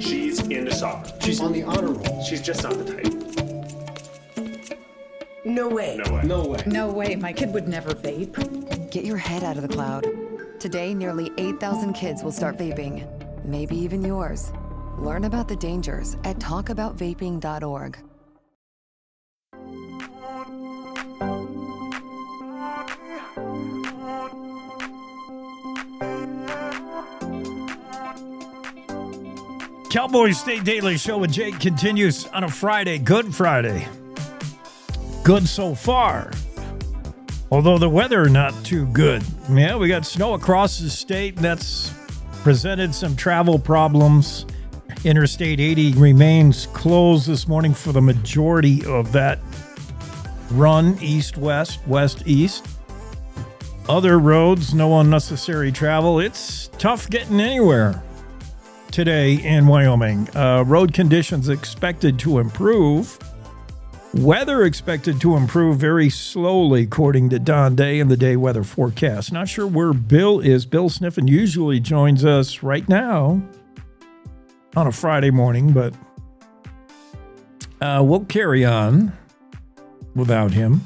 She's into soccer. She's on the honor roll. She's just not the type. No way. No way. No way. No way, my kid would never vape. Get your head out of the cloud. Today, nearly 8,000 kids will start vaping, maybe even yours. Learn about the dangers at talkaboutvaping.org. Cowboy State Daily Show with Jake continues on a Friday. Good Friday. Good so far. Although the weather not too good. Yeah, we got snow across the state. That's presented some travel problems. Interstate 80 remains closed this morning for the majority of that run east-west, west-east. Other roads, no unnecessary travel. It's tough getting anywhere today in Wyoming. Road conditions expected to improve. Weather expected to improve very slowly, according to Don Day and the day weather forecast. Not sure where Bill is. Bill Sniffen usually joins us right now on a Friday morning, but we'll carry on without him.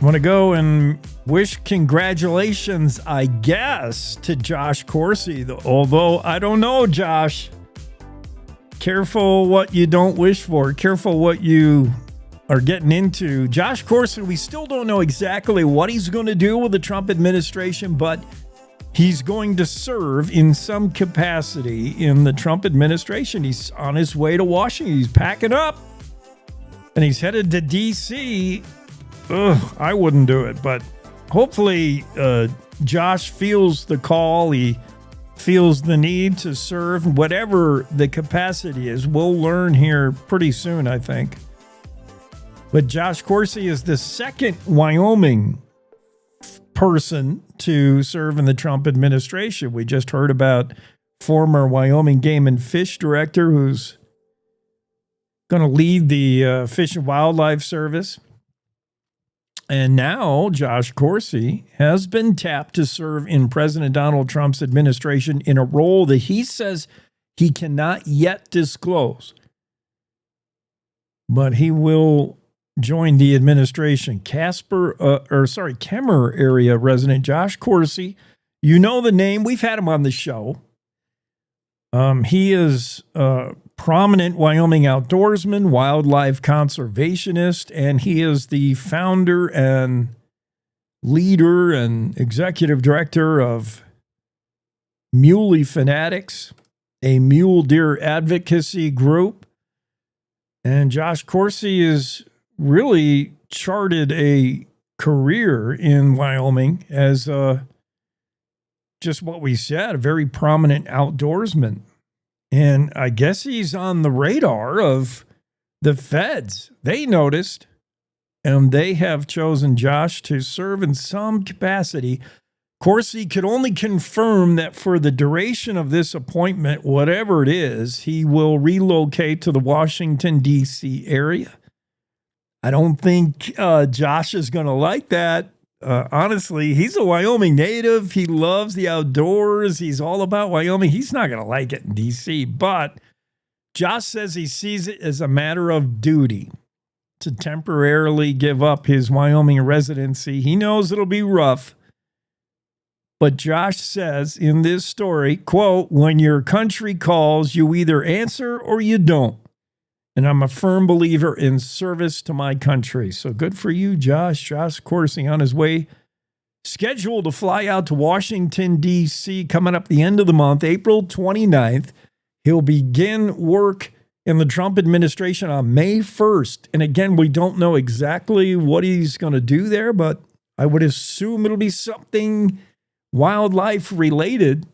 I want to go and wish congratulations, I guess, to Josh Corsi, although I don't know, Josh. Careful what you don't wish for. Careful what you are getting into. Josh Corsi, we still don't know exactly what he's going to do with the Trump administration, but he's going to serve in some capacity in the Trump administration. He's on his way to Washington. He's packing up, and he's headed to D.C. Ugh, I wouldn't do it, but hopefully Josh feels the call. He feels the need to serve, whatever the capacity is. We'll learn here pretty soon, I think. But Josh Corsi is the second Wyoming person to serve in the Trump administration. We just heard about former Wyoming Game and Fish Director who's going to lead the Fish and Wildlife Service. And now Josh Corsi has been tapped to serve in President Donald Trump's administration in a role that he says he cannot yet disclose. But he will join the administration. Kemmer area resident Josh Corsi, you know the name. We've had him on the show. He is a prominent Wyoming outdoorsman, wildlife conservationist, and he is the founder and leader and executive director of Muley Fanatics, a mule deer advocacy group. And Josh Corsi has really charted a career in Wyoming as just what we said, a very prominent outdoorsman. And I guess he's on the radar of the feds. They noticed, and they have chosen Josh to serve in some capacity. Corsi could only confirm that for the duration of this appointment, whatever it is, he will relocate to the Washington, D.C. area. I don't think Josh is going to like that. Honestly, he's a Wyoming native. He loves the outdoors. He's all about Wyoming. He's not going to like it in D.C., but Josh says he sees it as a matter of duty to temporarily give up his Wyoming residency. He knows it'll be rough, but Josh says in this story, quote, "When your country calls, you either answer or you don't. And I'm a firm believer in service to my country." So good for you, Josh. Josh Corsi on his way, scheduled to fly out to Washington, D.C. coming up the end of the month, April 29th. He'll begin work in the Trump administration on May 1st. And again, we don't know exactly what he's going to do there, but I would assume it'll be something wildlife related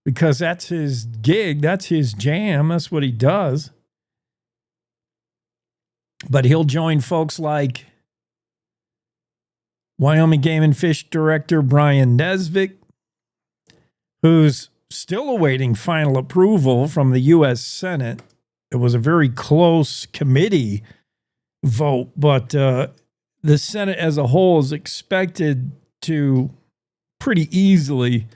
because that's his gig. That's his jam. That's what he does. But he'll join folks like Wyoming Game and Fish Director Brian Nesvik, who's still awaiting final approval from the U.S. Senate. It was a very close committee vote, but the Senate as a whole is expected to pretty easily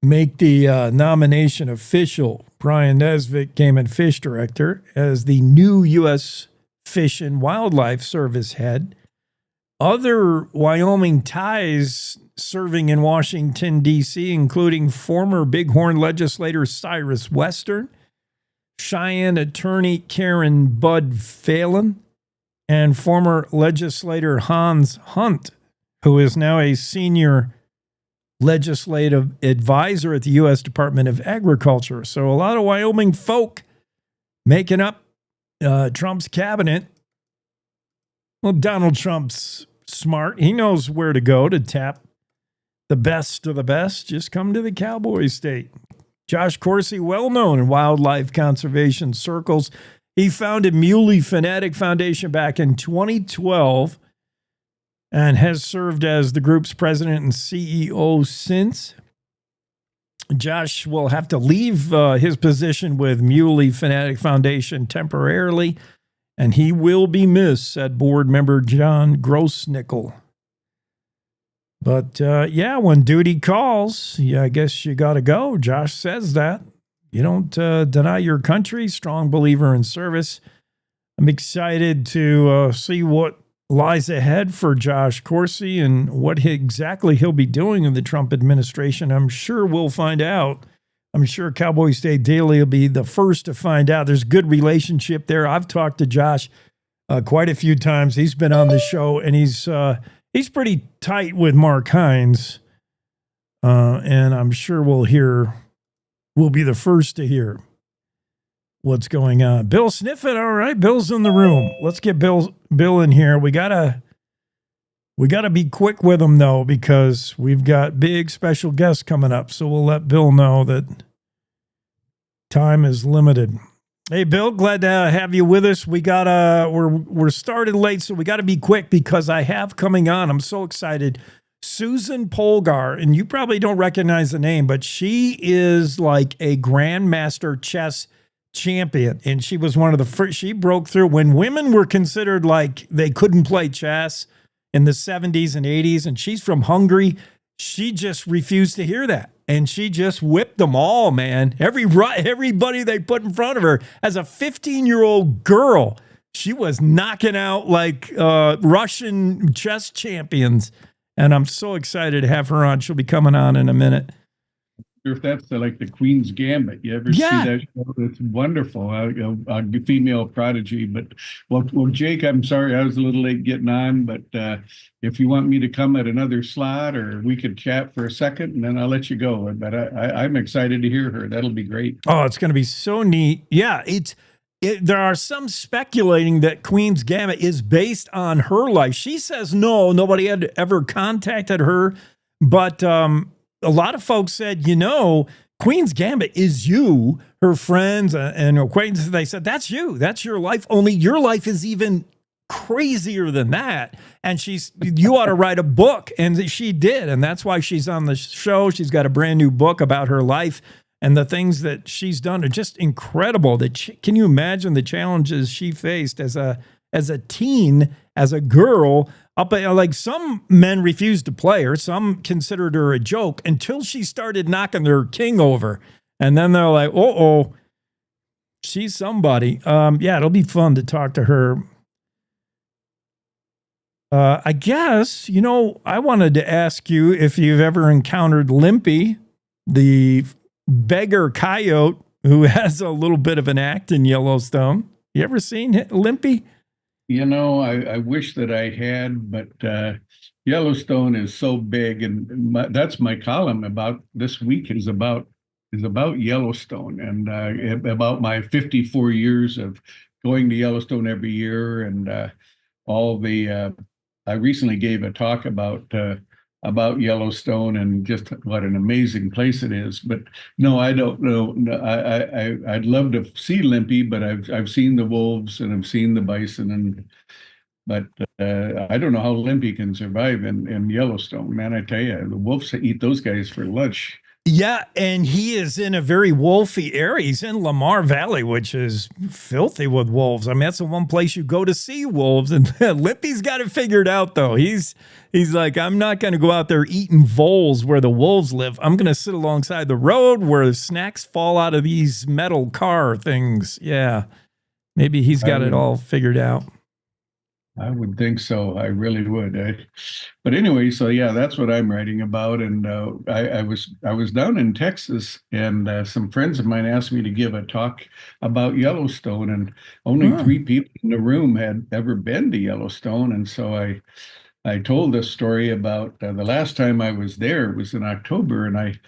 make the nomination official. Brian Nesvik, Game and Fish Director, as the new U.S. Fish and Wildlife Service head. Other Wyoming ties serving in Washington, D.C., including former Bighorn legislator Cyrus Western, Cheyenne attorney Karen Bud Phelan, and former legislator Hans Hunt, who is now a senior legislative advisor at the U.S. Department of Agriculture. So a lot of Wyoming folk making up Trump's cabinet. Well, Donald Trump's smart. He knows where to go to tap the best of the best. Just come to the Cowboy state. Josh Corsi, well known in wildlife conservation circles. He founded Muley Fanatic Foundation back in 2012 and has served as the group's president and CEO since. Josh will have to leave his position with Muley Fanatic Foundation temporarily, and he will be missed, said board member John Grossnickel. But yeah, when duty calls, I guess you got to go. Josh says that. You don't deny your country. Strong believer in service. I'm excited to see what lies ahead for Josh Corsi and what exactly he'll be doing in the Trump administration. I'm sure we'll find out. I'm sure Cowboy State Daily will be the first to find out. There's a good relationship there. I've talked to Josh quite a few times. He's been on the show, and he's pretty tight with Mark Hines. And I'm sure we'll be the first to hear what's going on. Bill Sniffin, all right. Bill's in the room. Let's get Bill in here. We gotta We got to be quick with them, though, because we've got big special guests coming up. So we'll let Bill know that time is limited. Hey, Bill, glad to have you with us. We're started late, so we got to be quick because I have coming on. I'm so excited. Susan Polgar, and you probably don't recognize the name, but she is like a grandmaster chess champion, and she was one of the first. She broke through when women were considered like they couldn't play chess in the 70s and 80s, and she's from Hungary. She just refused to hear that, and she just whipped them all, man. Everybody they put in front of her. As a 15-year-old girl, she was knocking out like Russian chess champions. And I'm so excited to have her on. She'll be coming on in a minute. If that's like the Queen's Gambit, you ever see that show? It's wonderful. A female prodigy. But well, Jake, I'm sorry I was a little late getting on, but if you want me to come at another slot, or we could chat for a second, and then I'll let you go. But I'm excited to hear her. That'll be great. Oh, it's going to be so neat. Yeah, there are some speculating that Queen's Gambit is based on her life. She says no, nobody had ever contacted her. But a lot of folks said, Queen's Gambit is you, her friends and acquaintances. They said, that's you. That's your life. Only your life is even crazier than that. And you ought to write a book. And she did. And that's why she's on the show. She's got a brand new book about her life. And the things that she's done are just incredible. Can you imagine the challenges she faced as a teen, as a girl? Like some men refused to play her. Some considered her a joke until she started knocking their king over. And then they're like, oh, she's somebody. It'll be fun to talk to her. I guess, I wanted to ask you if you've ever encountered Limpy, the beggar coyote who has a little bit of an act in Yellowstone. You ever seen Limpy? I wish that I had, but Yellowstone is so big, and that's my column about this week is about Yellowstone, and about my 54 years of going to Yellowstone every year, and I recently gave a talk about Yellowstone and just what an amazing place it is. But no, I don't know. I'd love to see Limpy, but I've seen the wolves and I've seen the bison, but I don't know how Limpy can survive in Yellowstone. Man, I tell you, the wolves eat those guys for lunch. Yeah, and he is in a very wolfy area. He's in Lamar Valley, which is filthy with wolves. I mean, that's the one place you go to see wolves. And Limpy's got it figured out, though. He's like, I'm not going to go out there eating voles where the wolves live. I'm going to sit alongside the road where the snacks fall out of these metal car things. Yeah, maybe he's got it all figured out. I would think so. I really would. But anyway, so yeah, that's what I'm writing about. And I was down in Texas, and some friends of mine asked me to give a talk about Yellowstone, and only 3 people in the room had ever been to Yellowstone. And so I told this story about the last time I was there. It was in October, and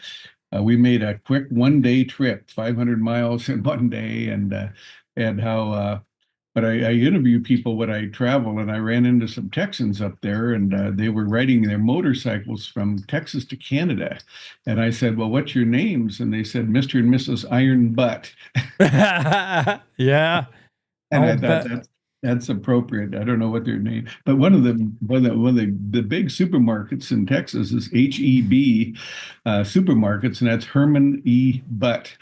we made a quick one-day trip, 500 miles in one day, and how. But I interview people when I travel, and I ran into some Texans up there, and they were riding their motorcycles from Texas to Canada. And I said, well, what's your names? And they said, Mr. and Mrs. Iron Butt. Yeah. And I thought that's appropriate. I don't know what their name, but one of the big supermarkets in Texas is HEB supermarkets, and that's Herman E. Butt.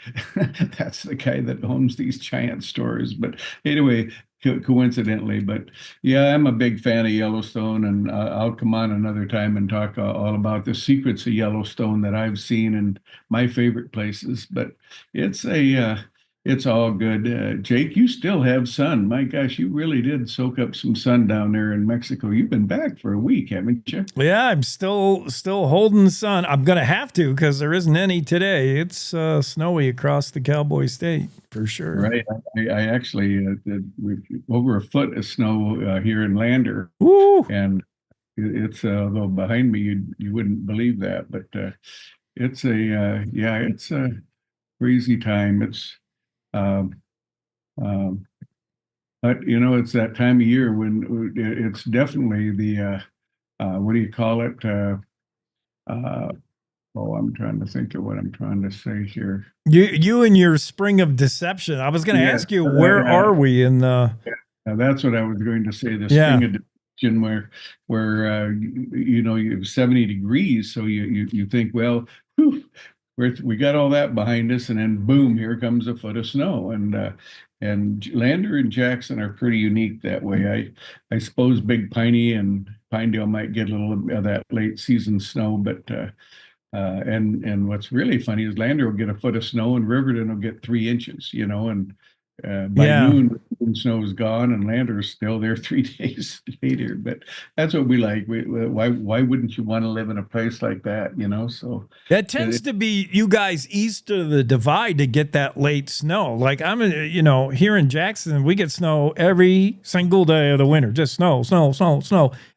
That's the guy that owns these giant stores. But anyway, coincidentally, but yeah, I'm a big fan of Yellowstone, and I'll come on another time and talk all about the secrets of Yellowstone that I've seen and my favorite places. But it's all good. Jake, you still have sun. My gosh, you really did soak up some sun down there in Mexico. You've been back for a week, haven't you? Yeah, I'm still holding sun. I'm going to have to because there isn't any today. It's snowy across the Cowboy State for sure. Right. I actually over a foot of snow here in Lander. Ooh. And it's although behind me you wouldn't believe that, but it's a crazy time. It's but it's that time of year when it's definitely what do you call it? I'm trying to think of what I'm trying to say here. You and your spring of deception. I was going to ask you, where are we in the? Yeah, that's what I was going to say. The Yeah. spring of deception, where you have 70 degrees, so you think, well, whew, we got all that behind us, and then boom, here comes a foot of snow. And Lander and Jackson are pretty unique that way. I suppose Big Piney and Pinedale might get a little of that late season snow, but and what's really funny is Lander will get a foot of snow and Riverton will get 3 inches, and by noon the snow is gone and Lander is still there 3 days later. But that's what we like. Why wouldn't you want to live in a place like that? So that tends to be you guys east of the divide to get that late snow. Like I'm, here in Jackson, we get snow every single day of the winter, just snow.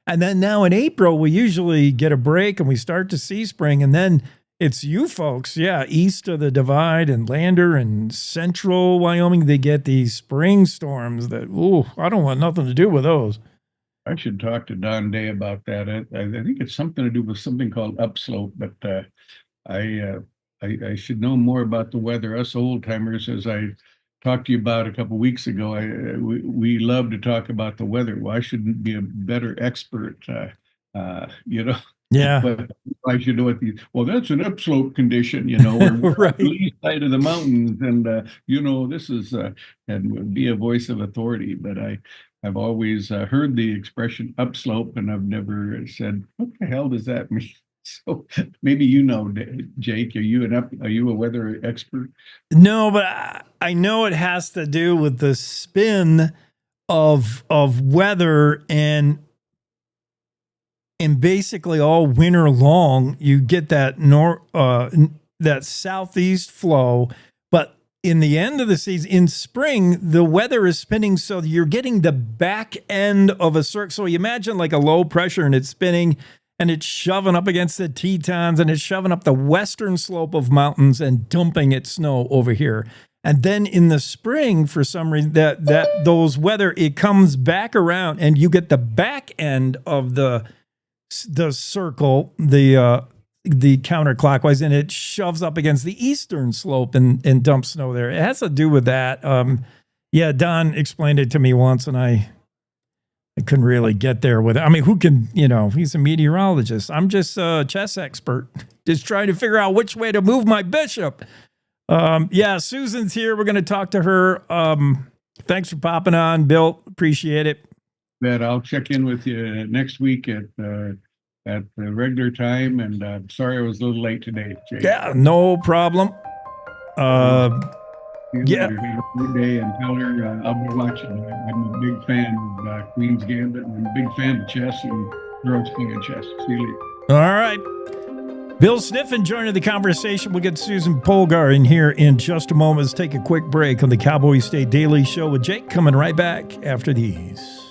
And then now in April, we usually get a break and we start to see spring. And then it's you folks, east of the divide and Lander and central Wyoming, they get these spring storms that, I don't want nothing to do with those. I should talk to Don Day about that. I think it's something to do with something called upslope, but I should know more about the weather. Us old timers, as I talked to you about a couple of weeks ago, we love to talk about the weather. Well, I shouldn't be a better expert, Yeah. But I should know that's an upslope condition, we're right. on the east side of the mountains, and this is and be a voice of authority. But I've always heard the expression upslope, and I've never said, what the hell does that mean? So maybe Jake, are you a weather expert? No, but I know it has to do with the spin of weather and basically all winter long you get that that southeast flow, but in the end of the season, in spring, the weather is spinning, so you're getting the back end of a circle. So you imagine like a low pressure and it's spinning and it's shoving up against the Tetons and it's shoving up the western slope of mountains and dumping its snow over here. And then in the spring, for some reason, those weather, it comes back around and you get the back end of the circle, the counterclockwise, and it shoves up against the eastern slope and dumps snow there. It has to do with that. Don explained it to me once, and I couldn't really get there with it. I mean, who can, he's a meteorologist. I'm just a chess expert, just trying to figure out which way to move my bishop. Susan's here. We're going to talk to her. Thanks for popping on, Bill. Appreciate it. That I'll check in with you next week at the regular time, and I'm sorry I was a little late today, Jake. Yeah, no problem. Have a good day, and tell her I'll be watching. I'm a big fan of Queen's Gambit, and I'm a big fan of chess and girls playing chess. See you later. All right. Bill Sniffen joining the conversation. We'll get Susan Polgar in here in just a moment. Let's take a quick break on the Cowboy State Daily Show with Jake, coming right back after these.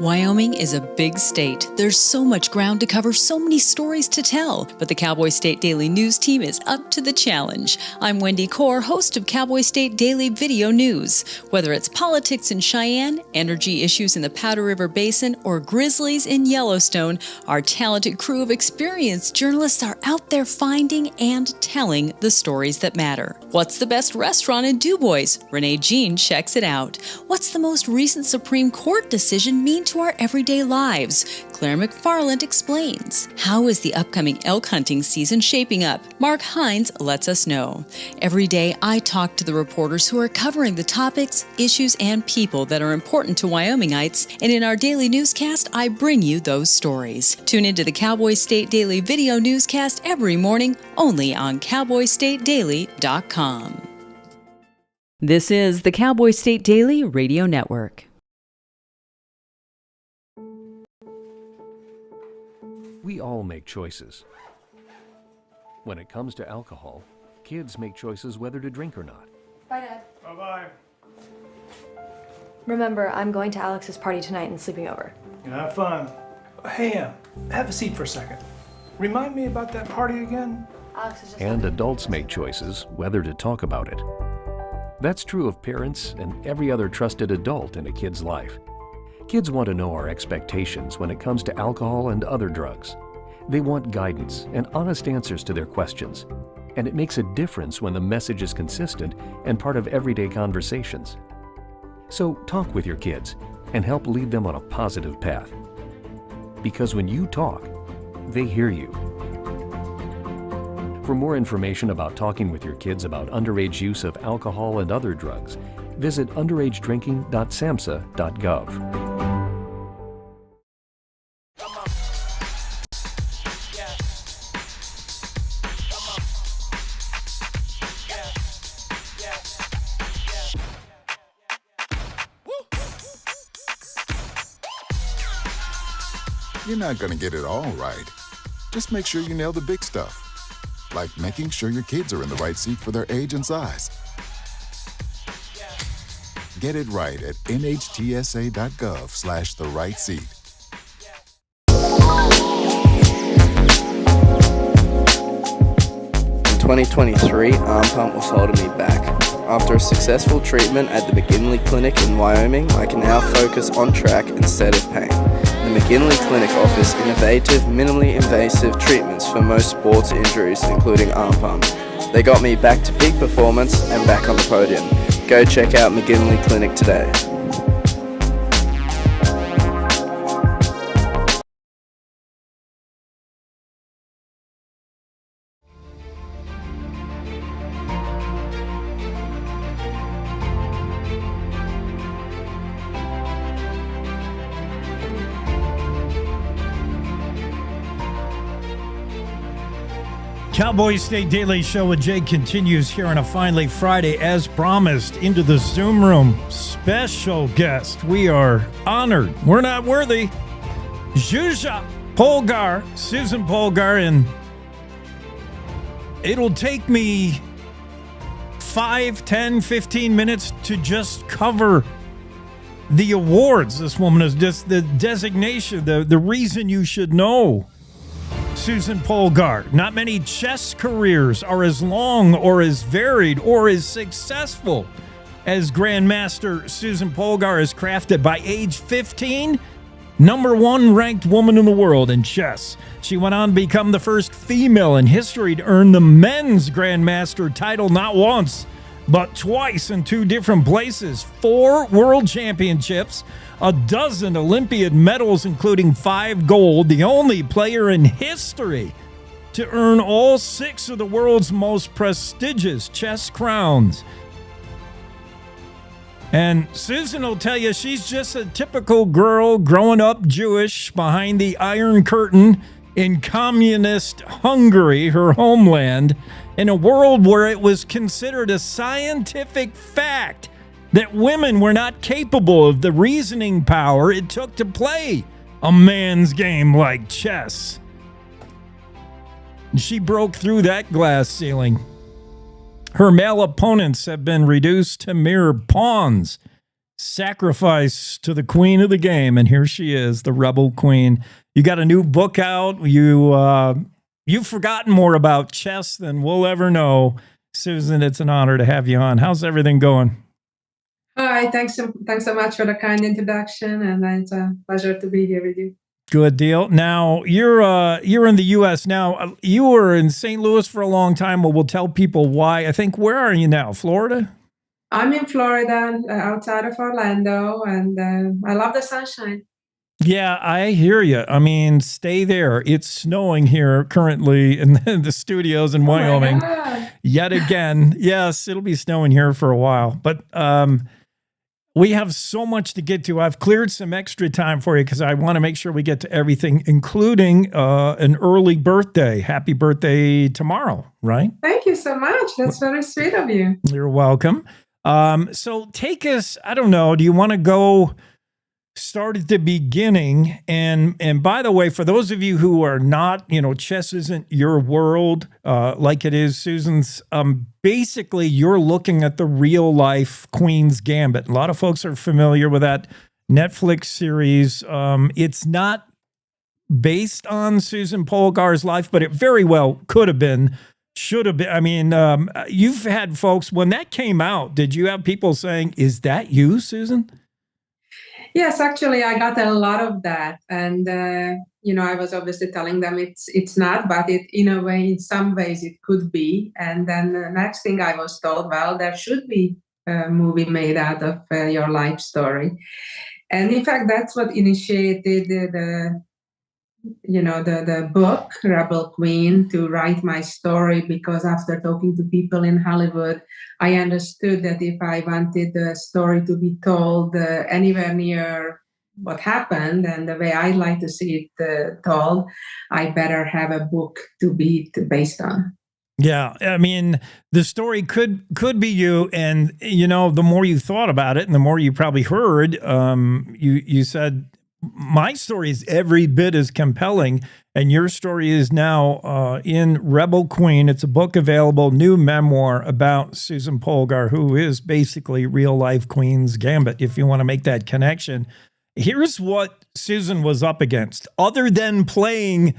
Wyoming is a big state. There's so much ground to cover, so many stories to tell. But the Cowboy State Daily News team is up to the challenge. I'm Wendy Core, host of Cowboy State Daily Video News. Whether it's politics in Cheyenne, energy issues in the Powder River Basin, or grizzlies in Yellowstone, our talented crew of experienced journalists are out there finding and telling the stories that matter. What's the best restaurant in DuBois? Renee Jean checks it out. What's the most recent Supreme Court decision mean to our everyday lives? Claire McFarland explains. How is the upcoming elk hunting season shaping up? Mark Hines lets us know. Every day, I talk to the reporters who are covering the topics, issues, and people that are important to Wyomingites, and in our daily newscast, I bring you those stories. Tune into the Cowboy State Daily Video Newscast every morning, only on CowboyStateDaily.com. This is the Cowboy State Daily Radio Network. We all make choices. When it comes to alcohol, kids make choices whether to drink or not. Bye, Dad. Bye-bye. Remember, I'm going to Alex's party tonight and sleeping over. Have fun. Hey, have a seat for a second. Remind me about that party again? Alex is just... And adults make choices whether to talk about it. That's true of parents and every other trusted adult in a kid's life. Kids want to know our expectations when it comes to alcohol and other drugs. They want guidance and honest answers to their questions. And it makes a difference when the message is consistent and part of everyday conversations. So talk with your kids and help lead them on a positive path. Because when you talk, they hear you. For more information about talking with your kids about underage use of alcohol and other drugs, visit underagedrinking.samhsa.gov. You're not going to get it all right. Just make sure you nail the big stuff, like making sure your kids are in the right seat for their age and size. Get it right at nhtsa.gov/the-right-seat. In 2023, arm pump was holding me back. After a successful treatment at the McGinley Clinic in Wyoming, I can now focus on track instead of pain. The McGinley Clinic offers innovative, minimally invasive treatments for most sports injuries, including arm pumps. They got me back to peak performance and back on the podium. Go check out McGinley Clinic today. Cowboy State Daily Show with Jake continues here on a finally Friday. As promised, into the Zoom room, special guest. We are honored. We're not worthy. Judicial Polgar, Susan Polgar, and it'll take me 5, 10, 15 minutes to just cover the awards. This woman is just the designation, the reason you should know Susan Polgar. Not many chess careers are as long or as varied or as successful as Grandmaster Susan Polgar is crafted. By age 15, #1 ranked woman in the world in chess. She went on to become the first female in history to earn the men's Grandmaster title not once, but twice in 2 different places. 4 world championships, a dozen Olympiad medals, including 5 gold, the only player in history to earn all 6 of the world's most prestigious chess crowns. And Susan will tell you she's just a typical girl growing up Jewish behind the Iron Curtain in communist Hungary, her homeland, in a world where it was considered a scientific fact that women were not capable of the reasoning power it took to play a man's game like chess. She broke through that glass ceiling. Her male opponents have been reduced to mere pawns, sacrificed to the queen of the game, and here she is, the rebel queen. You got a new book out. You've forgotten more about chess than we'll ever know. Susan, it's an honor to have you on. How's everything going? Hi, thanks so much for the kind introduction, and it's a pleasure to be here with you. Good deal. Now, you're in the U.S. now. You were in St. Louis for a long time. Well, we'll tell people why. I think, where are you now? Florida? I'm in Florida, outside of Orlando, and I love the sunshine. Yeah, I hear you. I mean, stay there. It's snowing here currently in the studios in Wyoming. Yet again. Yes, it'll be snowing here for a while. But we have so much to get to. I've cleared some extra time for you because I want to make sure we get to everything, including an early birthday. Happy birthday tomorrow, right? Thank you so much. That's very sweet of you. You're welcome. So take us, I don't know, do you want to go start at the beginning? And by the way, for those of you who are not, chess isn't your world like it is Susan's, basically you're looking at the real life Queen's Gambit. A lot of folks are familiar with that Netflix series. It's not based on Susan Polgar's life, but it very well could have been, should have been. I mean, you've had folks, when that came out, did you have people saying, is that you, Susan? Yes, actually, I got a lot of that, and I was obviously telling them it's not, but it in a way, in some ways, it could be. And then the next thing I was told, well, there should be a movie made out of your life story, and in fact, that's what initiated the book Rebel Queen, to write my story, because after talking to people in Hollywood, I understood that if I wanted the story to be told anywhere near what happened and the way I'd like to see it told, I better have a book to be based on. Yeah, I mean, the story could be you, and the more you thought about it, and the more you probably heard, you said, my story is every bit as compelling, and your story is now in Rebel Queen. It's a book available, new memoir about Susan Polgar, who is basically real life Queen's Gambit, if you want to make that connection. Here's what Susan was up against, other than playing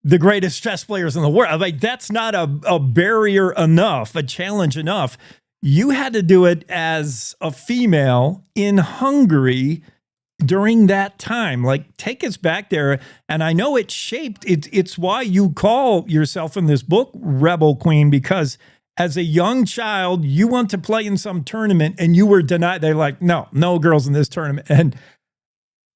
the greatest chess players in the world. Like, that's not a barrier enough, a challenge enough. You had to do it as a female in Hungary during that time. Like, take us back there. And I know it shaped, it's why you call yourself in this book Rebel Queen, because as a young child, you want to play in some tournament and you were denied. They're like, no girls in this tournament. And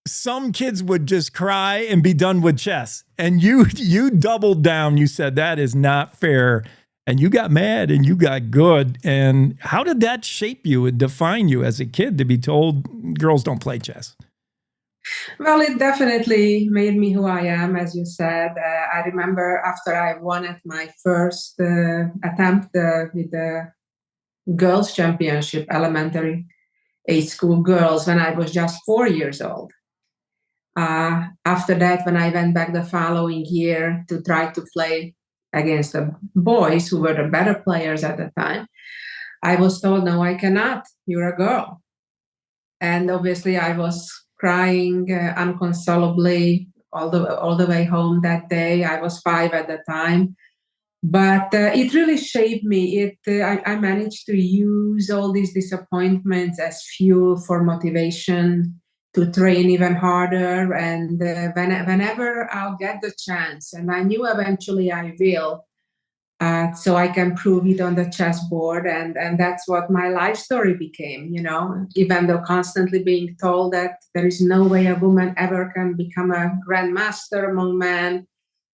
some kids would just cry and be done with chess. And you doubled down. You said, that is not fair. And you got mad and you got good. And how did that shape you and define you as a kid to be told girls don't play chess? Well, it definitely made me who I am, as you said. I remember after I won at my first attempt with the girls' championship, elementary age school girls, when I was just 4 years old. After that, when I went back the following year to try to play against the boys who were the better players at the time, I was told, no, I cannot. You're a girl. And obviously I was crying unconsolably all the way home that day. I was 5 at the time. But it really shaped me. I managed to use all these disappointments as fuel for motivation to train even harder. And whenever I'll get the chance, and I knew eventually I will, so I can prove it on the chessboard. And that's what my life story became, even though constantly being told that there is no way a woman ever can become a grandmaster among men.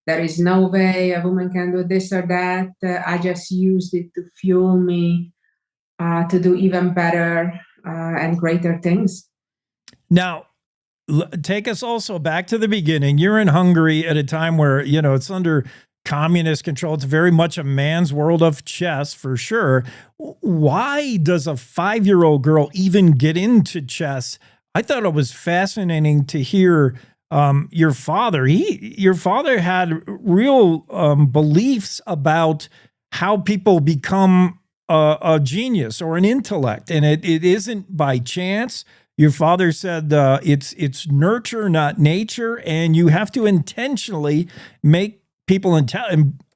There is no way a woman can do this or that. I just used it to fuel me to do even better and greater things. Now, take us also back to the beginning. You're in Hungary at a time where, it's under communist control. It's very much a man's world of chess, for sure. Why does a 5-year-old girl even get into chess? I thought it was fascinating to hear your father. Your father had real beliefs about how people become a genius or an intellect, and it isn't by chance. Your father said it's nurture, not nature, and you have to intentionally make people and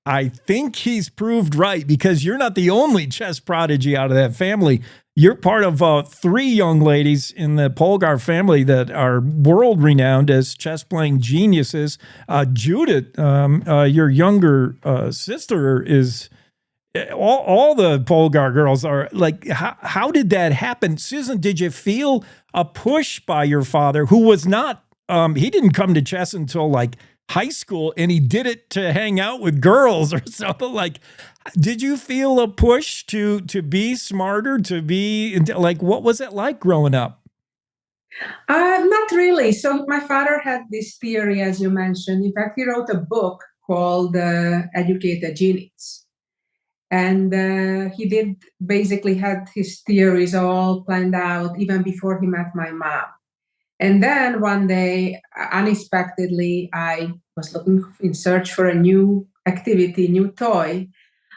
I think he's proved right, because you're not the only chess prodigy out of that family. You're part of 3 young ladies in the Polgar family that are world renowned as chess playing geniuses. Judith, your younger sister, is all the Polgar girls are like. How did that happen, Susan? Did you feel a push by your father, who was not? He didn't come to chess until like high school, and he did it to hang out with girls or something. Like, did you feel a push to be smarter, to be like, what was it like growing up? Not really. So my father had this theory, as you mentioned. In fact, he wrote a book called Educate a Genius. And he did basically had his theories all planned out even before he met my mom. And then one day, unexpectedly, I was looking in search for a new activity, new toy.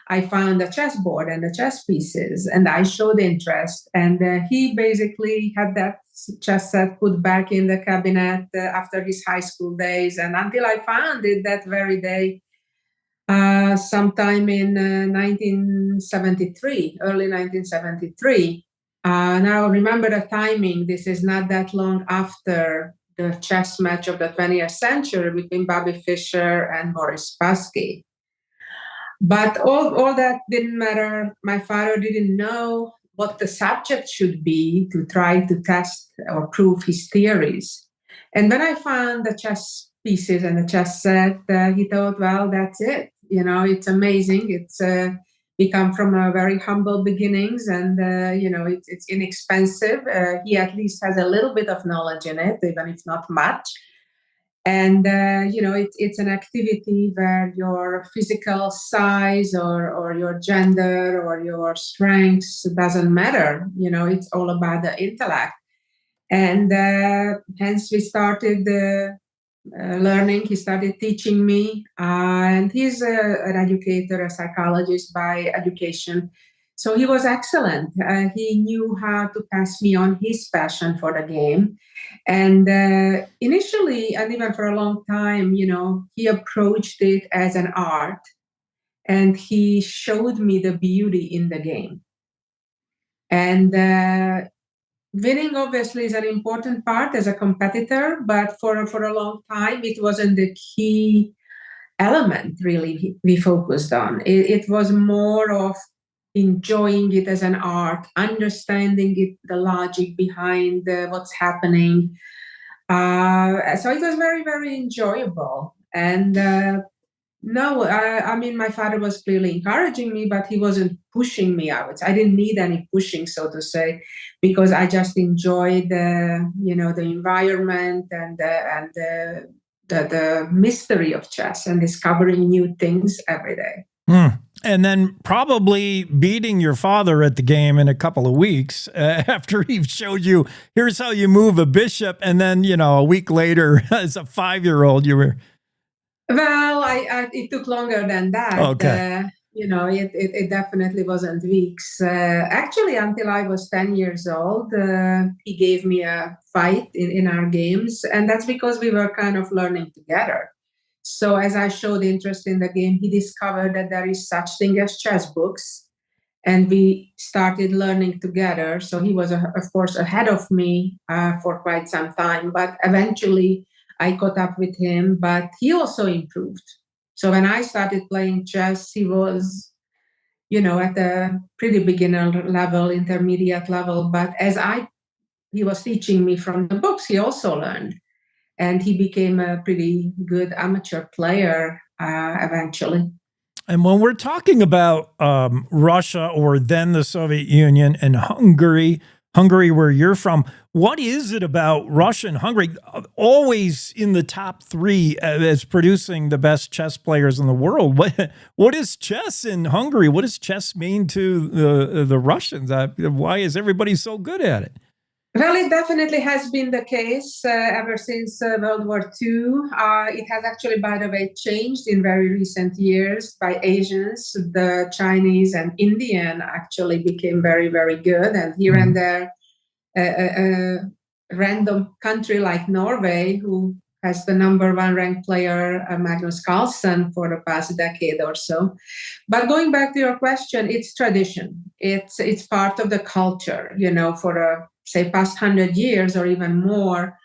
I found a chessboard and the chess pieces, and I showed interest. And he basically had that chess set put back in the cabinet after his high school days. And until I found it that very day, sometime in 1973, early 1973, Now, remember the timing. This is not that long after the chess match of the 20th century between Bobby Fischer and Boris Spassky. But all that didn't matter. My father didn't know what the subject should be to try to test or prove his theories. And when I found the chess pieces and the chess set, he thought, well, that's it. You know, it's amazing. It's we come from a very humble beginnings, and you know, it's inexpensive. He at least has a little bit of knowledge in it, even if not much. And you know, it's an activity where your physical size or your gender or your strengths doesn't matter. You know, it's all about the intellect. And hence we started learning. He started teaching me, and he's an educator, a psychologist by education. So he was excellent. He knew how to pass me on his passion for the game. And initially, and even for a long time, you know, he approached it as an art, and he showed me the beauty in the game. And winning obviously is an important part as a competitor, but for a long time, it wasn't the key element really we focused on. It was more of enjoying it as an art, understanding it, the logic behind what's happening. So it was very, very enjoyable. And I mean, my father was clearly encouraging me, but he wasn't pushing me out. I didn't need any pushing, so to say, because I just enjoyed the environment and the mystery of chess and discovering new things every day. And then probably beating your father at the game in a couple of weeks after he showed you, here's how you move a bishop. And then, you know, a week later, as a 5-year-old, you were... Well, it took longer than that. Okay. You know, it definitely wasn't weeks. Actually, until I was 10 years old, he gave me a fight in our games. And that's because we were kind of learning together. So as I showed interest in the game, he discovered that there is such thing as chess books. And we started learning together. So he was, of course, ahead of me for quite some time. But eventually, I caught up with him, but he also improved. So when I started playing chess, he was, you know, at a pretty beginner level, intermediate level. But he was teaching me from the books, he also learned. And he became a pretty good amateur player eventually. And when we're talking about Russia or then the Soviet Union and Hungary, where you're from, what is it about Russia and Hungary always in the top 3 as producing the best chess players in the world? What is chess in Hungary? What does chess mean to the Russians? Why is everybody so good at it? Well, it definitely has been the case ever since World War II. It has actually, by the way, changed in very recent years by Asians. The Chinese and Indian actually became very, very good. And here and there, a random country like Norway, who has the #1 ranked player, Magnus Carlsen, for the past decade or so. But going back to your question, it's tradition. It's part of the culture, you know, for say past 100 years or even more.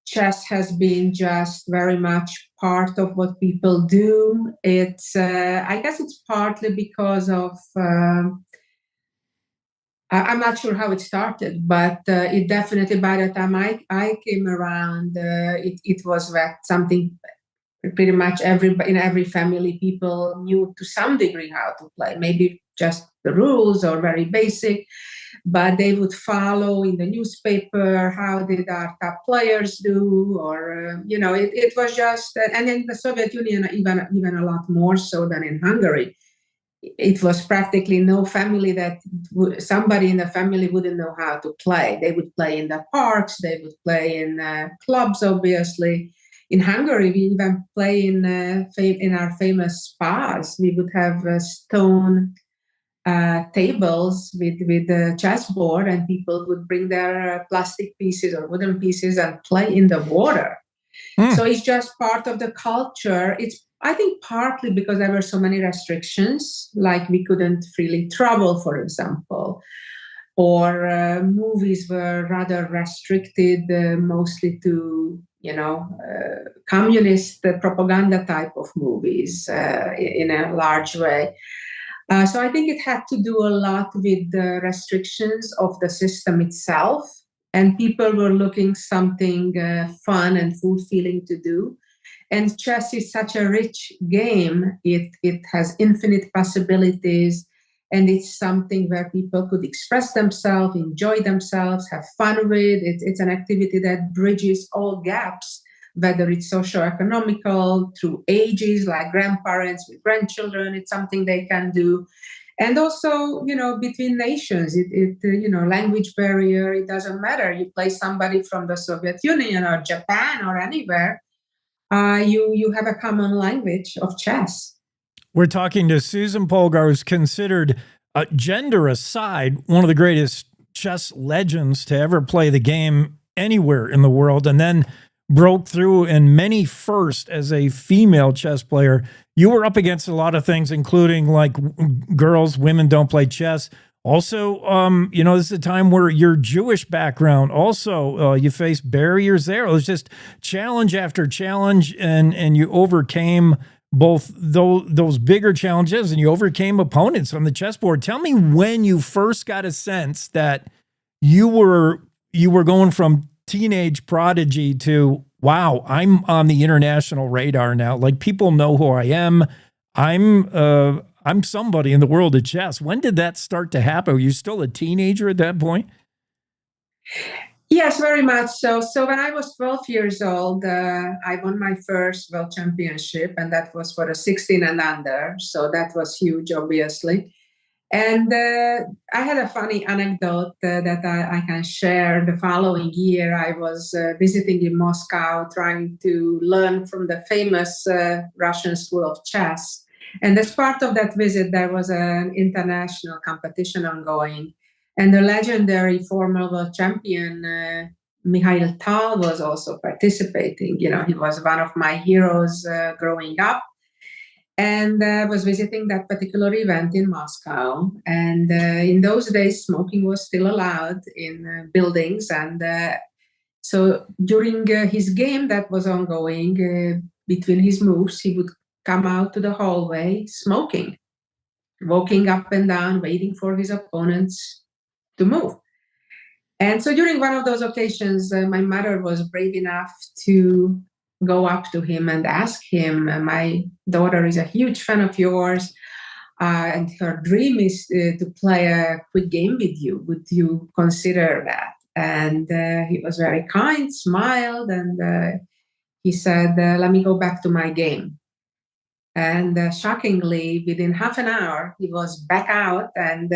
Chess has been just very much part of what people do. It's I guess it's partly because of I'm not sure how it started, but it definitely, by the time I came around, it was something pretty much in every family people knew to some degree how to play, maybe just the rules or very basic, but they would follow in the newspaper, how did our top players do, or, you know, it was just, and in the Soviet Union, even a lot more so than in Hungary. It was practically no family that somebody in the family wouldn't know how to play. They would play in the parks, they would play in clubs, obviously. In Hungary, we even play in our famous spas. We would have stone tables with the chessboard, and people would bring their plastic pieces or wooden pieces and play in the water. So it's just part of the culture. It's, I think, partly because there were so many restrictions, like we couldn't freely travel, for example. or movies were rather restricted mostly to, communist propaganda type of movies in a large way. So I think it had to do a lot with the restrictions of the system itself, and people were looking something fun and fulfilling to do. And chess is such a rich game. It has infinite possibilities, and it's something where people could express themselves, enjoy themselves, have fun with. It's an activity that bridges all gaps, whether it's socioeconomical, through ages, like grandparents with grandchildren. It's something they can do. And also, between nations, language barrier, it doesn't matter. You play somebody from the Soviet Union or Japan or anywhere, you have a common language of chess. We're talking to Susan Polgar, who's considered, gender aside, one of the greatest chess legends to ever play the game anywhere in the world, and then broke through in many first as a female chess player. You were up against a lot of things, including like women don't play chess. Also, this is a time where your Jewish background, also, you faced barriers there. It was just challenge after challenge, and you overcame both those bigger challenges, and you overcame opponents on the chessboard. Tell me when you first got a sense that you were going from teenage prodigy to, wow, I'm on the international radar now. Like, people know who I am. I'm somebody in the world of chess. When did that start to happen? Were you still a teenager at that point? Yes, very much so. So when I was 12 years old, I won my first world championship, and that was for the 16 and under. So that was huge, obviously. And I had a funny anecdote that I can share. The following year, I was visiting in Moscow, trying to learn from the famous Russian school of chess. And as part of that visit, there was an international competition ongoing. And the legendary former world champion, Mikhail Tal, was also participating. He was one of my heroes growing up. And I was visiting that particular event in Moscow. And in those days, smoking was still allowed in buildings. And so during his game that was ongoing, between his moves, he would come out to the hallway smoking, walking up and down, waiting for his opponents to move. And so during one of those occasions, my mother was brave enough to go up to him and ask him, my daughter is a huge fan of yours, and her dream is to play a quick game with you. Would you consider that? And he was very kind, smiled, and he said, let me go back to my game. And shockingly, within half an hour, he was back out, and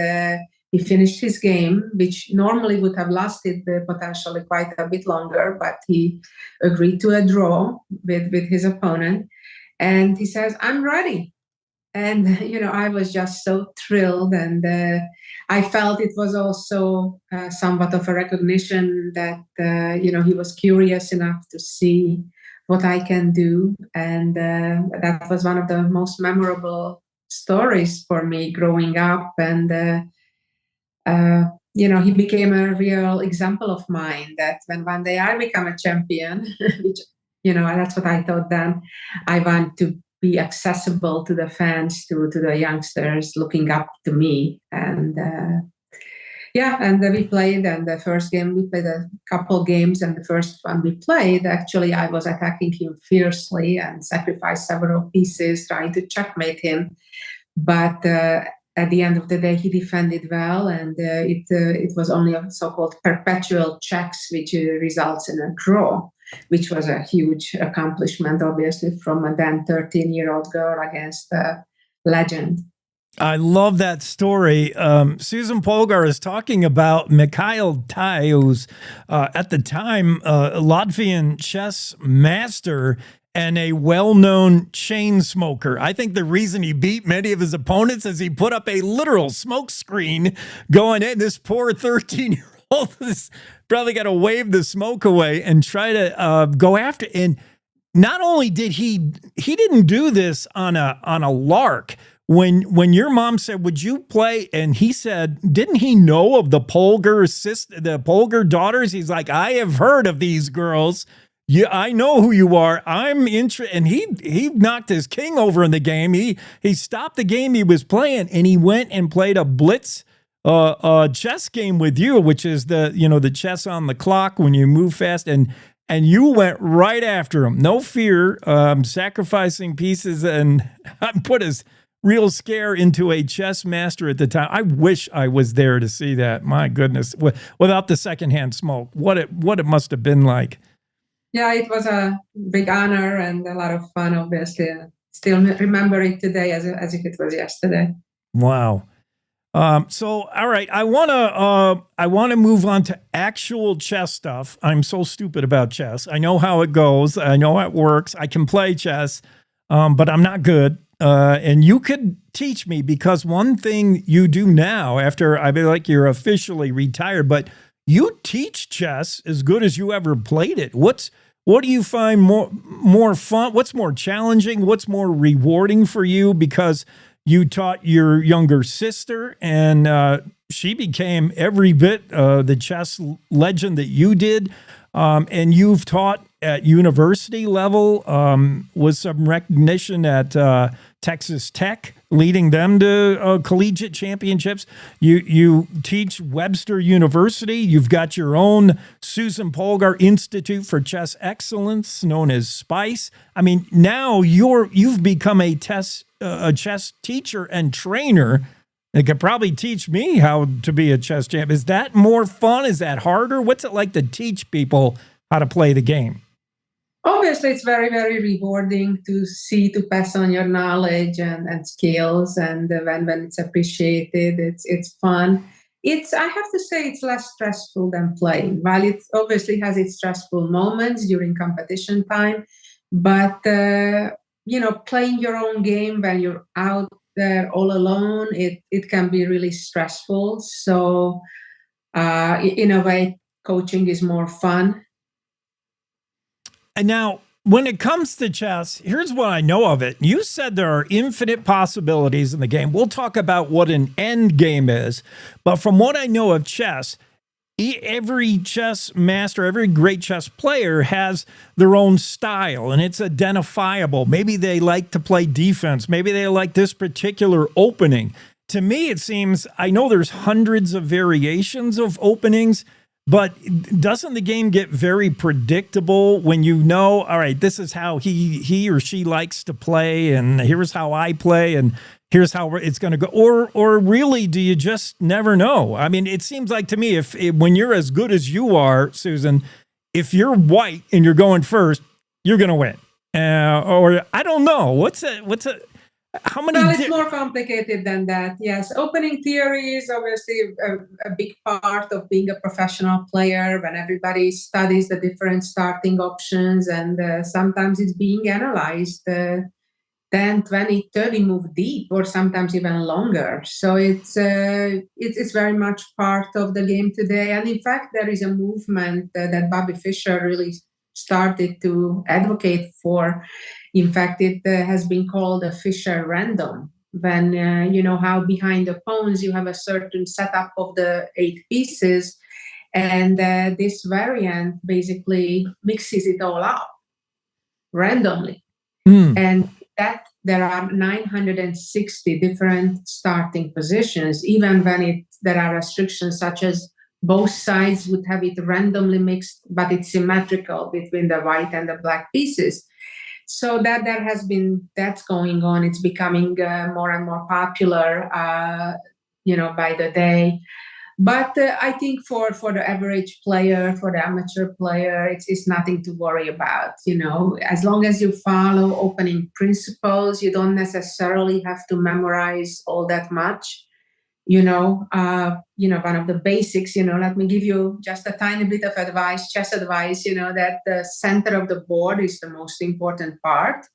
he finished his game, which normally would have lasted potentially quite a bit longer, but he agreed to a draw with his opponent. And he says, I'm ready. And, I was just so thrilled. And I felt it was also somewhat of a recognition that, he was curious enough to see what I can do. And that was one of the most memorable stories for me growing up. And, he became a real example of mine that when one day I become a champion, which, that's what I thought then, I want to be accessible to the fans, to the youngsters looking up to me. And and we played, and the first game, we played a couple games, and the first one we played, actually, I was attacking him fiercely and sacrificed several pieces, trying to checkmate him. But at the end of the day, he defended well, and it was only a so-called perpetual checks, which results in a draw, which was a huge accomplishment, obviously, from a then 13-year-old girl against a legend. I love that story. Susan Polgar is talking about Mikhail Tal, who's at the time a Latvian chess master and a well-known chain smoker. I think the reason he beat many of his opponents is he put up a literal smoke screen going, hey, this poor 13-year-old is probably got to wave the smoke away and try to go after. And not only did he didn't do this on a lark. when your mom said, "Would you play?" and he said, didn't he know of the Polgar daughters? He's like, "I have heard of these girls. Yeah, I know who you are. I'm interested." And he knocked his king over in the game. He stopped the game he was playing and he went and played a blitz chess game with you, which is the chess on the clock when you move fast, and you went right after him. No fear, sacrificing pieces, and I put his real scare into a chess master at the time. I wish I was there to see that. My goodness, without the secondhand smoke, what it must have been like. Yeah, it was a big honor and a lot of fun, obviously. Still remember it today as if it was yesterday. Wow. So, all right, I want to move on to actual chess stuff. I'm so stupid about chess. I know how it goes. I know how it works. I can play chess, but I'm not good. And you could teach me, because one thing you do now, after I feel like you're officially retired, but you teach chess as good as you ever played it. What do you find more fun? What's more challenging? What's more rewarding for you? Because you taught your younger sister, and she became every bit the chess legend that you did. And you've taught at university level with some recognition at Texas Tech, leading them to collegiate championships. You teach Webster University. You've got your own Susan Polgar Institute for Chess Excellence, known as SPICE. I mean, now you've become a chess teacher and trainer that could probably teach me how to be a chess champ. Is that more fun? Is that harder? What's it like to teach people how to play the game? Obviously, it's very, very rewarding to pass on your knowledge and skills, and when it's appreciated, it's fun. I have to say, it's less stressful than playing. While it obviously has its stressful moments during competition time, but playing your own game when you're out there all alone, it can be really stressful. So, in a way, coaching is more fun. And now, when it comes to chess, here's what I know of it. You said there are infinite possibilities in the game. We'll talk about what an end game is. But from what I know of chess, every chess master, every great chess player has their own style, and it's identifiable. Maybe they like to play defense. Maybe they like this particular opening. To me, it seems, I know there's hundreds of variations of openings, but doesn't the game get very predictable when you know, all right, this is how he or she likes to play, and here's how I play, and here's how it's going to go? Or really, do you just never know? I mean, it seems like to me, when you're as good as you are, Susan, if you're white and you're going first, you're going to win. Or I don't know. How many? Well, it's more complicated than that. Yes, opening theory is obviously a big part of being a professional player, when everybody studies the different starting options, and sometimes it's being analyzed 10, 20, 30 move deep, or sometimes even longer. So it's very much part of the game today. And in fact, there is a movement that Bobby Fischer really started to advocate for. In fact, it has been called a Fischer random, when you know how behind the pawns you have a certain setup of the 8 pieces, and this variant basically mixes it all up randomly. And that there are 960 different starting positions, even when there are restrictions such as both sides would have it randomly mixed, but it's symmetrical between the white and the black pieces. So that's going on. It's becoming more and more popular, by the day. But I think for the average player, for the amateur player, it's nothing to worry about. As long as you follow opening principles, you don't necessarily have to memorize all that much. One of the basics, let me give you just a tiny bit of advice, chess advice, that the center of the board is the most important part.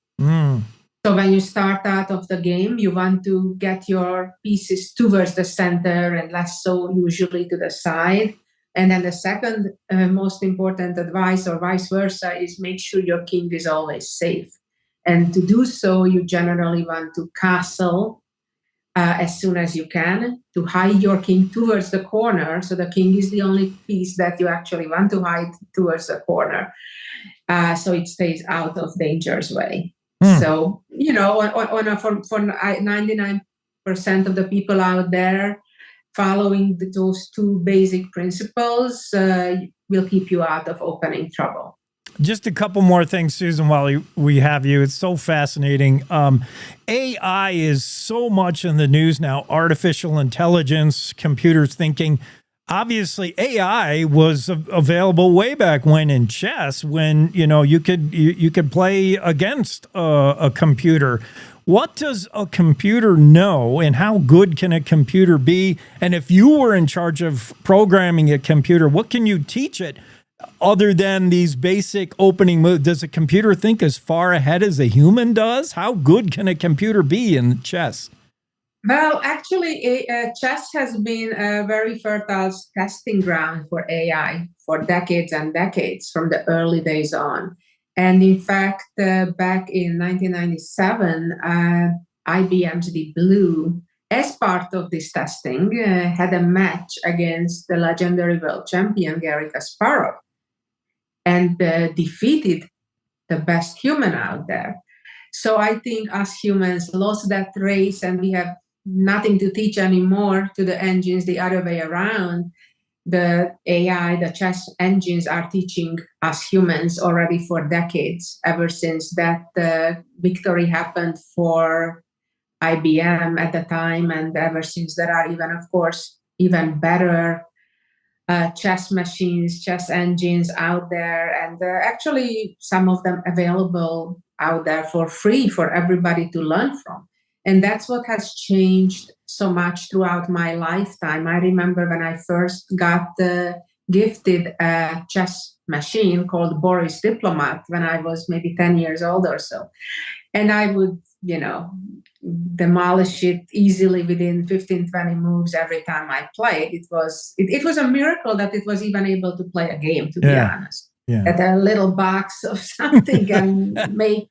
So when you start out of the game, you want to get your pieces towards the center and less so usually to the side. And then the second most important advice, or vice versa, is make sure your king is always safe. And to do so, you generally want to castle as soon as you can, to hide your king towards the corner. So the king is the only piece that you actually want to hide towards the corner. So it stays out of danger's way. So, you know, for 99% of the people out there, following those two basic principles will keep you out of opening trouble. Just a couple more things, Susan, while we have you. It's so fascinating. AI is so much in the news now, artificial intelligence, computers thinking. Obviously, AI was available way back when in chess, when you could play against a computer. What does a computer know, and how good can a computer be? And if you were in charge of programming a computer, what can you teach it other than these basic opening moves? Does a computer think as far ahead as a human does? How good can a computer be in chess? Well, actually, chess has been a very fertile testing ground for AI for decades and decades, from the early days on. And in fact, back in 1997, IBM's Deep Blue, as part of this testing, had a match against the legendary world champion Garry Kasparov, and defeated the best human out there. So I think us humans lost that race, and we have nothing to teach anymore to the engines the other way around. The AI, the chess engines are teaching us humans already for decades, ever since that victory happened for IBM at the time. And ever since, there are even, of course, even better chess machines, chess engines out there, and actually some of them available out there for free for everybody to learn from. And that's what has changed so much throughout my lifetime. I remember when I first got gifted a chess machine called Boris Diplomat when I was maybe 10 years old or so. And I would, demolish it easily within 15, 20 moves every time I played. It was a miracle that it was even able to play a game, to be honest. Yeah. That a little box of something can make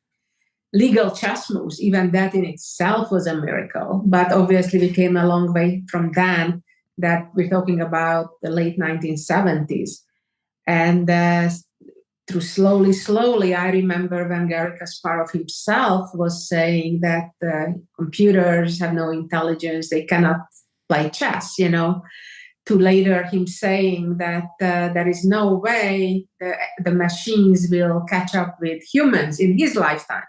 legal chess moves. Even that in itself was a miracle. But obviously we came a long way from then, that we're talking about the late 1970s. And through slowly, I remember when Garry Kasparov himself was saying that computers have no intelligence, they cannot play chess, to later him saying that there is no way the machines will catch up with humans in his lifetime,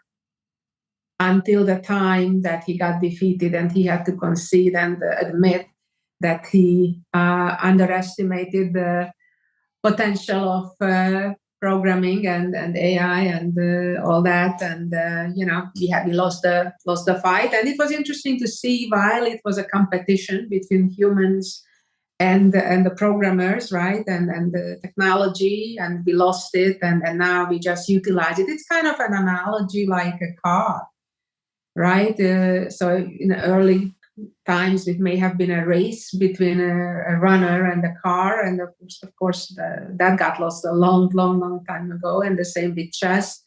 until the time that he got defeated and he had to concede and admit that he underestimated the potential of programming and AI and all that, and we lost the fight. And it was interesting to see, while it was a competition between humans and the programmers, right, and the technology, and we lost it, and now we just utilize it. It's kind of an analogy like a car, right? So in the early times, it may have been a race between a runner and a car, and of course that got lost a long time ago. And the same with chess.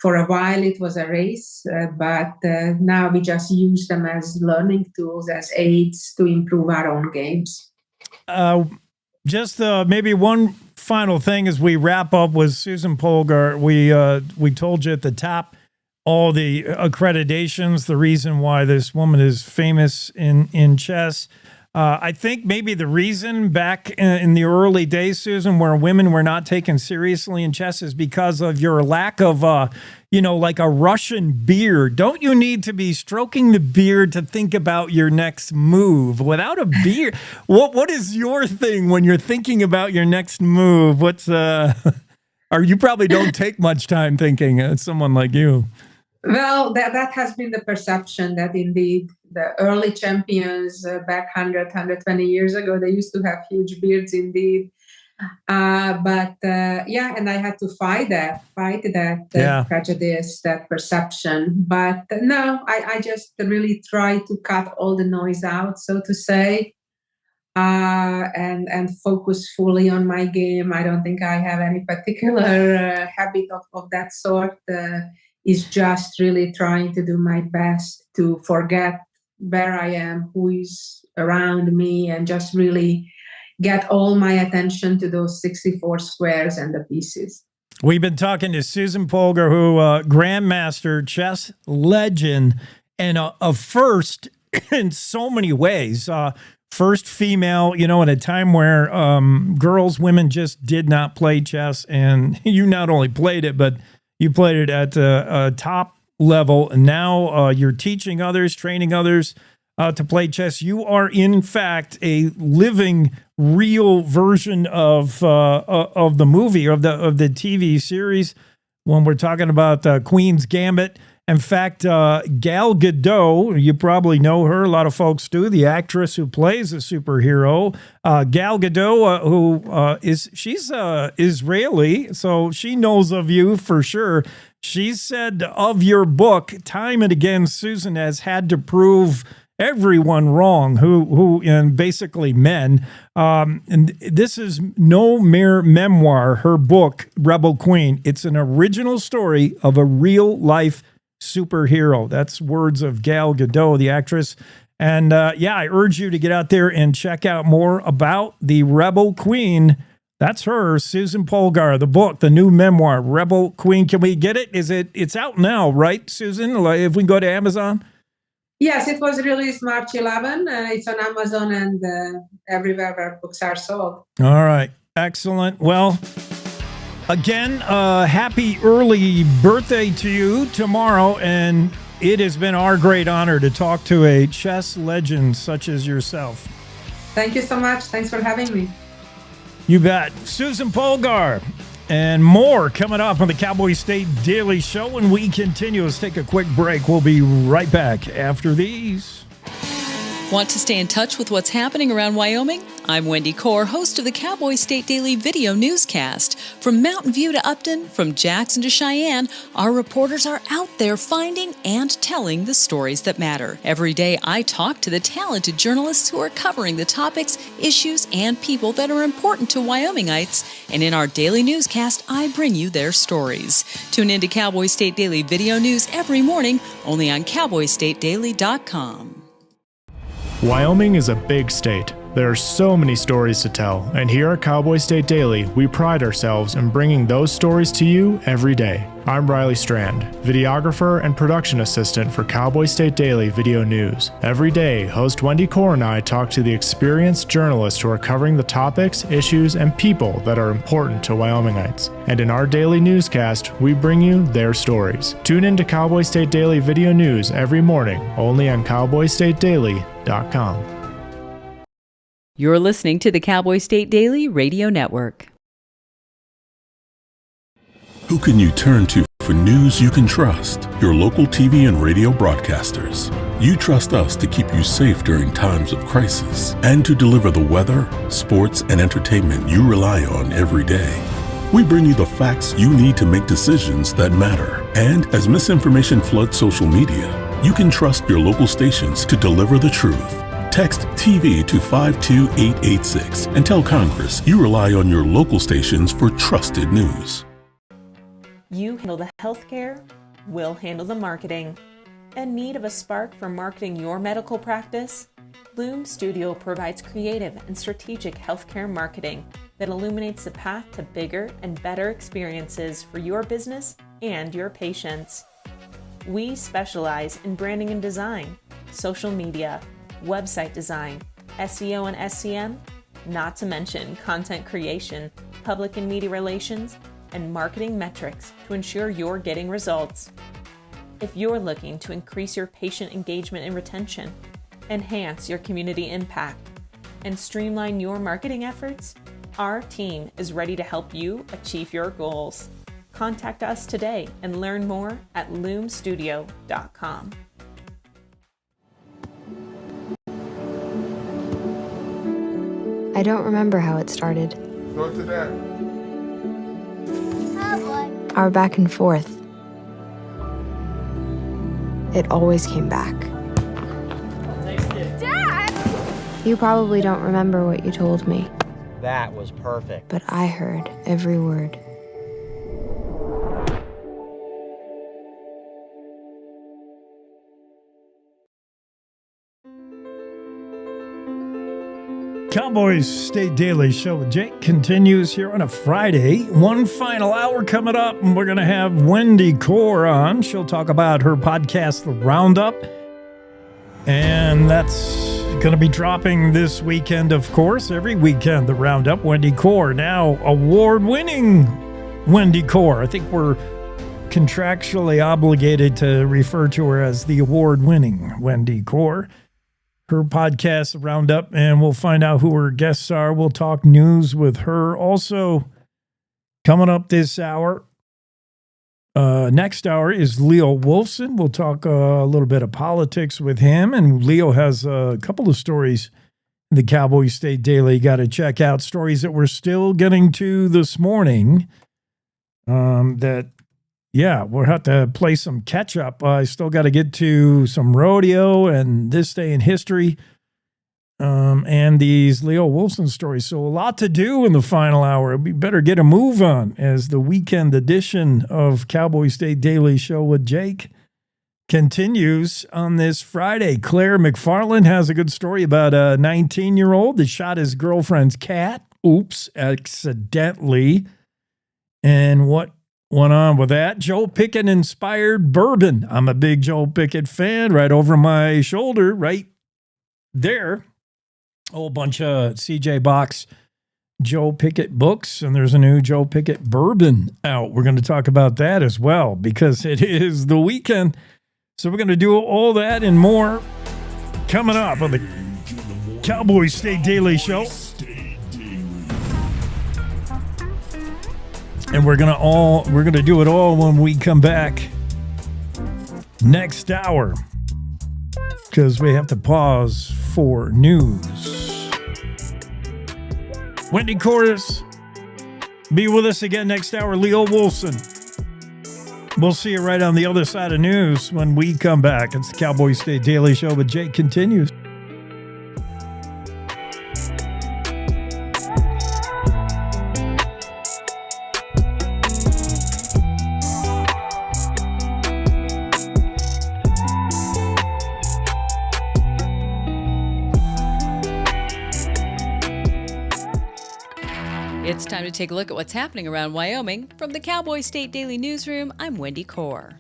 For a while it was a race, but now we just use them as learning tools, as aids to improve our own games. Just maybe one final thing as we wrap up with Susan Polgar. We told you at the top all the accreditations, the reason why this woman is famous in chess. I think maybe the reason back in the early days, Susan, where women were not taken seriously in chess is because of your lack of, like a Russian beard. Don't you need to be stroking the beard to think about your next move? Without a beard, what is your thing when you're thinking about your next move? Or you probably don't take much time thinking. It's someone like you. Well, that has been the perception, that indeed the early champions back 120 years ago, they used to have huge beards indeed. And I had to fight that prejudice, that perception. But no, I just really try to cut all the noise out, so to say, and focus fully on my game. I don't think I have any particular habit of that sort. Is just really trying to do my best to forget where I am, who is around me, and just really get all my attention to those 64 squares and the pieces. We've been talking to Susan Polgar, who grandmaster, chess legend, and a first in so many ways. First female, in a time where women just did not play chess. And you not only played it, but you played it at a top level. And now you're teaching others, training others to play chess. You are, in fact, a living, real version of the movie, of the TV series. When we're talking about Queen's Gambit. In fact, Gal Gadot, you probably know her. A lot of folks do. The actress who plays a superhero, Gal Gadot, she's Israeli, so she knows of you for sure. She said of your book, time and again, Susan has had to prove everyone wrong, who and basically men. And this is no mere memoir. Her book, Rebel Queen, it's an original story of a real life superhero. That's words of Gal Gadot, the actress. And I urge you to get out there and check out more about the Rebel Queen. That's her, Susan Polgar, the book, the new memoir, Rebel Queen. Can we get it? It's out now, right, Susan? If we can go to Amazon? Yes, it was released March 11. It's on Amazon and everywhere where books are sold. All right. Excellent. Well, again, happy early birthday to you tomorrow. And it has been our great honor to talk to a chess legend such as yourself. Thank you so much. Thanks for having me. You bet. Susan Polgar. And more coming up on the Cowboy State Daily Show when we continue. Let's take a quick break. We'll be right back after these. Want to stay in touch with what's happening around Wyoming? I'm Wendy Core, host of the Cowboy State Daily video newscast. From Mountain View to Upton, from Jackson to Cheyenne, our reporters are out there finding and telling the stories that matter. Every day, I talk to the talented journalists who are covering the topics, issues, and people that are important to Wyomingites. And in our daily newscast, I bring you their stories. Tune in to Cowboy State Daily video news every morning, only on CowboyStateDaily.com. Wyoming is a big state. There are so many stories to tell, and here at Cowboy State Daily, we pride ourselves in bringing those stories to you every day. I'm Riley Strand, videographer and production assistant for Cowboy State Daily Video News. Every day, host Wendy Core and I talk to the experienced journalists who are covering the topics, issues, and people that are important to Wyomingites. And in our daily newscast, we bring you their stories. Tune in to Cowboy State Daily Video News every morning, only on CowboyStateDaily.com. You're listening to the Cowboy State Daily Radio Network. Who can you turn to for news you can trust? Your local TV and radio broadcasters. You trust us to keep you safe during times of crisis and to deliver the weather, sports, and entertainment you rely on every day. We bring you the facts you need to make decisions that matter. And as misinformation floods social media, you can trust your local stations to deliver the truth. Text TV to 52886 and tell Congress you rely on your local stations for trusted news. You handle the healthcare, we'll handle the marketing. In need of a spark for marketing your medical practice? Loom Studio provides creative and strategic healthcare marketing that illuminates the path to bigger and better experiences for your business and your patients. We specialize in branding and design, social media, website design, SEO and SEM, not to mention content creation, public and media relations, and marketing metrics to ensure you're getting results. If you're looking to increase your patient engagement and retention, enhance your community impact, and streamline your marketing efforts, our team is ready to help you achieve your goals. Contact us today and learn more at loomstudio.com. I don't remember how it started. Go to that. Our back and forth. It always came back. Dad! You probably don't remember what you told me, That was perfect. but I heard every word. Cowboys State Daily Show with Jake continues here on a Friday. One final hour coming up, and we're going to have Wendy Core on. She'll talk about her podcast, The Roundup, and that's going to be dropping this weekend, of course. Every weekend, The Roundup. Wendy Core, now award-winning Wendy Core. I think we're contractually obligated to refer to her as the award-winning Wendy Core. Her podcast, Roundup, and we'll find out who her guests are. We'll talk news with her. Also, coming up this hour, next hour is Leo Wolfson. We'll talk a little bit of politics with him, and Leo has a couple of stories in the Cowboy State Daily. Got to check out stories that we're still getting to this morning. We'll have to play some catch up. I still got to get to some rodeo and this day in history and these Leo Wolfson stories. So a lot to do in the final hour. We better get a move on as the weekend edition of Cowboy State Daily Show with Jake continues on this Friday. Claire McFarland has a good story about a 19-year-old that shot his girlfriend's cat. Oops, accidentally. And what went on with that? Joe Pickett inspired bourbon. I'm a big Joe Pickett fan. Right over my shoulder, right there. A whole bunch of CJ Box Joe Pickett books, and there's a new Joe Pickett bourbon out. We're going to talk about that as well because it is the weekend. So we're going to do all that and more coming up on the Cowboy State Daily Show. And we're gonna do it all when we come back next hour because we have to pause for news. Wendy Cordes, be with us again next hour. Leo Wolfson. We'll see you right on the other side of news when we come back. It's the Cowboy State Daily Show, but Jake continues. It's time to take a look at what's happening around Wyoming. From the Cowboy State Daily Newsroom, I'm Wendy Core.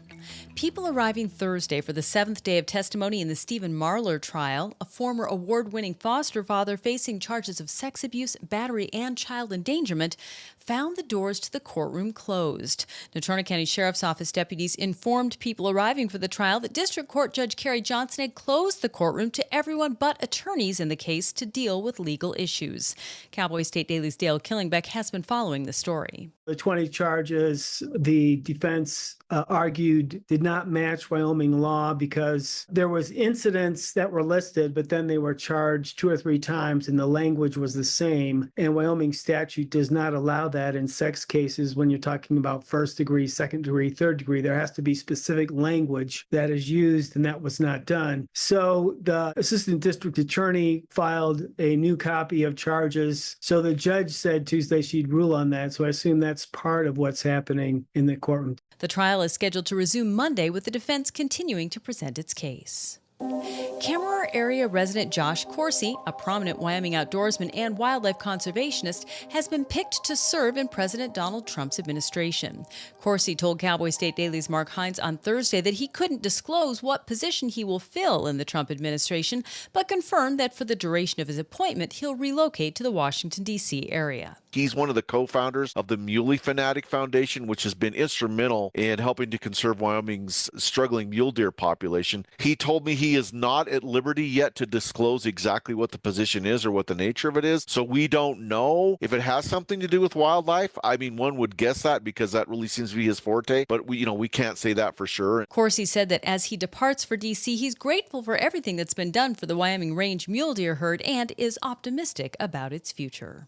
People arriving Thursday for the 7th day of testimony in the Stephen Marler trial, a former award-winning foster father facing charges of sex abuse, battery, and child endangerment, found the doors to the courtroom closed. Natrona County Sheriff's Office deputies informed people arriving for the trial that District Court Judge Carrie Johnson had closed the courtroom to everyone but attorneys in the case to deal with legal issues. Cowboy State Daily's Dale Killingbeck has been following the story. The 20 charges the defense argued did not match Wyoming law because there was incidents that were listed, but then they were charged 2 or 3 times and the language was the same. And Wyoming statute does not allow that in sex cases when you're talking about first degree, second degree, third degree. There has to be specific language that is used, and that was not done. So the assistant district attorney filed a new copy of charges. So the judge said Tuesday she'd rule on that. So I assume that's part of what's happening in the courtroom. The trial is scheduled to resume Monday, with the defense continuing to present its case. Kammerer area resident Josh Coursey, a prominent Wyoming outdoorsman and wildlife conservationist, has been picked to serve in President Donald Trump's administration. Coursey told Cowboy State Daily's Mark Hines on Thursday that he couldn't disclose what position he will fill in the Trump administration, but confirmed that for the duration of his appointment, he'll relocate to the Washington, D.C. area. He's one of the co-founders of the Muley Fanatic Foundation, which has been instrumental in helping to conserve Wyoming's struggling mule deer population. He told me he is not at liberty yet to disclose exactly what the position is or what the nature of it is. So we don't know if it has something to do with wildlife. I mean, one would guess that because that really seems to be his forte, but we can't say that for sure. Coursey said that as he departs for D.C., he's grateful for everything that's been done for the Wyoming range mule deer herd and is optimistic about its future.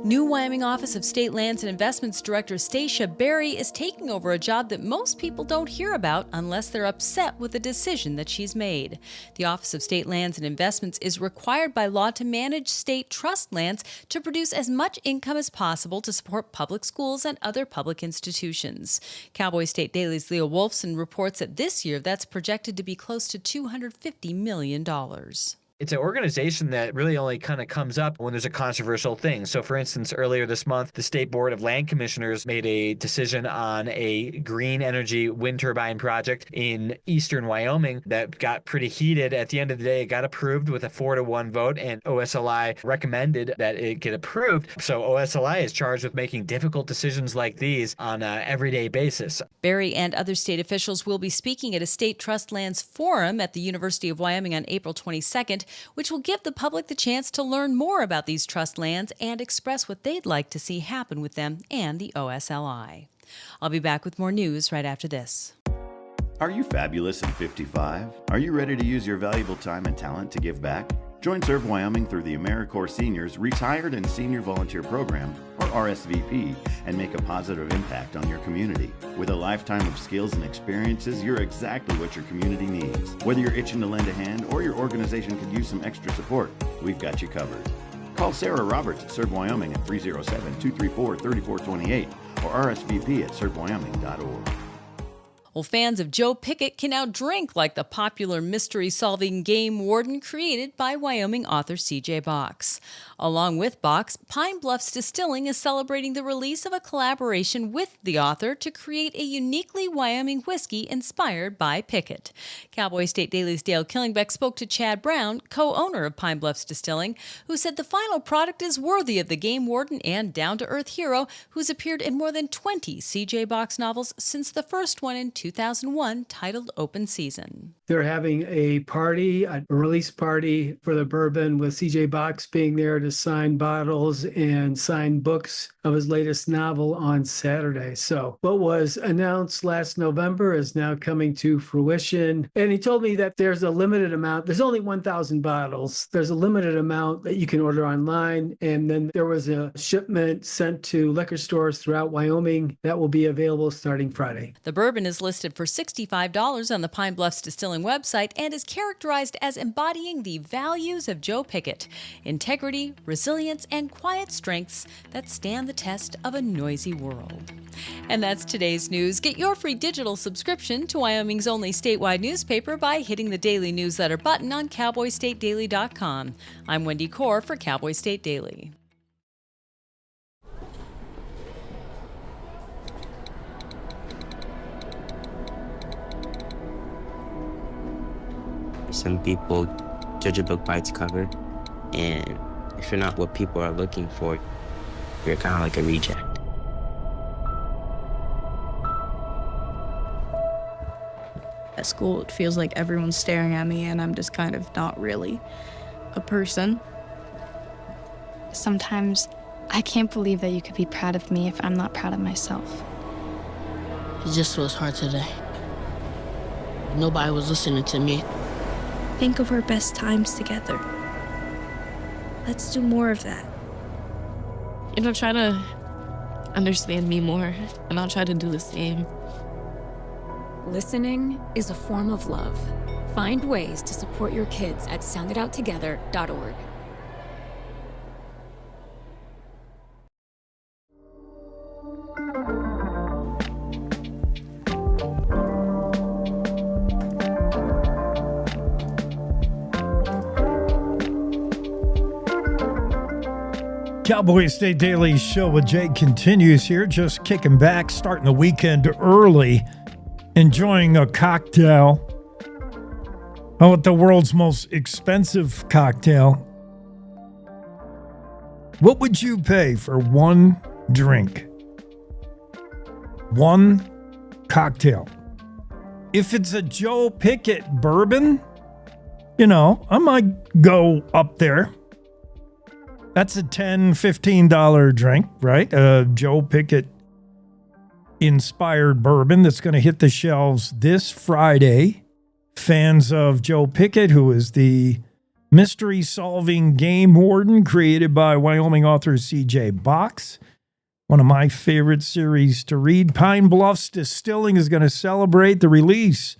New Wyoming Office of State Lands and Investments Director Stacia Berry is taking over a job that most people don't hear about unless they're upset with the decision that she's made. The Office of State Lands and Investments is required by law to manage state trust lands to produce as much income as possible to support public schools and other public institutions. Cowboy State Daily's Leo Wolfson reports that this year that's projected to be close to $250 million. It's an organization that really only kind of comes up when there's a controversial thing. So, for instance, earlier this month, the State Board of Land Commissioners made a decision on a green energy wind turbine project in eastern Wyoming that got pretty heated. At the end of the day, it got approved with a 4-1 vote, and OSLI recommended that it get approved. So OSLI is charged with making difficult decisions like these on an everyday basis. Barry and other state officials will be speaking at a state trust lands forum at the University of Wyoming on April 22nd, which will give the public the chance to learn more about these trust lands and express what they'd like to see happen with them and the OSLI. I'll be back with more news right after this. Are you fabulous and 55? Are you ready to use your valuable time and talent to give back? Join Serve Wyoming through the AmeriCorps Seniors Retired and Senior Volunteer Program, or RSVP, and make a positive impact on your community. With a lifetime of skills and experiences, you're exactly what your community needs. Whether you're itching to lend a hand or your organization could use some extra support, we've got you covered. Call Sarah Roberts at Serve Wyoming at 307-234-3428 or RSVP at servewyoming.org. Well, fans of Joe Pickett can now drink like the popular mystery-solving game warden created by Wyoming author C.J. Box. Along with Box, Pine Bluffs Distilling is celebrating the release of a collaboration with the author to create a uniquely Wyoming whiskey inspired by Pickett. Cowboy State Daily's Dale Killingbeck spoke to Chad Brown, co-owner of Pine Bluffs Distilling, who said the final product is worthy of the game warden and down-to-earth hero who's appeared in more than 20 C.J. Box novels since the first one in 2001 titled Open Season. They're having a party, a release party for the bourbon with CJ Box being there to sign bottles and sign books of his latest novel on Saturday. So what was announced last November is now coming to fruition. And he told me that there's a limited amount. There's only 1,000 bottles. There's a limited amount that you can order online. And then there was a shipment sent to liquor stores throughout Wyoming that will be available starting Friday. The bourbon is listed for $65 on the Pine Bluffs Distilling website and is characterized as embodying the values of Joe Pickett: integrity, resilience, and quiet strengths that stand the test of a noisy world. And that's today's news. Get your free digital subscription to Wyoming's only statewide newspaper by hitting the daily newsletter button on cowboystatedaily.com. I'm Wendy Core for Cowboy State Daily. Some people judge a book by its cover, and if you're not what people are looking for, you're kind of like a reject. At school, it feels like everyone's staring at me and I'm just kind of not really a person. Sometimes I can't believe that you could be proud of me if I'm not proud of myself. It just was hard today. Nobody was listening to me. Think of our best times together. Let's do more of that. Try to understand me more, and I'll try to do the same. Listening is a form of love. Find ways to support your kids at sounditouttogether.org. Cowboy State Daily show with Jake continues here, just kicking back, starting the weekend early, enjoying a cocktail. Oh, what the world's most expensive cocktail. What would you pay for one drink? One cocktail. If it's a Joe Pickett bourbon, I might go up there. That's a $10, $15 drink, right? A Joe Pickett inspired bourbon that's going to hit the shelves this Friday. Fans of Joe Pickett, who is the mystery-solving game warden created by Wyoming author C.J. Box. One of my favorite series to read. Pine Bluffs Distilling is going to celebrate the release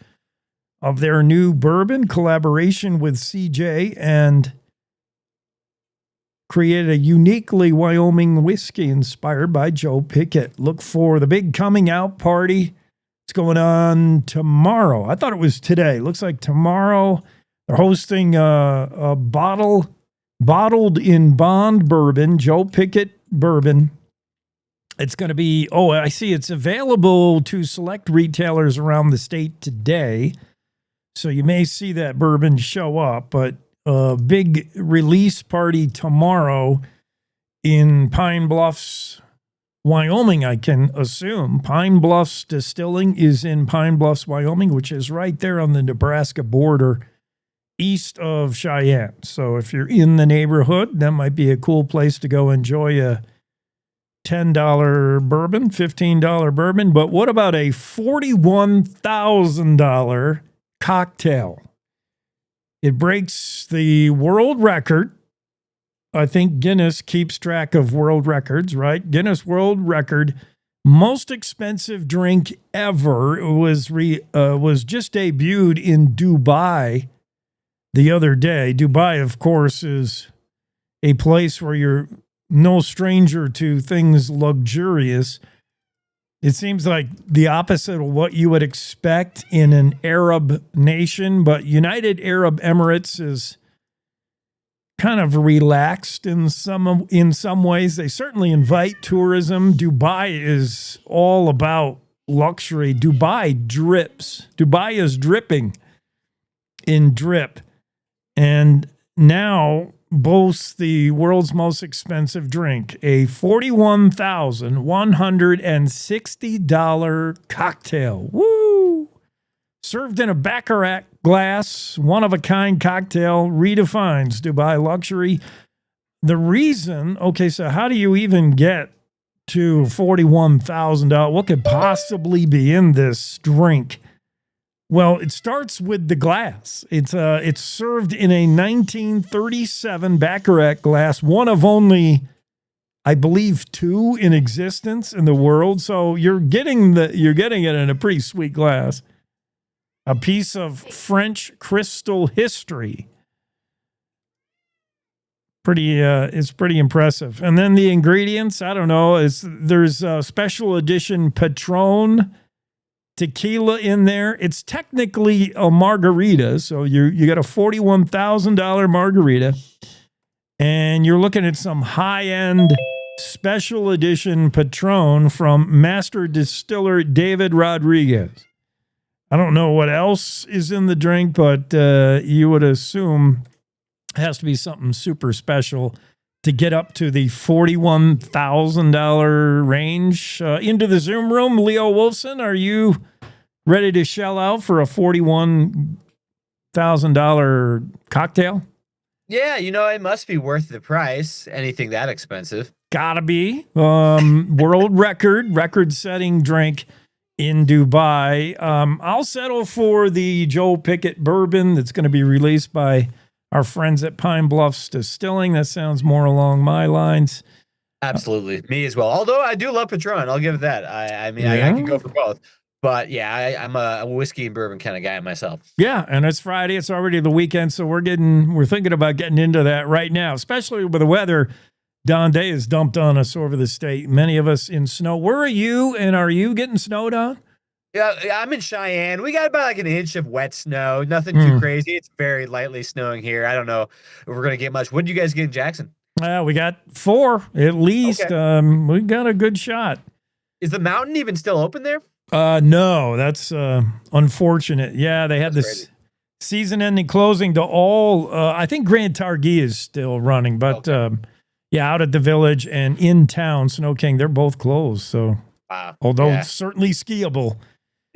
of their new bourbon collaboration with C.J. and created a uniquely Wyoming whiskey inspired by Joe Pickett. Look for the big coming out party. It's going on tomorrow. I thought it was today. Looks like tomorrow, They're hosting a bottled in bond bourbon, Joe Pickett bourbon. It's going to be, I see it's available to select retailers around the state today. So you may see that bourbon show up, but a big release party tomorrow in Pine Bluffs, Wyoming, I can assume. Pine Bluffs Distilling is in Pine Bluffs, Wyoming, which is right there on the Nebraska border east of Cheyenne. So if you're in the neighborhood, that might be a cool place to go enjoy a $10 bourbon, $15 bourbon. But what about a $41,000 cocktail? It breaks the world record. I think Guinness keeps track of world records, right? Guinness World Record, most expensive drink ever. It was just debuted in Dubai the other day. Dubai, of course, is a place where you're no stranger to things luxurious. It seems like the opposite of what you would expect in an Arab nation, but United Arab Emirates is kind of relaxed in some ways. They certainly invite tourism. Dubai is all about luxury. Dubai drips. Dubai is dripping in drip. And now boasts the world's most expensive drink, a $41,160 cocktail. Woo! Served in a Baccarat glass, one-of-a-kind cocktail, redefines Dubai luxury. The reason, so how do you even get to $41,000? What could possibly be in this drink? Well, it starts with the glass. It's served in a 1937 Baccarat glass, one of only, I believe, 2 in existence in the world. So you're getting it in a pretty sweet glass. A piece of French crystal history. It's pretty impressive. And then the ingredients, I don't know. There's a special edition Patron tequila in there. It's technically a margarita, so you got a $41,000 margarita, and you're looking at some high-end special edition Patron from master distiller David Rodriguez. I don't know what else is in the drink, but you would assume it has to be something super special to get up to the $41,000 range. Into the Zoom room, Leo Wolfson, are you ready to shell out for a $41,000 cocktail? Yeah, it must be worth the price. Anything that expensive. Gotta be. World record-setting drink in Dubai. I'll settle for the Joe Pickett bourbon that's going to be released by our friends at Pine Bluffs Distilling. That sounds more along my lines. Absolutely. Me as well. Although I do love Patron. I'll give it that. I can go for both. But yeah, I'm a whiskey and bourbon kind of guy myself. Yeah, and it's Friday. It's already the weekend, so we're thinking about getting into that right now, especially with the weather. Don Day has dumped on us over the state. Many of us in snow. Where are you, and are you getting snowed on? Yeah, I'm in Cheyenne. We got about like an inch of wet snow. Nothing too crazy. It's very lightly snowing here. I don't know if we're going to get much. What did you guys get in Jackson? We got 4 at least. Okay. We got a good shot. Is the mountain even still open there? No, that's unfortunate. Yeah, they had this season-ending closing to all. I think Grand Targhee is still running, but out at the village and in town, Snow King, they're both closed. So, although certainly skiable.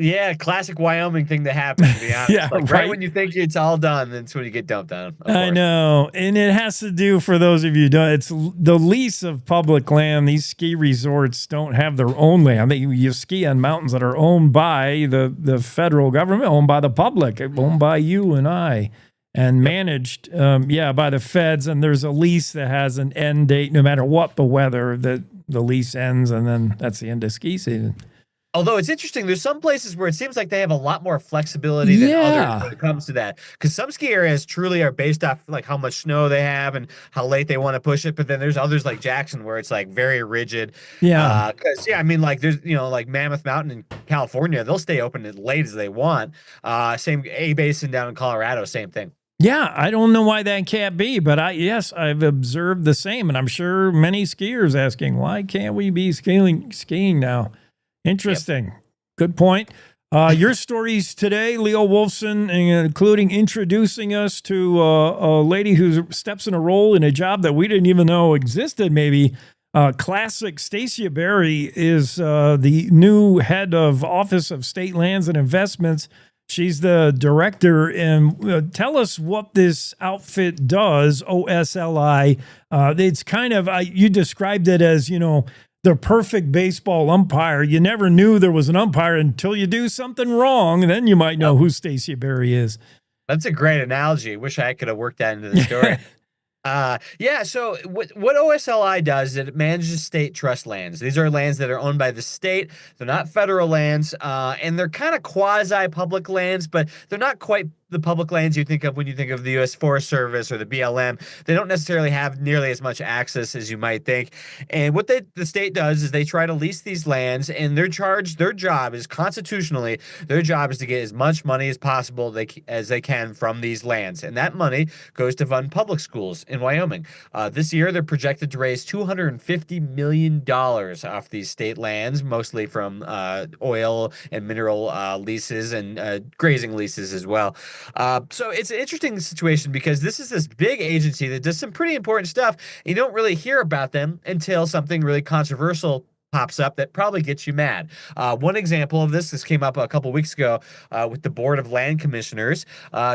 Yeah, classic Wyoming thing to happen, to be honest. Yeah, right when you think it's all done, that's when you get dumped on. I know. And it has to do, for those of you who don't, it's the lease of public land. These ski resorts don't have their own land. You ski on mountains that are owned by the federal government, owned by the public, owned by you and I, and managed, by the feds. And there's a lease that has an end date, no matter what the weather, the lease ends, and then that's the end of ski season. Although it's interesting, there's some places where it seems like they have a lot more flexibility than others when it comes to that. Because some ski areas truly are based off like how much snow they have and how late they want to push it. But then there's others like Jackson where it's like very rigid. Yeah. Because like there's like Mammoth Mountain in California, they'll stay open as late as they want. Same A Basin down in Colorado, same thing. Yeah, I don't know why that can't be, but I've observed the same, and I'm sure many skiers asking, why can't we be skiing now? Interesting. Yep. Good point. Your stories today, Leo Wolfson, including introducing us to a lady who steps in a role in a job that we didn't even know existed, maybe. Classic. Stacia Berry is the new head of Office of State Lands and Investments. She's the director. And tell us what this outfit does, OSLI. It's kind of, you described it as, the perfect baseball umpire. You never knew there was an umpire until you do something wrong. Then you might know who Stacia Berry is. That's a great analogy. Wish I could have worked that into the story. So what OSLI does is it manages state trust lands. These are lands that are owned by the state. They're not federal lands, and they're kind of quasi-public lands, but they're not quite the public lands you think of when you think of the U.S. Forest Service or the BLM. They don't necessarily have nearly as much access as you might think. And what the state does is they try to lease these lands, and their job is constitutionally, their job is to get as much money as possible as they can from these lands. And that money goes to fund public schools in Wyoming. This year, they're projected to raise $250 million off these state lands, mostly from oil and mineral leases and grazing leases as well. So it's an interesting situation because this is this big agency that does some pretty important stuff. You don't really hear about them until something really controversial pops up that probably gets you mad. One example of this came up a couple weeks ago with the Board of Land Commissioners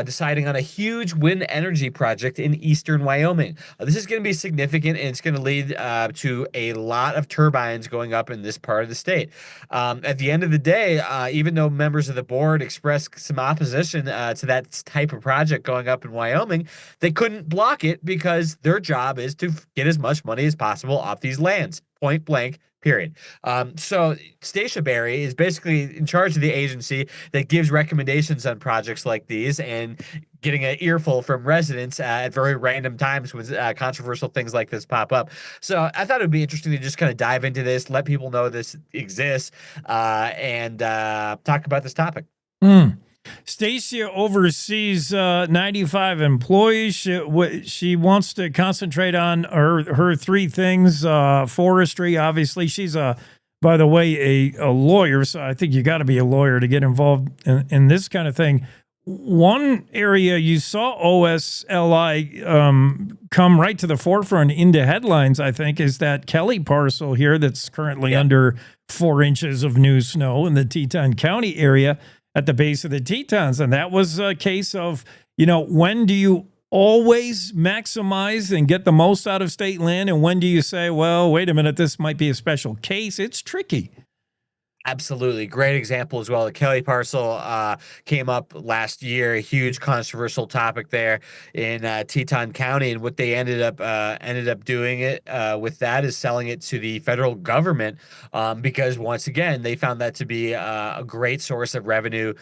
deciding on a huge wind energy project in eastern Wyoming. This is going to be significant, and it's going to lead to a lot of turbines going up in this part of the state. At the end of the day, even though members of the board expressed some opposition to that type of project going up in Wyoming, they couldn't block it because their job is to get as much money as possible off these lands. Point blank, period. So Stacia Berry is basically in charge of the agency that gives recommendations on projects like these and getting an earful from residents at very random times when controversial things like this pop up. So I thought it would be interesting to just kind of dive into this, let people know this exists, and talk about this topic. Stacia oversees 95 employees. She wants to concentrate on her three things. Forestry, obviously. She's by the way, a lawyer, so I think you got to be a lawyer to get involved in this kind of thing. One area you saw OSLI come right to the forefront into headlines, I think, is that Kelly parcel here that's currently under 4 inches of new snow in the Teton County area at the base of the Tetons. And that was a case of, when do you always maximize and get the most out of state land? And when do you say, well, wait a minute, this might be a special case? It's tricky. Absolutely. Great example as well. The Kelly parcel came up last year, a huge controversial topic there in Teton County. And what they ended up doing with that is selling it to the federal government because, once again, they found that to be a great source of revenue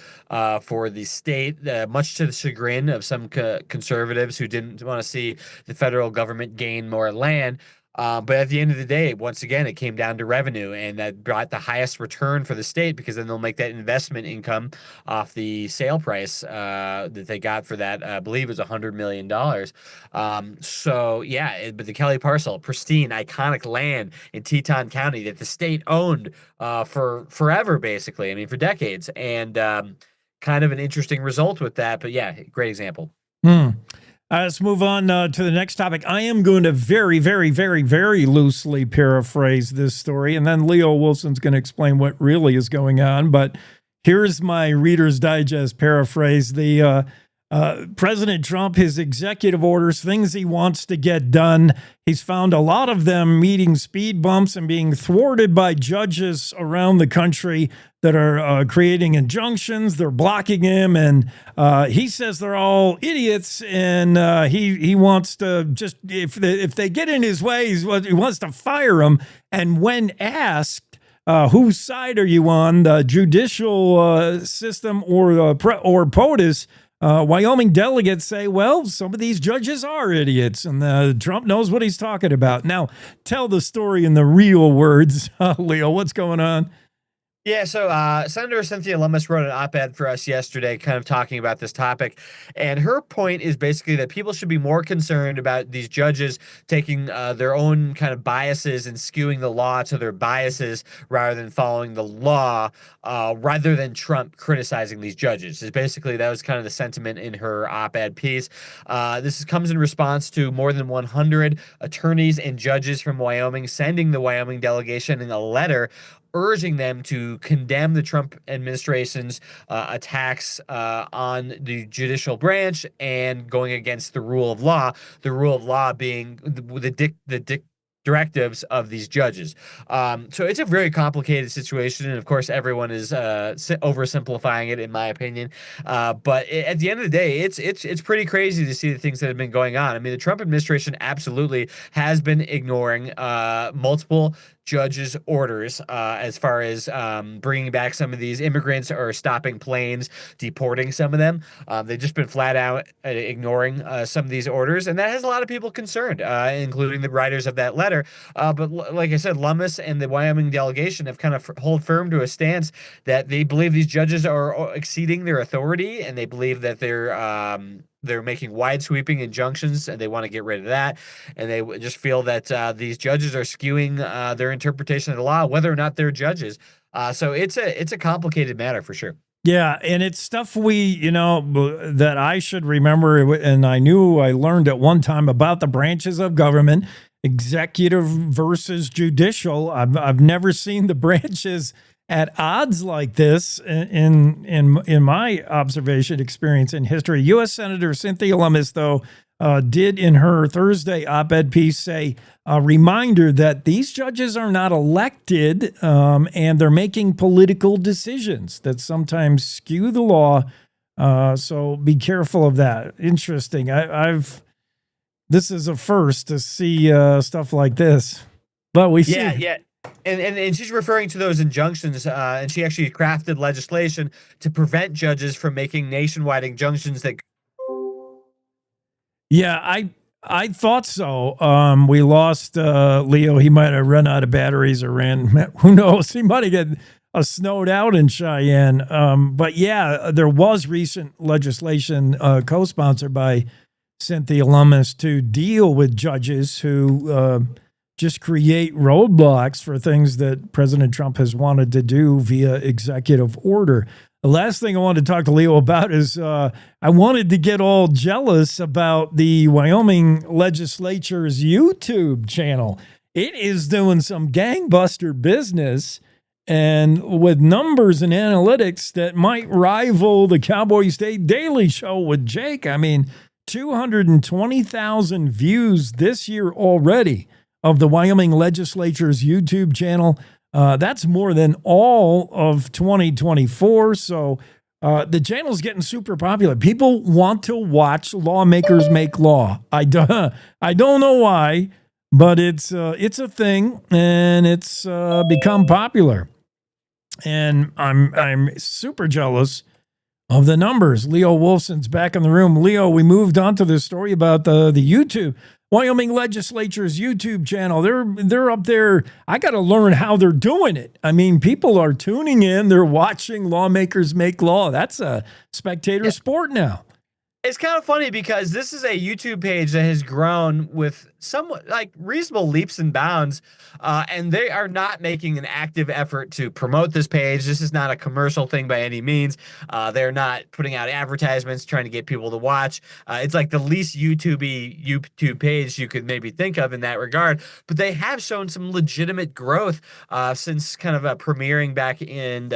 for the state, much to the chagrin of some conservatives who didn't want to see the federal government gain more land. But at the end of the day, once again, it came down to revenue, and that brought the highest return for the state because then they'll make that investment income off the sale price that they got for that. I believe it was $100 million. But the Kelly parcel, pristine, iconic land in Teton County that the state owned for forever, basically. I mean, for decades, and kind of an interesting result with that. But yeah, great example. Let's move on to the next topic. I am going to very, very, very, very loosely paraphrase this story, and then Leo Wilson's going to explain what really is going on. But here's my Reader's Digest paraphrase. The President Trump, his executive orders, things he wants to get done, he's found a lot of them meeting speed bumps and being thwarted by judges around the country that are creating injunctions. They're blocking him, and he says they're all idiots, and he wants to just, if they get in his way, he wants to fire them. And when asked, whose side are you on, the judicial system or POTUS, Wyoming delegates say, well, some of these judges are idiots, and Trump knows what he's talking about. Now, tell the story in the real words, Leo. What's going on? Yeah, so Senator Cynthia Lummis wrote an op-ed for us yesterday kind of talking about this topic, and her point is basically that people should be more concerned about these judges taking their own kind of biases and skewing the law to their biases rather than following the law, rather than Trump criticizing these judges. Is basically that was kind of the sentiment in her op-ed piece. Comes in response to more than 100 attorneys and judges from Wyoming sending the Wyoming delegation in a letter urging them to condemn the Trump administration's attacks on the judicial branch and going against the rule of law being the directives of these judges. So it's a very complicated situation, and of course everyone is oversimplifying it in my opinion. But at the end of the day, it's pretty crazy to see the things that have been going on. I mean, the Trump administration absolutely has been ignoring multiple judges' orders as far as bringing back some of these immigrants or stopping planes, deporting some of them. They've just been flat out ignoring some of these orders, and that has a lot of people concerned, including the writers of that letter. But like I said, Lummis and the Wyoming delegation have kind of hold firm to a stance that they believe these judges are exceeding their authority, and they believe that they're making wide-sweeping injunctions, and they want to get rid of that. And they just feel that these judges are skewing their interpretation of the law, whether or not they're judges. So it's a complicated matter for sure. Yeah, and it's stuff that I should remember, and I learned at one time about the branches of government, executive versus judicial. I've never seen the branches at odds like this in my observation, experience, in history. U.S. Senator Cynthia Lummis, though, did in her Thursday op-ed piece say a reminder that these judges are not elected, and they're making political decisions that sometimes skew the law. So be careful of that. Interesting. This is a first to see stuff like this, but we see. Yeah. And she's referring to those injunctions, and she actually crafted legislation to prevent judges from making nationwide injunctions that. Yeah, I thought so. We lost Leo. He might have run out of batteries or who knows? He might have got snowed out in Cheyenne. But yeah, there was recent legislation co-sponsored by Cynthia Lummis to deal with judges who just create roadblocks for things that President Trump has wanted to do via executive order. The last thing I wanted to talk to Leo about is I wanted to get all jealous about the Wyoming legislature's YouTube channel. It is doing some gangbuster business, and with numbers and analytics that might rival the Cowboy State Daily Show with Jake. I mean, 220,000 views this year already of the Wyoming legislature's YouTube channel. That's more than all of 2024. So the channel's getting super popular. People want to watch lawmakers make law. I don't know why, but it's a thing, and it's become popular. And I'm super jealous of the numbers. Leo Wolfson's back in the room. Leo, we moved on to this story about the YouTube. Wyoming legislature's YouTube channel. They're up there. I got to learn how they're doing it. I mean, people are tuning in. They're watching lawmakers make law. That's a spectator sport now. It's kind of funny because this is a YouTube page that has grown with somewhat like reasonable leaps and bounds, and they are not making an active effort to promote this page. This is not a commercial thing by any means. They're not putting out advertisements trying to get people to watch. It's like the least YouTube page you could maybe think of in that regard, but they have shown some legitimate growth since kind of premiering back in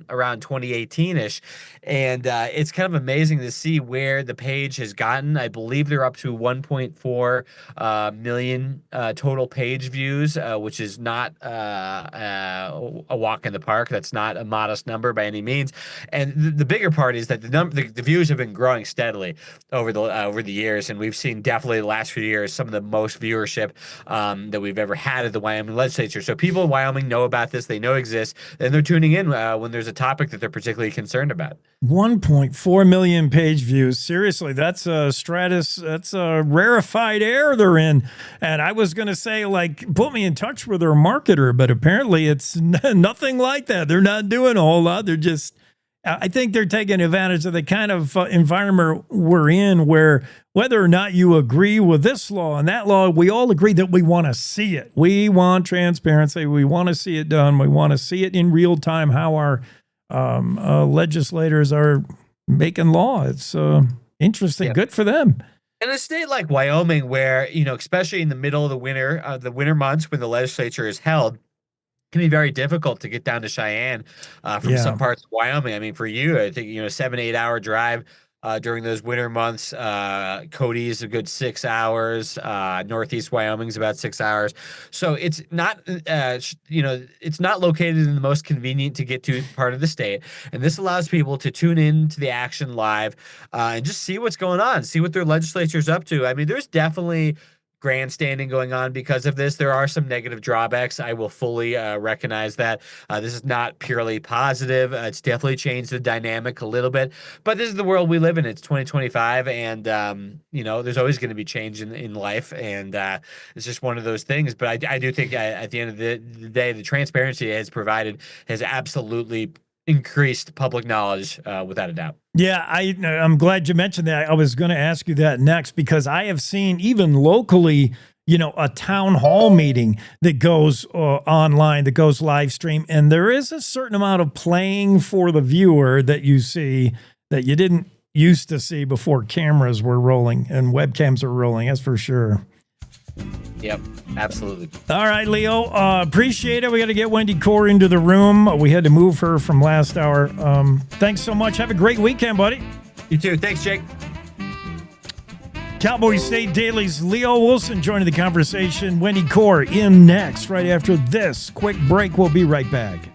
around 2018-ish, and it's kind of amazing to see where the page has gotten. I believe they're up to 1.4 million total page views, which is not a walk in the park. That's not a modest number by any means. And the bigger part is that the views have been growing steadily over the years, and we've seen definitely the last few years some of the most viewership that we've ever had at the Wyoming legislature. So people in Wyoming know about this, they know it exists, and they're tuning in when there's a topic that they're particularly concerned about. 1.4 million page views. Seriously, that's a rarefied air they're in. And I was going to say, like, put me in touch with their marketer, but apparently it's nothing like that. They're not doing a whole lot. They're just, I think they're taking advantage of the kind of environment we're in, where whether or not you agree with this law and that law, we all agree that we want to see it. We want transparency. We want to see it done. We want to see it in real time, how our legislators are making law. It's interesting. Yeah. Good for them. In a state like Wyoming, where, especially in the middle of the winter months when the legislature is held, it can be very difficult to get down to Cheyenne from some parts of Wyoming. I mean, for you, I think, 7-8 hour drive during those winter months. Cody is a good 6 hours. Northeast Wyoming is about 6 hours. So it's not, it's not located in the most convenient to get to part of the state. And this allows people to tune in to the action live and just see what's going on, see what their legislature's up to. I mean, there's definitely grandstanding going on because of this. There are some negative drawbacks. I will fully recognize that. This is not purely positive. It's definitely changed the dynamic a little bit, but this is the world we live in. It's 2025, and there's always going to be change in life, and it's just one of those things. But I do think at the end of the day, the transparency it has provided has absolutely increased public knowledge without a doubt. Yeah, I'm glad you mentioned that. I was going to ask you that next, because I have seen even locally, a town hall meeting that goes online, that goes live stream. And there is a certain amount of playing for the viewer that you see that you didn't used to see before cameras were rolling and webcams are rolling. That's for sure. Yep, absolutely. All right, Leo, appreciate it. We got to get Wendy Core into the room. We had to move her from last hour. Thanks so much. Have a great weekend, buddy. You too. Thanks, Jake. Cowboy State Daily's Leo Wilson joining the conversation. Wendy Core in next, right after this quick break. We'll be right back.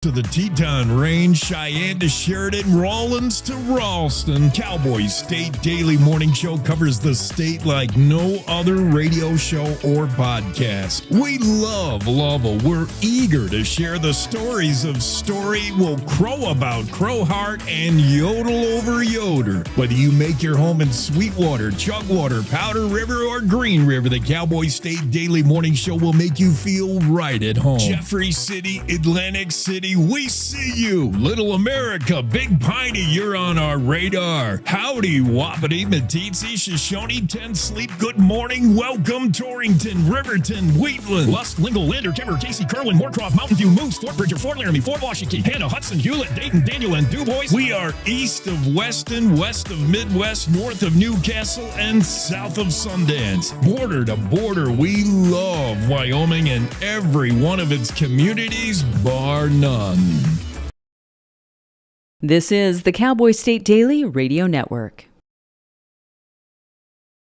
To the Teton Range, Cheyenne to Sheridan, Rawlins to Ralston, Cowboy State Daily Morning Show covers the state like no other radio show or podcast. We love Lovell. We're eager to share the stories of Story Will Crow About Crowheart and Yodel Over Yoder. Whether you make your home in Sweetwater, Chugwater, Powder River, or Green River, the Cowboy State Daily Morning Show will make you feel right at home. Jeffrey City, Atlantic City, we see you. Little America, Big Piney, you're on our radar. Howdy, Wapiti, Meeteetse, Shoshone, 10 Sleep, good morning. Welcome, Torrington, Riverton, Wheatland, Lusk, Lingle, Lander, Timber, Casey, Kerwin, Moorcroft, Mountain View, Moose, Fort Bridger, Fort Laramie, Fort Washington, Hannah, Hudson, Hewlett, Dayton, Daniel, and DuBois. We are east of Weston, west of Midwest, north of Newcastle, and south of Sundance. Border to border, we love Wyoming and every one of its communities, bar none. This is the Cowboy State Daily Radio Network.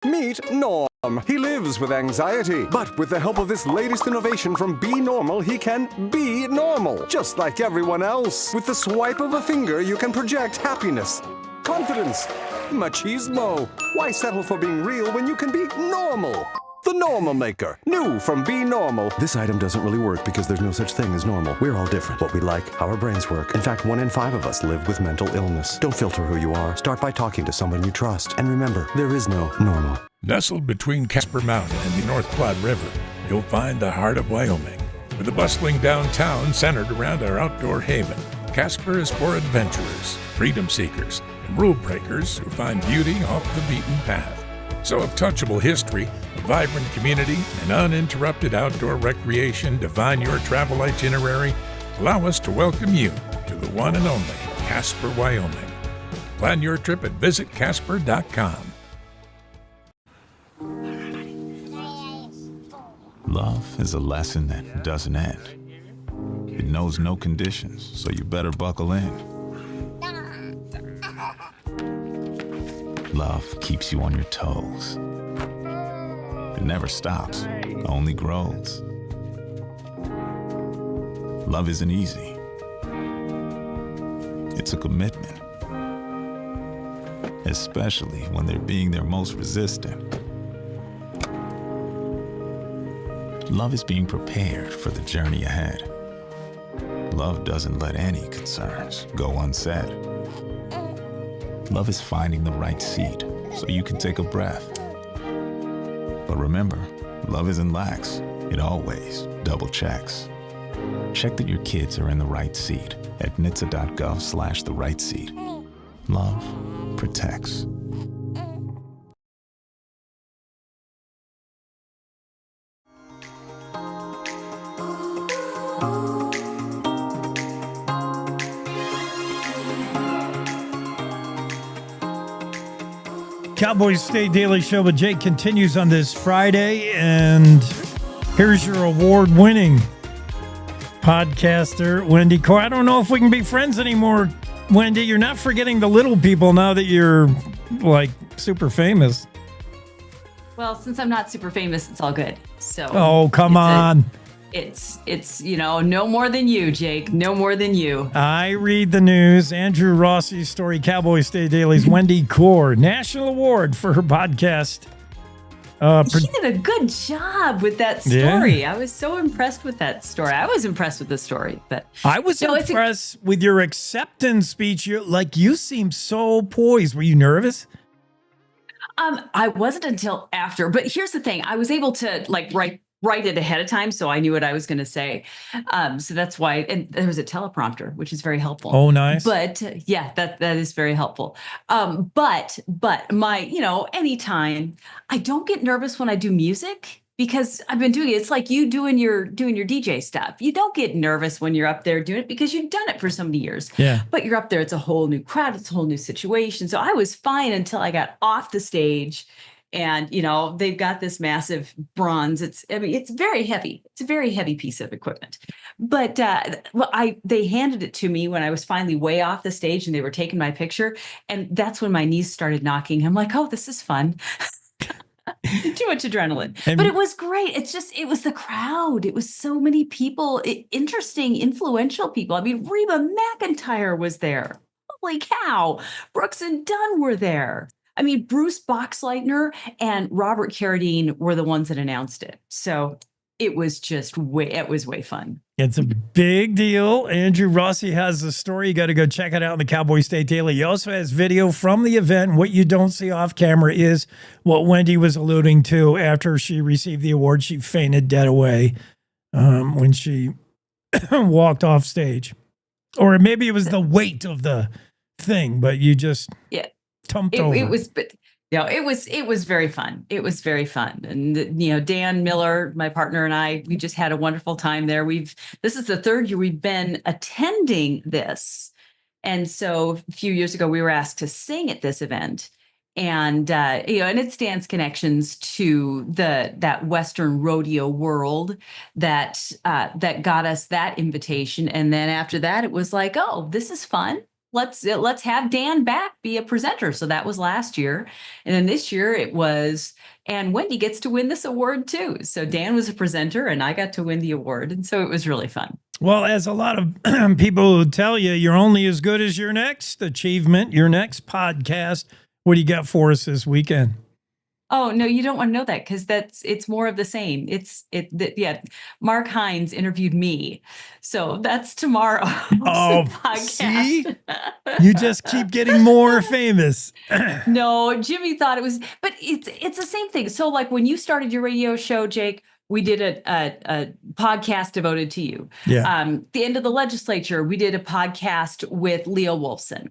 Meet Norm. He lives with anxiety, but with the help of this latest innovation from Be Normal, he can be normal, just like everyone else. With the swipe of a finger, you can project happiness, confidence, machismo. Why settle for being real when you can be normal? The Normal Maker. New from Be Normal. This item doesn't really work because there's no such thing as normal. We're all different. What we like, how our brains work. In fact, 1 in 5 of us live with mental illness. Don't filter who you are. Start by talking to someone you trust. And remember, there is no normal. Nestled between Casper Mountain and the North Platte River, you'll find the heart of Wyoming. With a bustling downtown centered around our outdoor haven, Casper is for adventurers, freedom seekers, and rule breakers who find beauty off the beaten path. So if touchable history, a vibrant community, and uninterrupted outdoor recreation define your travel itinerary, allow us to welcome you to the one and only Casper, Wyoming. Plan your trip at visitcasper.com. Love is a lesson that doesn't end. It knows no conditions, so you better buckle in. Love keeps you on your toes. It never stops, only grows. Love isn't easy. It's a commitment. Especially when they're being their most resistant. Love is being prepared for the journey ahead. Love doesn't let any concerns go unsaid. Love is finding the right seat so you can take a breath. But remember, love isn't lax. It always double checks. Check that your kids are in the right seat at nhtsa.gov/the right seat. Love protects. Cowboy State Daily Show with Jake continues on this Friday, and here's your award-winning podcaster, Wendy Core. I don't know if we can be friends anymore, Wendy. You're not forgetting the little people now that you're, like, super famous. Well, since I'm not super famous, it's all good. So. Oh, come on. It's no more than you, Jake. No more than you. I read the news. Andrew Rossi's story, Cowboy State Daily's Wendy Core, National Award for her podcast. She did a good job with that story. Yeah. I was so impressed with that story. I was impressed with the story, but I was impressed with your acceptance speech. You seemed so poised. Were you nervous? I wasn't until after, but here's the thing. I was able to write it ahead of time, so I knew what I was going to say. So that's why, and there was a teleprompter, which is very helpful. Oh, nice. But yeah, that is very helpful. But my, anytime, I don't get nervous when I do music because I've been doing it. It's like you doing your DJ stuff. You don't get nervous when you're up there doing it because you've done it for so many years. Yeah. But you're up there, it's a whole new crowd, it's a whole new situation. So I was fine until I got off the stage. And, they've got this massive bronze. It's very heavy. It's a very heavy piece of equipment. But they handed it to me when I was finally way off the stage and they were taking my picture. And that's when my knees started knocking. I'm like, oh, this is fun. Too much adrenaline. But it was great. It was the crowd. It was so many people, interesting, influential people. I mean, Reba McEntire was there. Holy cow. Brooks and Dunn were there. I mean, Bruce Boxleitner and Robert Carradine were the ones that announced it. So it was way fun. It's a big deal. Andrew Rossi has the story. You got to go check it out in the Cowboy State Daily. He also has video from the event. What you don't see off camera is what Wendy was alluding to after she received the award. She fainted dead away when she walked off stage. Or maybe it was the weight of the thing, but you just... Yeah. It was very fun. It was very fun. And, Dan Miller, my partner, and I, we just had a wonderful time there. This is the third year we've been attending this. And so a few years ago, we were asked to sing at this event. And, and it stands connections to that Western rodeo world that got us that invitation. And then after that, it was like, oh, this is fun. Let's have Dan back be a presenter. So that was last year. And then this year it was, and Wendy gets to win this award too. So Dan was a presenter and I got to win the award. And so it was really fun. Well, as a lot of people will tell you, you're only as good as your next achievement, your next podcast. What do you got for us this weekend? Oh, no, you don't want to know that because it's more of the same. Mark Hines interviewed me. So that's tomorrow. Oh, see? You just keep getting more famous. No, Jimmy thought it was, but it's the same thing. So like when you started your radio show, Jake, we did a podcast devoted to you. Yeah. The end of the legislature, we did a podcast with Leo Wolfson.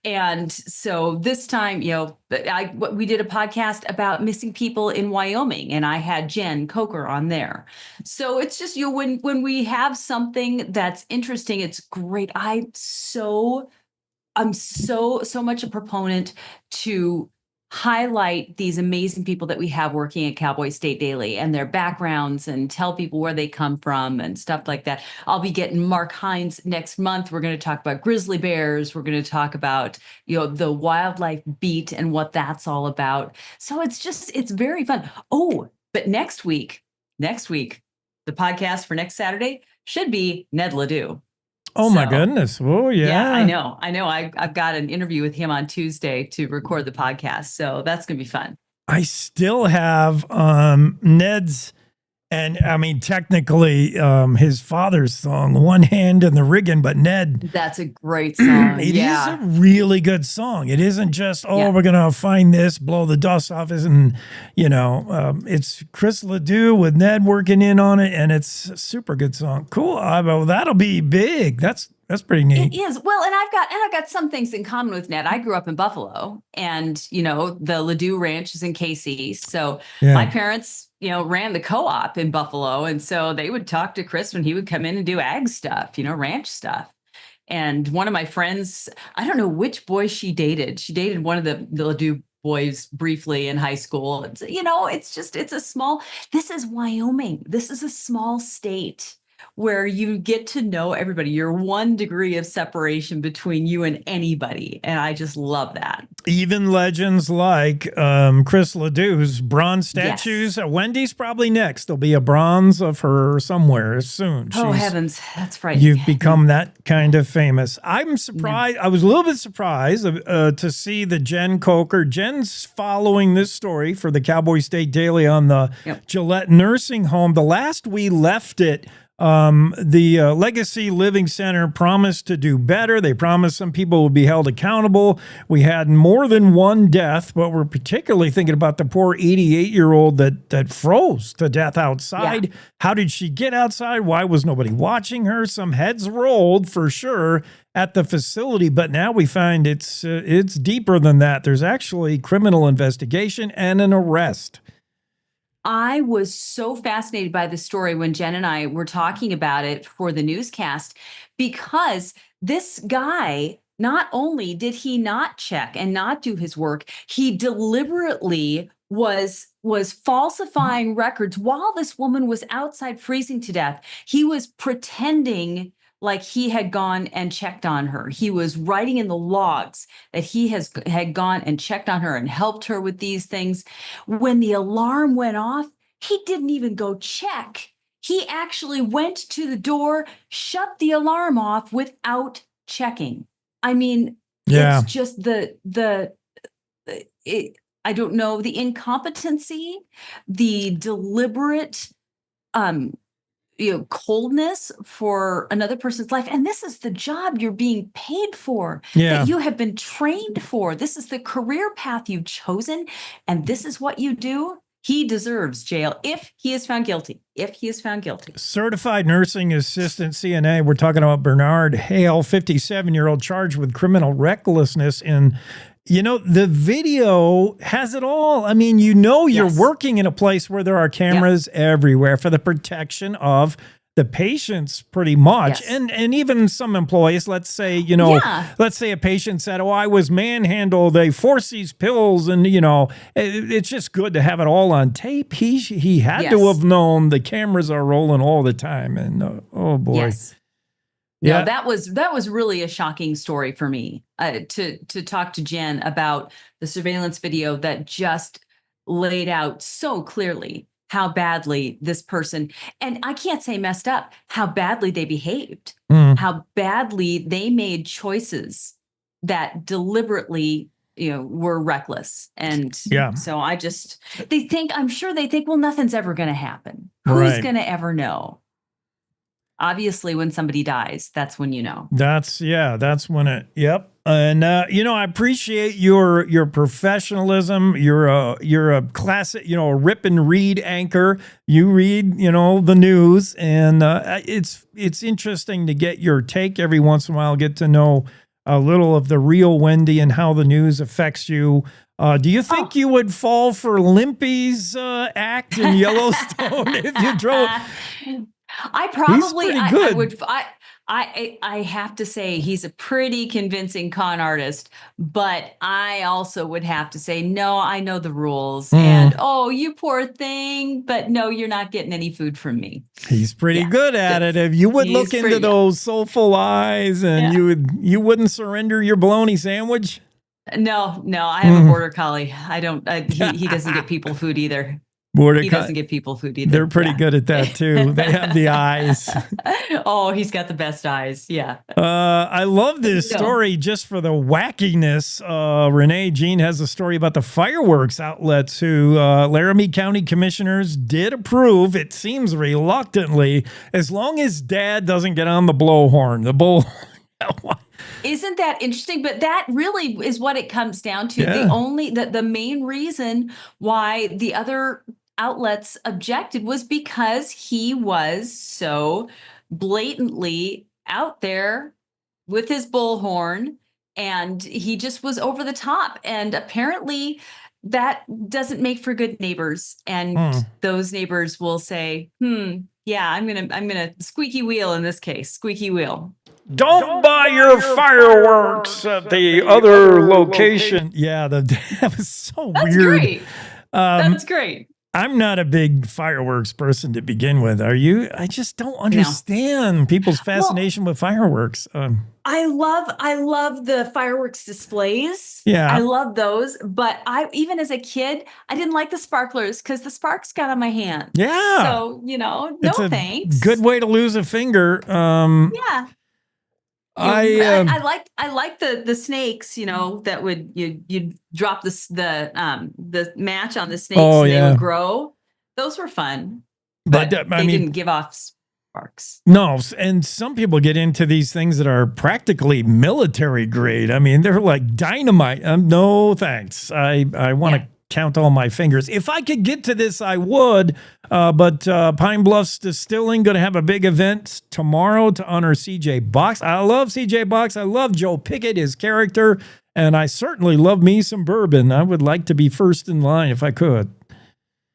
And so this time, we did a podcast about missing people in Wyoming, and I had Jen Coker on there. So it's just, when we have something that's interesting, it's great. I'm so much a proponent to highlight these amazing people that we have working at Cowboy State Daily and their backgrounds and tell people where they come from and stuff like that. I'll be getting Mark Hines next month. We're going to talk about grizzly bears. We're going to talk about, the wildlife beat and what that's all about. So it's very fun. Oh, but next week, the podcast for next Saturday should be Ned Ledoux. Oh, my goodness. Oh, yeah. Yeah, I know. I've got an interview with him on Tuesday to record the podcast. So that's going to be fun. I still have Ned's And I mean, technically, his father's song, One Hand in the Riggin', but Ned. That's a great song. It is a really good song. It isn't just, we're going to find this, blow the dust off it. And, it's Chris Ledoux with Ned working in on it. And it's a super good song. Cool. Well, that'll be big. That's pretty neat. It is. Well, and I've got some things in common with Ned. I grew up in Buffalo, and the Ledoux Ranch is in KC. So my parents, ran the co-op in Buffalo, and so they would talk to Chris when he would come in and do ag stuff, ranch stuff. And one of my friends, I don't know which boy she dated. She dated one of the Ledoux boys briefly in high school. It's, this is Wyoming. This is a small state where you get to know everybody. You're 1 degree of separation between you and anybody. And I just love that. Even legends like Chris Ledoux's bronze statues. Yes. Wendy's probably next. There'll be a bronze of her somewhere soon. Oh, heavens. That's right. You've become that kind of famous. I'm surprised. I was a little bit surprised to see the Jen Coker. Jen's following this story for the Cowboy State Daily on the Gillette nursing home. The last we left it, the Legacy Living Center promised to do better. They promised some people would be held accountable. We had more than one death, but we're particularly thinking about the poor 88-year-old that froze to death outside. Yeah. How did she get outside? Why was nobody watching her? Some heads rolled for sure at the facility, but now we find it's deeper than that. There's actually criminal investigation and an arrest. I was so fascinated by the story when Jen and I were talking about it for the newscast, because this guy, not only did he not check and not do his work, he deliberately was falsifying records while this woman was outside freezing to death. He was pretending like he had gone and checked on her. He was writing in the logs that he had gone and checked on her and helped her with these things. When the alarm went off, he didn't even go check. He actually went to the door, shut the alarm off without checking. I mean, it's just I don't know, the incompetency, the deliberate, coldness for another person's life. And this is the job you're being paid for, that you have been trained for. This is the career path you've chosen, and this is what you do. He deserves jail if he is found guilty. Certified nursing assistant CNA. We're talking about Bernard Hale, 57-year-old, charged with criminal recklessness in the video has it all. I mean, you're working in a place where there are cameras everywhere for the protection of the patients pretty much. And even some employees, let's say a patient said, I was manhandled, they forced these pills, and it's just good to have it all on tape. He had to have known the cameras are rolling all the time, and oh boy. Yes. No, that was really a shocking story for me, to talk to Jen about the surveillance video that just laid out so clearly how badly this person, and I can't say messed up, how badly they behaved, how badly they made choices that deliberately, were reckless. And so I'm sure they think, well, nothing's ever going to happen. Who's going to ever know? Obviously, when somebody dies, that's when you know. That's when it. Yep. And I appreciate your professionalism. You're a classic, a rip and read anchor. You read, the news, and it's interesting to get your take every once in a while. Get to know a little of the real Wendy and how the news affects you. Do you think you would fall for Limpy's act in Yellowstone if you drove? I have to say he's a pretty convincing con artist, but I also would have to say, no, I know the rules, and you poor thing, but no, you're not getting any food from me. He's pretty good at it. If you would look into those soulful eyes, and you wouldn't surrender your bologna sandwich. No, I have a border collie. I don't. He doesn't get people food either. He doesn't give people food either. They're pretty good at that too. They have the eyes. Oh, he's got the best eyes. Yeah. I love this story just for the wackiness. Renee Jean has a story about the fireworks outlets who Laramie County commissioners did approve, it seems reluctantly, as long as Dad doesn't get on the blowhorn. The bull. Isn't that interesting? But that really is what it comes down to. Yeah. The main reason why the other outlets objected was because he was so blatantly out there with his bullhorn, and he just was over the top. And apparently that doesn't make for good neighbors. And those neighbors will say, yeah, I'm gonna squeaky wheel in this case, squeaky wheel. Don't buy your fireworks at the other location. Yeah, that was so That's weird. Great. That's great. I'm not a big fireworks person to begin with. Are you? I just don't understand people's fascination with fireworks. I love the fireworks displays. Yeah. I love those. But even as a kid, I didn't like the sparklers because the sparks got on my hand. Yeah. So, It's a thanks. good way to lose a finger. Yeah. I like the snakes, that would you drop the match on the snakes and they would grow. Those were fun, but they didn't give off sparks. No, and some people get into these things that are practically military grade. I mean, they're like dynamite. No, thanks. I want to count all my fingers. If I could get to this, I would. But Pine Bluffs Distilling going to have a big event tomorrow to honor CJ Box. I love CJ Box. I love Joe Pickett, his character, and I certainly love me some bourbon. I would like to be first in line if I could.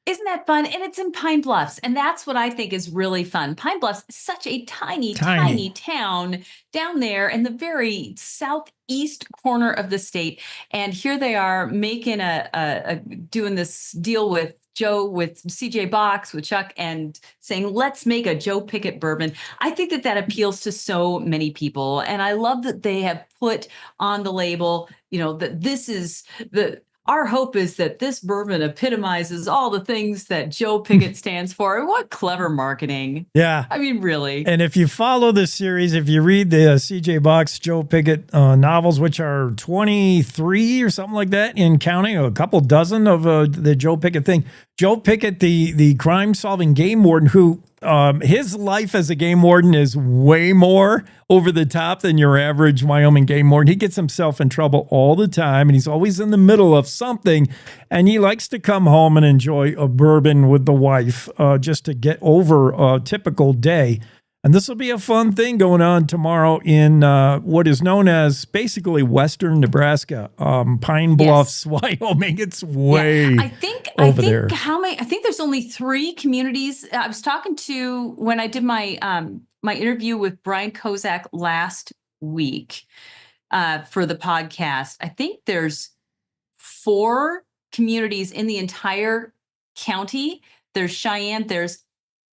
Isn't that fun? And it's in Pine Bluffs. And that's what I think is really fun. Pine Bluffs is such a tiny town down there in the very southeast corner of the state. And here they are making doing this deal with CJ Box, with Chuck, and saying, let's make a Joe Pickett bourbon. I think that appeals to so many people. And I love that they have put on the label, that this is our hope is that this bourbon epitomizes all the things that Joe Pickett stands for. What clever marketing. Yeah. I mean, really. And if you follow this series, if you read the CJ Box, Joe Pickett novels, which are 23 or something like that in counting, a couple dozen of the Joe Pickett thing. Joe Pickett, the crime-solving game warden who his life as a game warden is way more over the top than your average Wyoming game warden. He gets himself in trouble all the time, and he's always in the middle of something. And he likes to come home and enjoy a bourbon with the wife just to get over a typical day. And this will be a fun thing going on tomorrow in what is known as basically Western Nebraska, Pine Bluffs, Wyoming. It's way over there. I think there's only 3 communities. I was talking to when I did my my interview with Brian Kozak last week for the podcast. I think there's 4 communities in the entire county. There's Cheyenne, there's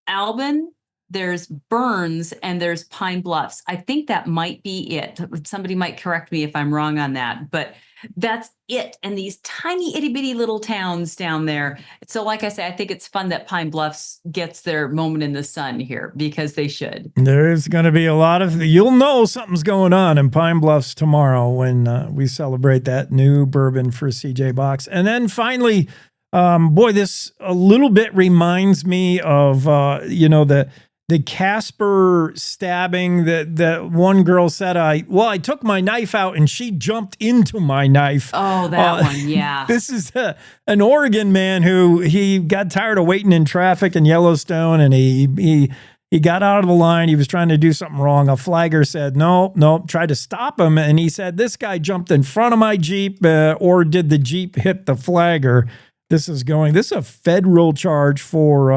Albin, there's Burns, and there's Pine Bluffs. I think that might be it. Somebody might correct me if I'm wrong on that, but that's it. And these tiny itty bitty little towns down there. So like I say, I think it's fun that Pine Bluffs gets their moment in the sun here because they should. There's going to be a lot of, you'll know something's going on in Pine Bluffs tomorrow when we celebrate that new bourbon for CJ Box. And then finally, this a little bit reminds me of, the Casper stabbing that one girl said, I took my knife out and she jumped into my knife. Oh, that one. Yeah. This is an Oregon man who he got tired of waiting in traffic in Yellowstone and he got out of the line. He was trying to do something wrong. A flagger said, no, tried to stop him. And he said, this guy jumped in front of my Jeep or did the Jeep hit the flagger? This is a federal charge for,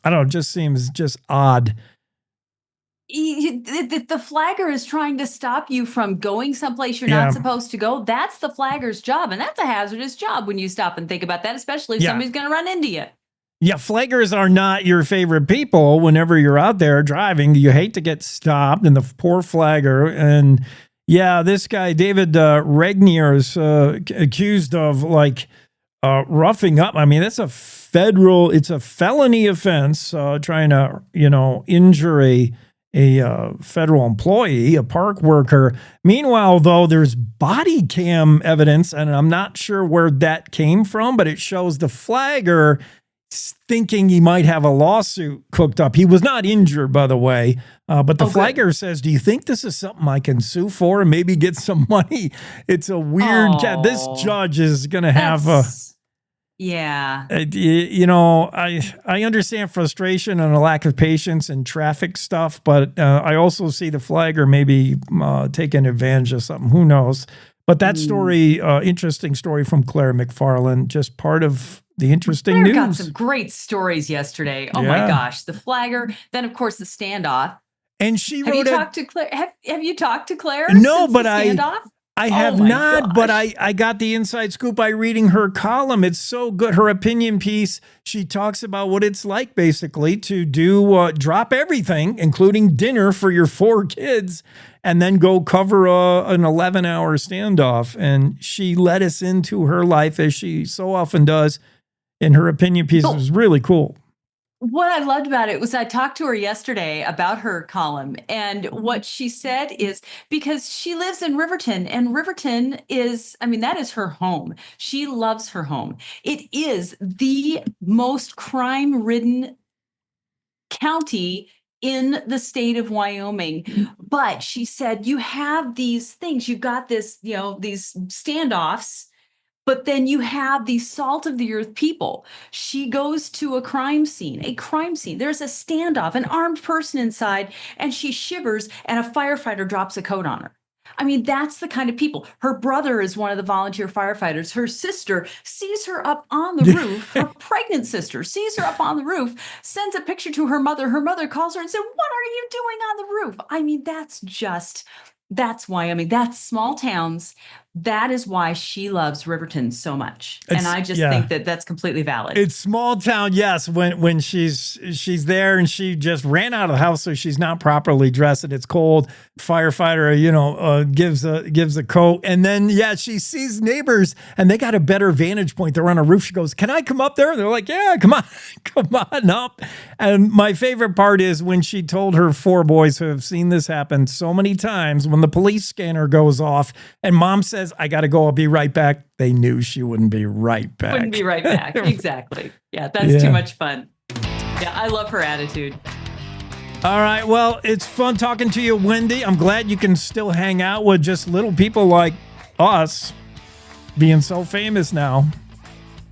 I don't know, it just seems just odd. The flagger is trying to stop you from going someplace you're not supposed to go. That's the flagger's job. And that's a hazardous job when you stop and think about that, especially if somebody's going to run into you. Yeah, flaggers are not your favorite people whenever you're out there driving. You hate to get stopped, and the poor flagger. And this guy, David Regnier, is accused of roughing up. I mean, it's a felony offense, trying to, injure a federal employee, a park worker. Meanwhile, though, there's body cam evidence, and I'm not sure where that came from, but it shows the flagger thinking he might have a lawsuit cooked up. He was not injured, by the way, but the flagger says, do you think this is something I can sue for and maybe get some money? It's a weird cat. This judge is going to have Yeah. I understand frustration and a lack of patience and traffic stuff, but I also see the flagger maybe taking advantage of something. Who knows? But that story, interesting story from Claire McFarland, just part of the interesting Claire news. got some great stories yesterday. Oh my gosh. The flagger, then of course the standoff. And she have you talked to Claire? Have you talked to Claire? No, since but the standoff? I have not, but I got the inside scoop by reading her column. It's so good. Her opinion piece, she talks about what it's like basically to do drop everything, including dinner for your 4 kids, and then go cover an 11-hour standoff. And she led us into her life, as she so often does. And her opinion piece was really cool. What I loved about it was I talked to her yesterday about her column, and what she said is because she lives in Riverton, and Riverton is, that is her home. She loves her home. It is the most crime-ridden county in the state of Wyoming. But she said, you have these things, you've got this, these standoffs, but then you have these salt of the earth people. She goes to a crime scene. There's a standoff, an armed person inside, and she shivers, and a firefighter drops a coat on her. That's the kind of people. Her brother is one of the volunteer firefighters. Her sister sees her up on the roof. Her pregnant sister sees her up on the roof, sends a picture to her mother. Her mother calls her and said, "What are you doing on the roof?" That's Wyoming. That's small towns. That is why she loves Riverton so much. And I just think that that's completely valid. It's small town, yes, when she's there and she just ran out of the house, so she's not properly dressed and it's cold. Firefighter, gives a coat. And then, she sees neighbors and they got a better vantage point. They're on a roof. She goes, "Can I come up there?" And they're like, "Yeah, come on up." And my favorite part is when she told her 4 boys who have seen this happen so many times, when the police scanner goes off and mom says, "I got to go, I'll be right back," they knew she wouldn't be right back. Wouldn't be right back. Exactly. Yeah, that's too much fun. Yeah, I love her attitude. All right. Well, it's fun talking to you, Wendy. I'm glad you can still hang out with just little people like us being so famous now.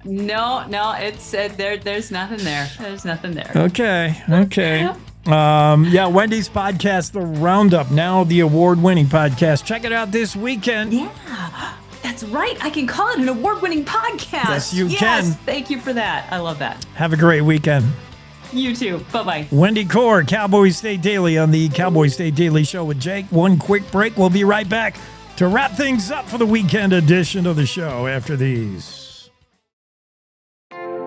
No, it's there's nothing there. There's nothing there. Okay. Wendy's podcast, The Roundup, now the award-winning podcast. Check it out this weekend. Yeah, that's right. I can call it an award-winning podcast. Yes, you can. Thank you for that. I love that. Have a great weekend. You too. Bye-bye. Wendy Core, Cowboy State Daily on the Cowboy State Daily Show with Jake. One quick break. We'll be right back to wrap things up for the weekend edition of the show after these.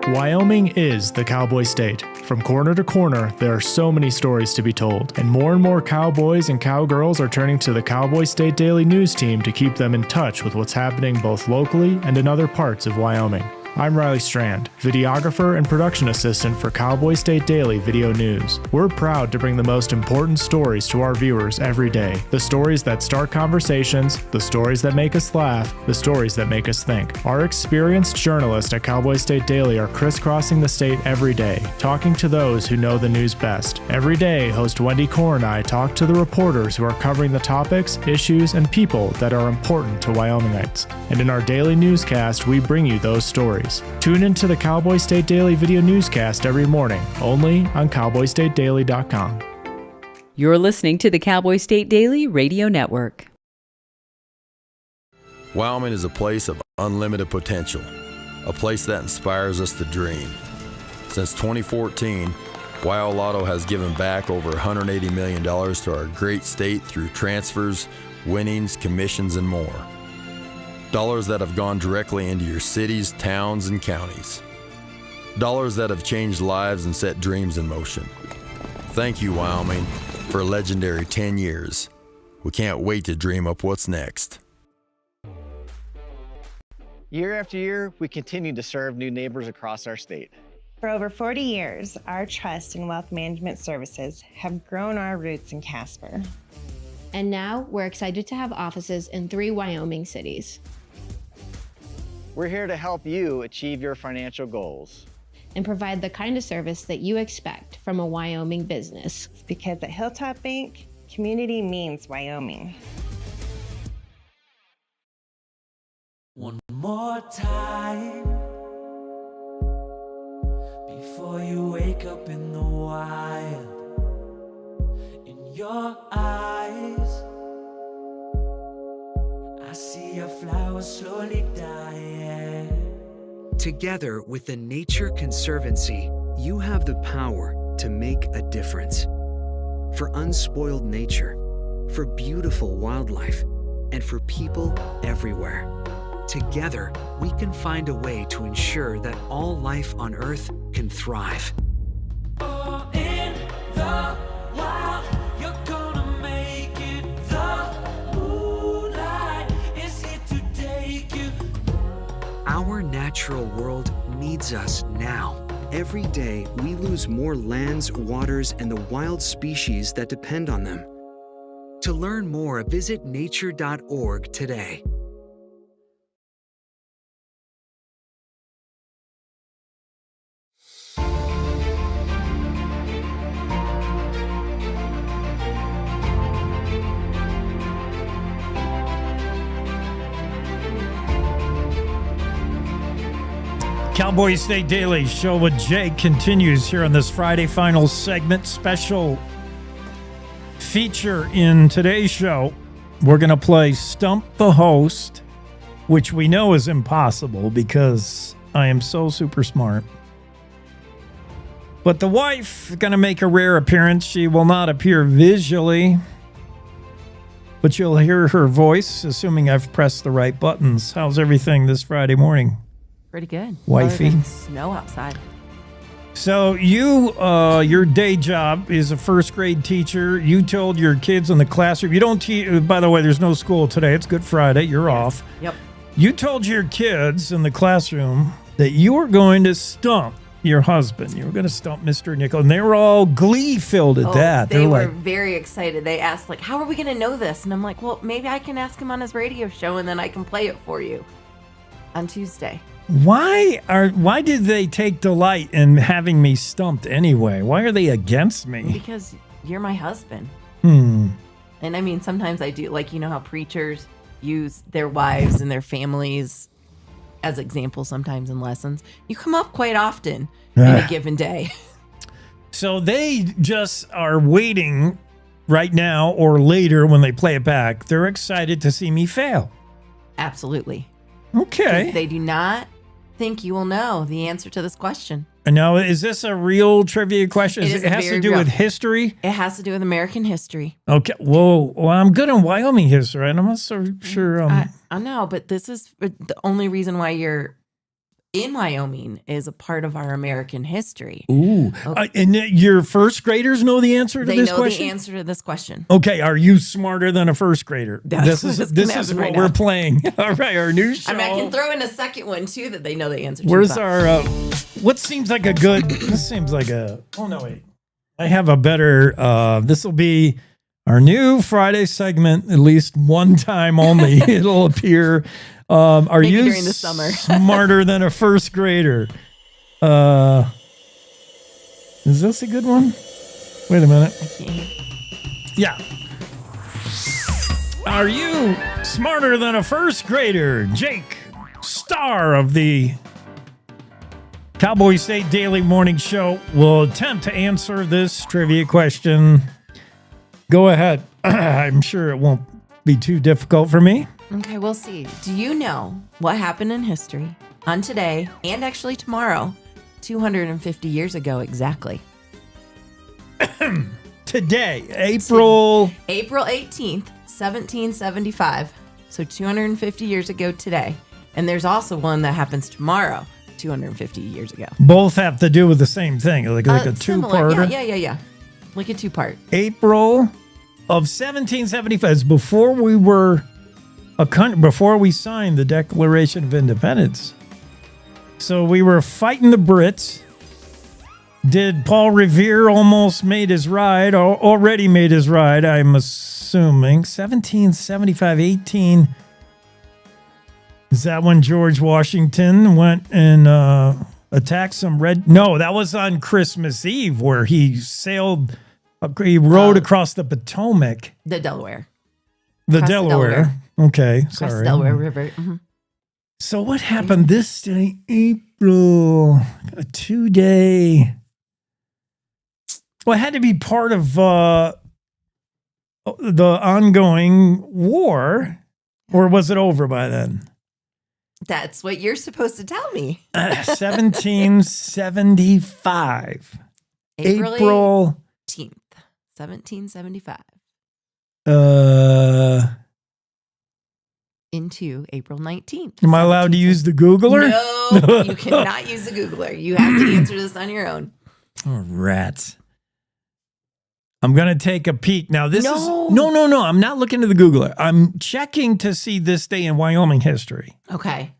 Wyoming is the cowboy state. From corner to corner, there are so many stories to be told, and more cowboys and cowgirls are turning to the Cowboy State Daily News team to keep them in touch with what's happening both locally and in other parts of Wyoming. I'm Riley Strand, videographer and production assistant for Cowboy State Daily Video News. We're proud to bring the most important stories to our viewers every day. The stories that start conversations, the stories that make us laugh, the stories that make us think. Our experienced journalists at Cowboy State Daily are crisscrossing the state every day, talking to those who know the news best. Every day, host Wendy Core and I talk to the reporters who are covering the topics, issues, and people that are important to Wyomingites. And in our daily newscast, we bring you those stories. Tune into the Cowboy State Daily video newscast every morning, only on cowboystatedaily.com. You're listening to the Cowboy State Daily Radio Network. Wyoming is a place of unlimited potential, a place that inspires us to dream. Since 2014, Wyo Lotto has given back over $180 million to our great state through transfers, winnings, commissions, and more. Dollars that have gone directly into your cities, towns, and counties. Dollars that have changed lives and set dreams in motion. Thank you, Wyoming, for a legendary 10 years. We can't wait to dream up what's next. Year after year, we continue to serve new neighbors across our state. For over 40 years, our trust and wealth management services have grown our roots in Casper. And now we're excited to have offices in 3 Wyoming cities. We're here to help you achieve your financial goals and provide the kind of service that you expect from a Wyoming business. Because at Hilltop Bank, community means Wyoming. One more time before you wake up in the wild. In your eyes, I see a flower slowly dying. Together with the Nature Conservancy, you have the power to make a difference. For unspoiled nature, for beautiful wildlife, and for people everywhere. Together, we can find a way to ensure that all life on Earth can thrive. Oh, in the wild, you're gonna make it. The moonlight is here to take you. Our natural world needs us now. Every day, we lose more lands, waters, and the wild species that depend on them. To learn more, visit nature.org today. Cowboy State Daily Show with Jake continues here on this Friday final segment. Special feature in today's show. We're going to play Stump the Host, which we know is impossible because I am so super smart. But the wife is going to make a rare appearance. She will not appear visually, but you'll hear her voice, assuming I've pressed the right buttons. How's everything this Friday morning? Pretty good. Wifey. Other than snow outside. So you, your day job is a first grade teacher. You told your kids in the classroom, you don't teach, by the way, there's no school today. It's Good Friday. You're off. Yep. You told your kids in the classroom that you were going to stump your husband. You were going to stump Mr. Nickel. And they were all glee-filled at that. They They're were like, very excited. They asked, like, how are we going to know this? And I'm like, well, maybe I can ask him on his radio show and then I can play it for you on Tuesday. why did they take delight in having me stumped anyway? Why are they against me? Because you're my husband. And I mean, sometimes I do, like, you know how preachers use their wives and their families as examples sometimes in lessons. You come up quite often in a given day. So they just are waiting right now or later when they play it back. They're excited to see me fail. Absolutely. Okay. They do not think you will know the answer to this question. Now, is this a real trivia question? It has to do with history? It has to do with American history. Okay. Whoa. Well, I'm good on Wyoming history, and I'm not so sure. I know, but this is the only reason why you're in Wyoming is a part of our American history. Ooh. And your first graders know the answer to this question? They know the answer to this question. Okay. Are you smarter than a first grader? This is what right we're now. playing. All right. Our new show. I mean, I can throw in a second one, too, that they know the answer to. Where's our, what seems like a good, this seems like a, oh, no, wait. I have a better, this will be our new Friday segment, at least one time only. It'll appear. Are Maybe you during the summer. smarter than a first grader? Is this a good one? Wait a minute. Yeah. Are you smarter than a first grader? Jake, star of the Cowboy State Daily Morning Show, will attempt to answer this trivia question. Go ahead. I'm sure it won't be too difficult for me. Okay, we'll see. Do you know what happened in history on today and actually tomorrow, 250 years ago exactly? Today, April 18th, 1775. So 250 years ago today. And there's also one that happens tomorrow, 250 years ago. Both have to do with the same thing, like a two-parter. Yeah. Like a two-part. April of 1775. Before we were before we signed the Declaration of Independence. So we were fighting the Brits. Did Paul Revere almost made his ride, or already made his ride, I'm assuming. 1775, 18. Is that when George Washington went and attacked some red? No, that was on Christmas Eve where he sailed, he rode across the Potomac. The Delaware. The Delaware. Okay, Across sorry. the Delaware River. Mm-hmm. So what happened this day, April? A 2-day. Well, it had to be part of the ongoing war, or was it over by then? That's what you're supposed to tell me. 1775. April 18th, 1775. Into April 19th. Am I allowed to use the Googler? No, you cannot use the Googler. You have to answer this on your own. Oh, rats. I'm going to take a peek. Now, this is... No. I'm not looking at the Googler. I'm checking to see this day in Wyoming history. Okay.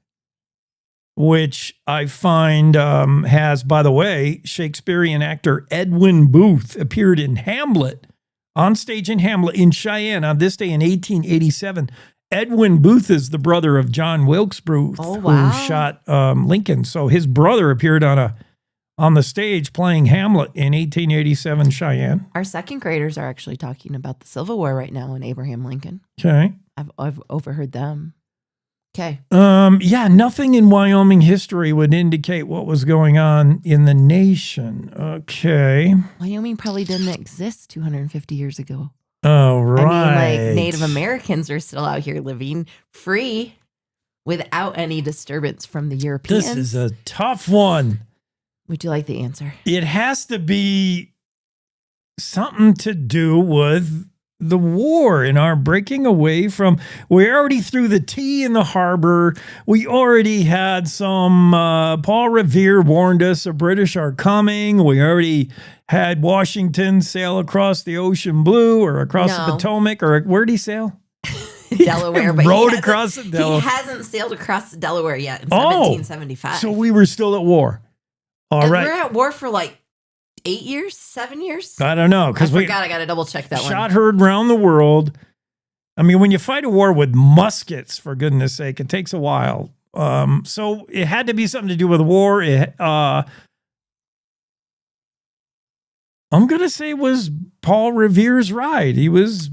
Which I find has, by the way, Shakespearean actor Edwin Booth appeared in Hamlet, on stage in Hamlet in Cheyenne on this day in 1887. Edwin Booth is the brother of John Wilkes Booth, who shot Lincoln. So his brother appeared on the stage playing Hamlet in 1887 Cheyenne. Our second graders are actually talking about the Civil War right now and Abraham Lincoln. Okay. I've overheard them. Okay. Yeah, nothing in Wyoming history would indicate what was going on in the nation. Okay. Wyoming probably didn't exist 250 years ago. Oh, right. I mean, like Native Americans are still out here living free without any disturbance from the Europeans. This is a tough one. Would you like the answer? It has to be something to do with the war and our breaking away from. We're already through the tea in the harbor. We already had some. Paul Revere warned us the British are coming. We already had Washington sail across the ocean blue or across the Potomac, or where'd he sail? Delaware, but rode across the Delaware. He hasn't sailed across the Delaware yet in 1775. So we were still at war. All right. We're at war for like 8 years, 7 years. I don't know, because we forgot. I got to double check that one. Shot heard around the world. I mean, when you fight a war with muskets, for goodness sake, it takes a while. So it had to be something to do with war. I'm gonna say it was Paul Revere's ride. He was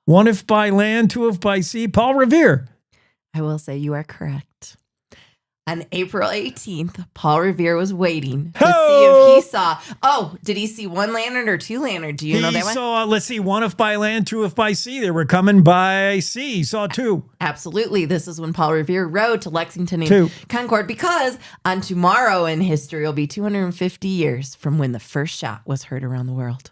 one if by land, two if by sea. Paul Revere. I will say you are correct. On April 18th, Paul Revere was waiting to see if he saw. Oh, did he see one lantern or two lanterns? Do you know that one? He saw, let's see, one if by land, two if by sea. They were coming by sea. He saw two. Absolutely. This is when Paul Revere rode to Lexington and Concord, because on tomorrow in history will be 250 years from when the first shot was heard around the world.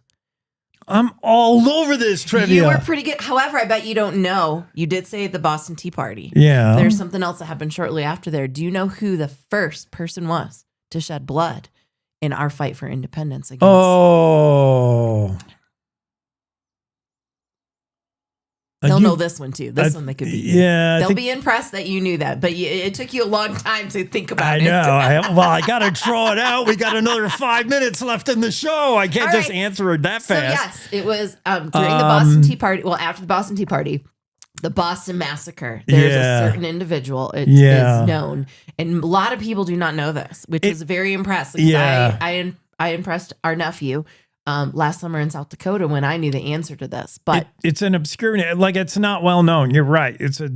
I'm all over this trivia. You were pretty good. However, I bet you don't know. You did say the Boston Tea Party. Yeah. There's something else that happened shortly after there. Do you know who the first person was to shed blood in our fight for independence against? Oh. They'll know this one too. This one they could be. Yeah. They'll be impressed that you knew that, but it took you a long time to think about it. I know. I got to draw it out. We got another 5 minutes left in the show. I can't just answer it that fast. So yes, it was during the Boston Tea Party. Well, after the Boston Tea Party, the Boston Massacre. There's a certain individual. It is known, and a lot of people do not know this, which is very impressive. Yeah. I impressed our nephew last summer in South Dakota when I knew the answer to this, but it's an obscure, like it's not well known. You're right. It's a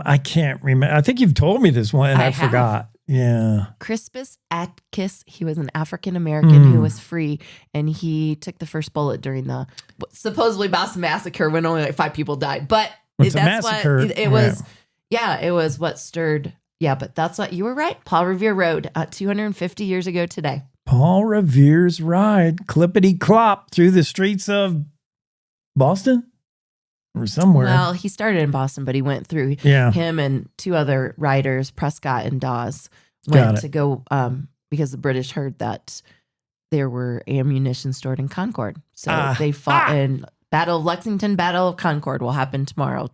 I can't remember. I think you've told me this one and I forgot. Yeah. Crispus Attucks, he was an African American who was free, and he took the first bullet during the supposedly Boston Massacre when only like 5 people died. But What's that's a massacre? what it was. Yeah, it was what stirred. Yeah, but that's what you were right. Paul Revere rode 250 years ago today. Paul Revere's ride, clippity clop through the streets of Boston or somewhere. Well, he started in Boston, but he went through. Him and 2 other riders, Prescott and Dawes, went to go because the British heard that there were ammunition stored in Concord. So they fought in Battle of Lexington, Battle of Concord will happen tomorrow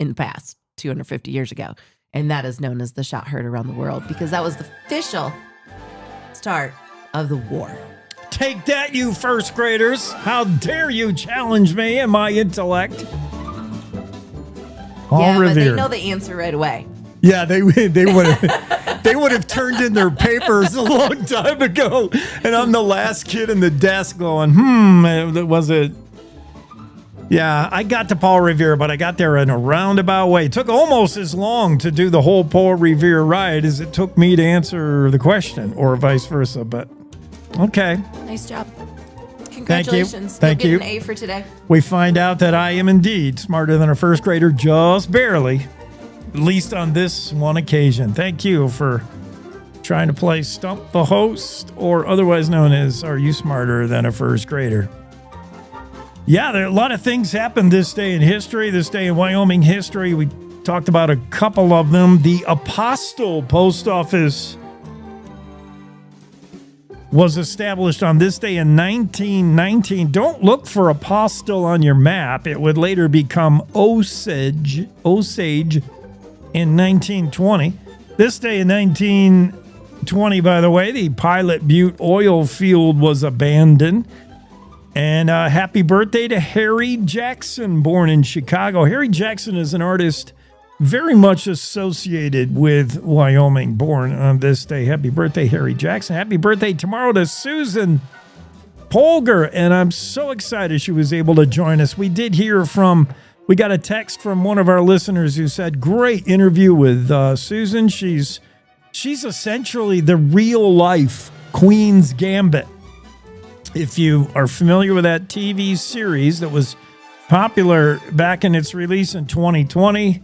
in the past. 250 years ago. And that is known as the shot heard around the world because that was the official start of the war. Take that, you first graders. How dare you challenge me and my intellect? Yeah, but they know the answer right away. Yeah, they would have they would have turned in their papers a long time ago, and I'm the last kid in the desk going, was it? Yeah, I got to Paul Revere, but I got there in a roundabout way. It took almost as long to do the whole Paul Revere ride as it took me to answer the question, or vice versa. But okay, nice job. Congratulations. Thank you. You'll get an A for today. We find out that I am indeed smarter than a first grader, just barely. At least on this one occasion. Thank you for trying to play Stump the Host, or otherwise known as Are You Smarter Than a First Grader? Yeah, there are a lot of things happened this day in history, this day in Wyoming history. We talked about a couple of them. The Apostle Post Office was established on this day in 1919. Don't look for Apostle on your map. It would later become Osage in 1920. This day in 1920, by the way, the Pilot Butte oil field was abandoned. And happy birthday to Harry Jackson, born in Chicago. Harry Jackson is an artist very much associated with Wyoming, born on this day. Happy birthday, Harry Jackson. Happy birthday tomorrow to Susan Polgar. And I'm so excited she was able to join us. We got a text from one of our listeners who said, great interview with Susan. She's essentially the real life Queen's Gambit. If you are familiar with that TV series that was popular back in its release in 2020,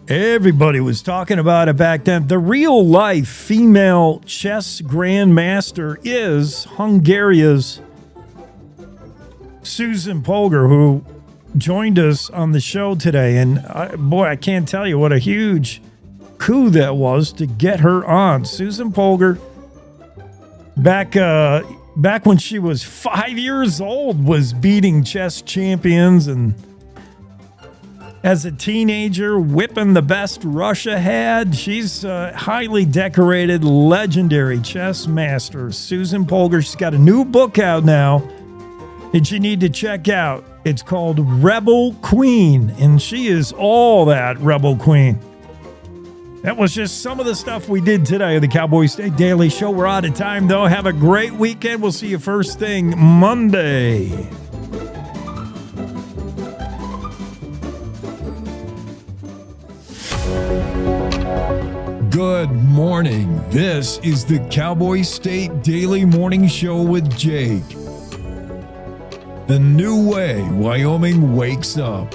everybody was talking about it back then. The real life female chess grandmaster is Hungaria's Susan Polgar, who joined us on the show today. And I can't tell you what a huge coup that was to get her on. Susan Polgar, back when she was 5 years old, was beating chess champions, and as a teenager, whipping the best Russia had. She's a highly decorated, legendary chess master, Susan Polgar. She's got a new book out now that you need to check out. It's called Rebel Queen, and she is all that Rebel Queen. That was just some of the stuff we did today on the Cowboy State Daily Show. We're out of time, though. Have a great weekend. We'll see you first thing Monday. Good morning. This is the Cowboy State Daily Morning Show with Jake. The new way Wyoming wakes up.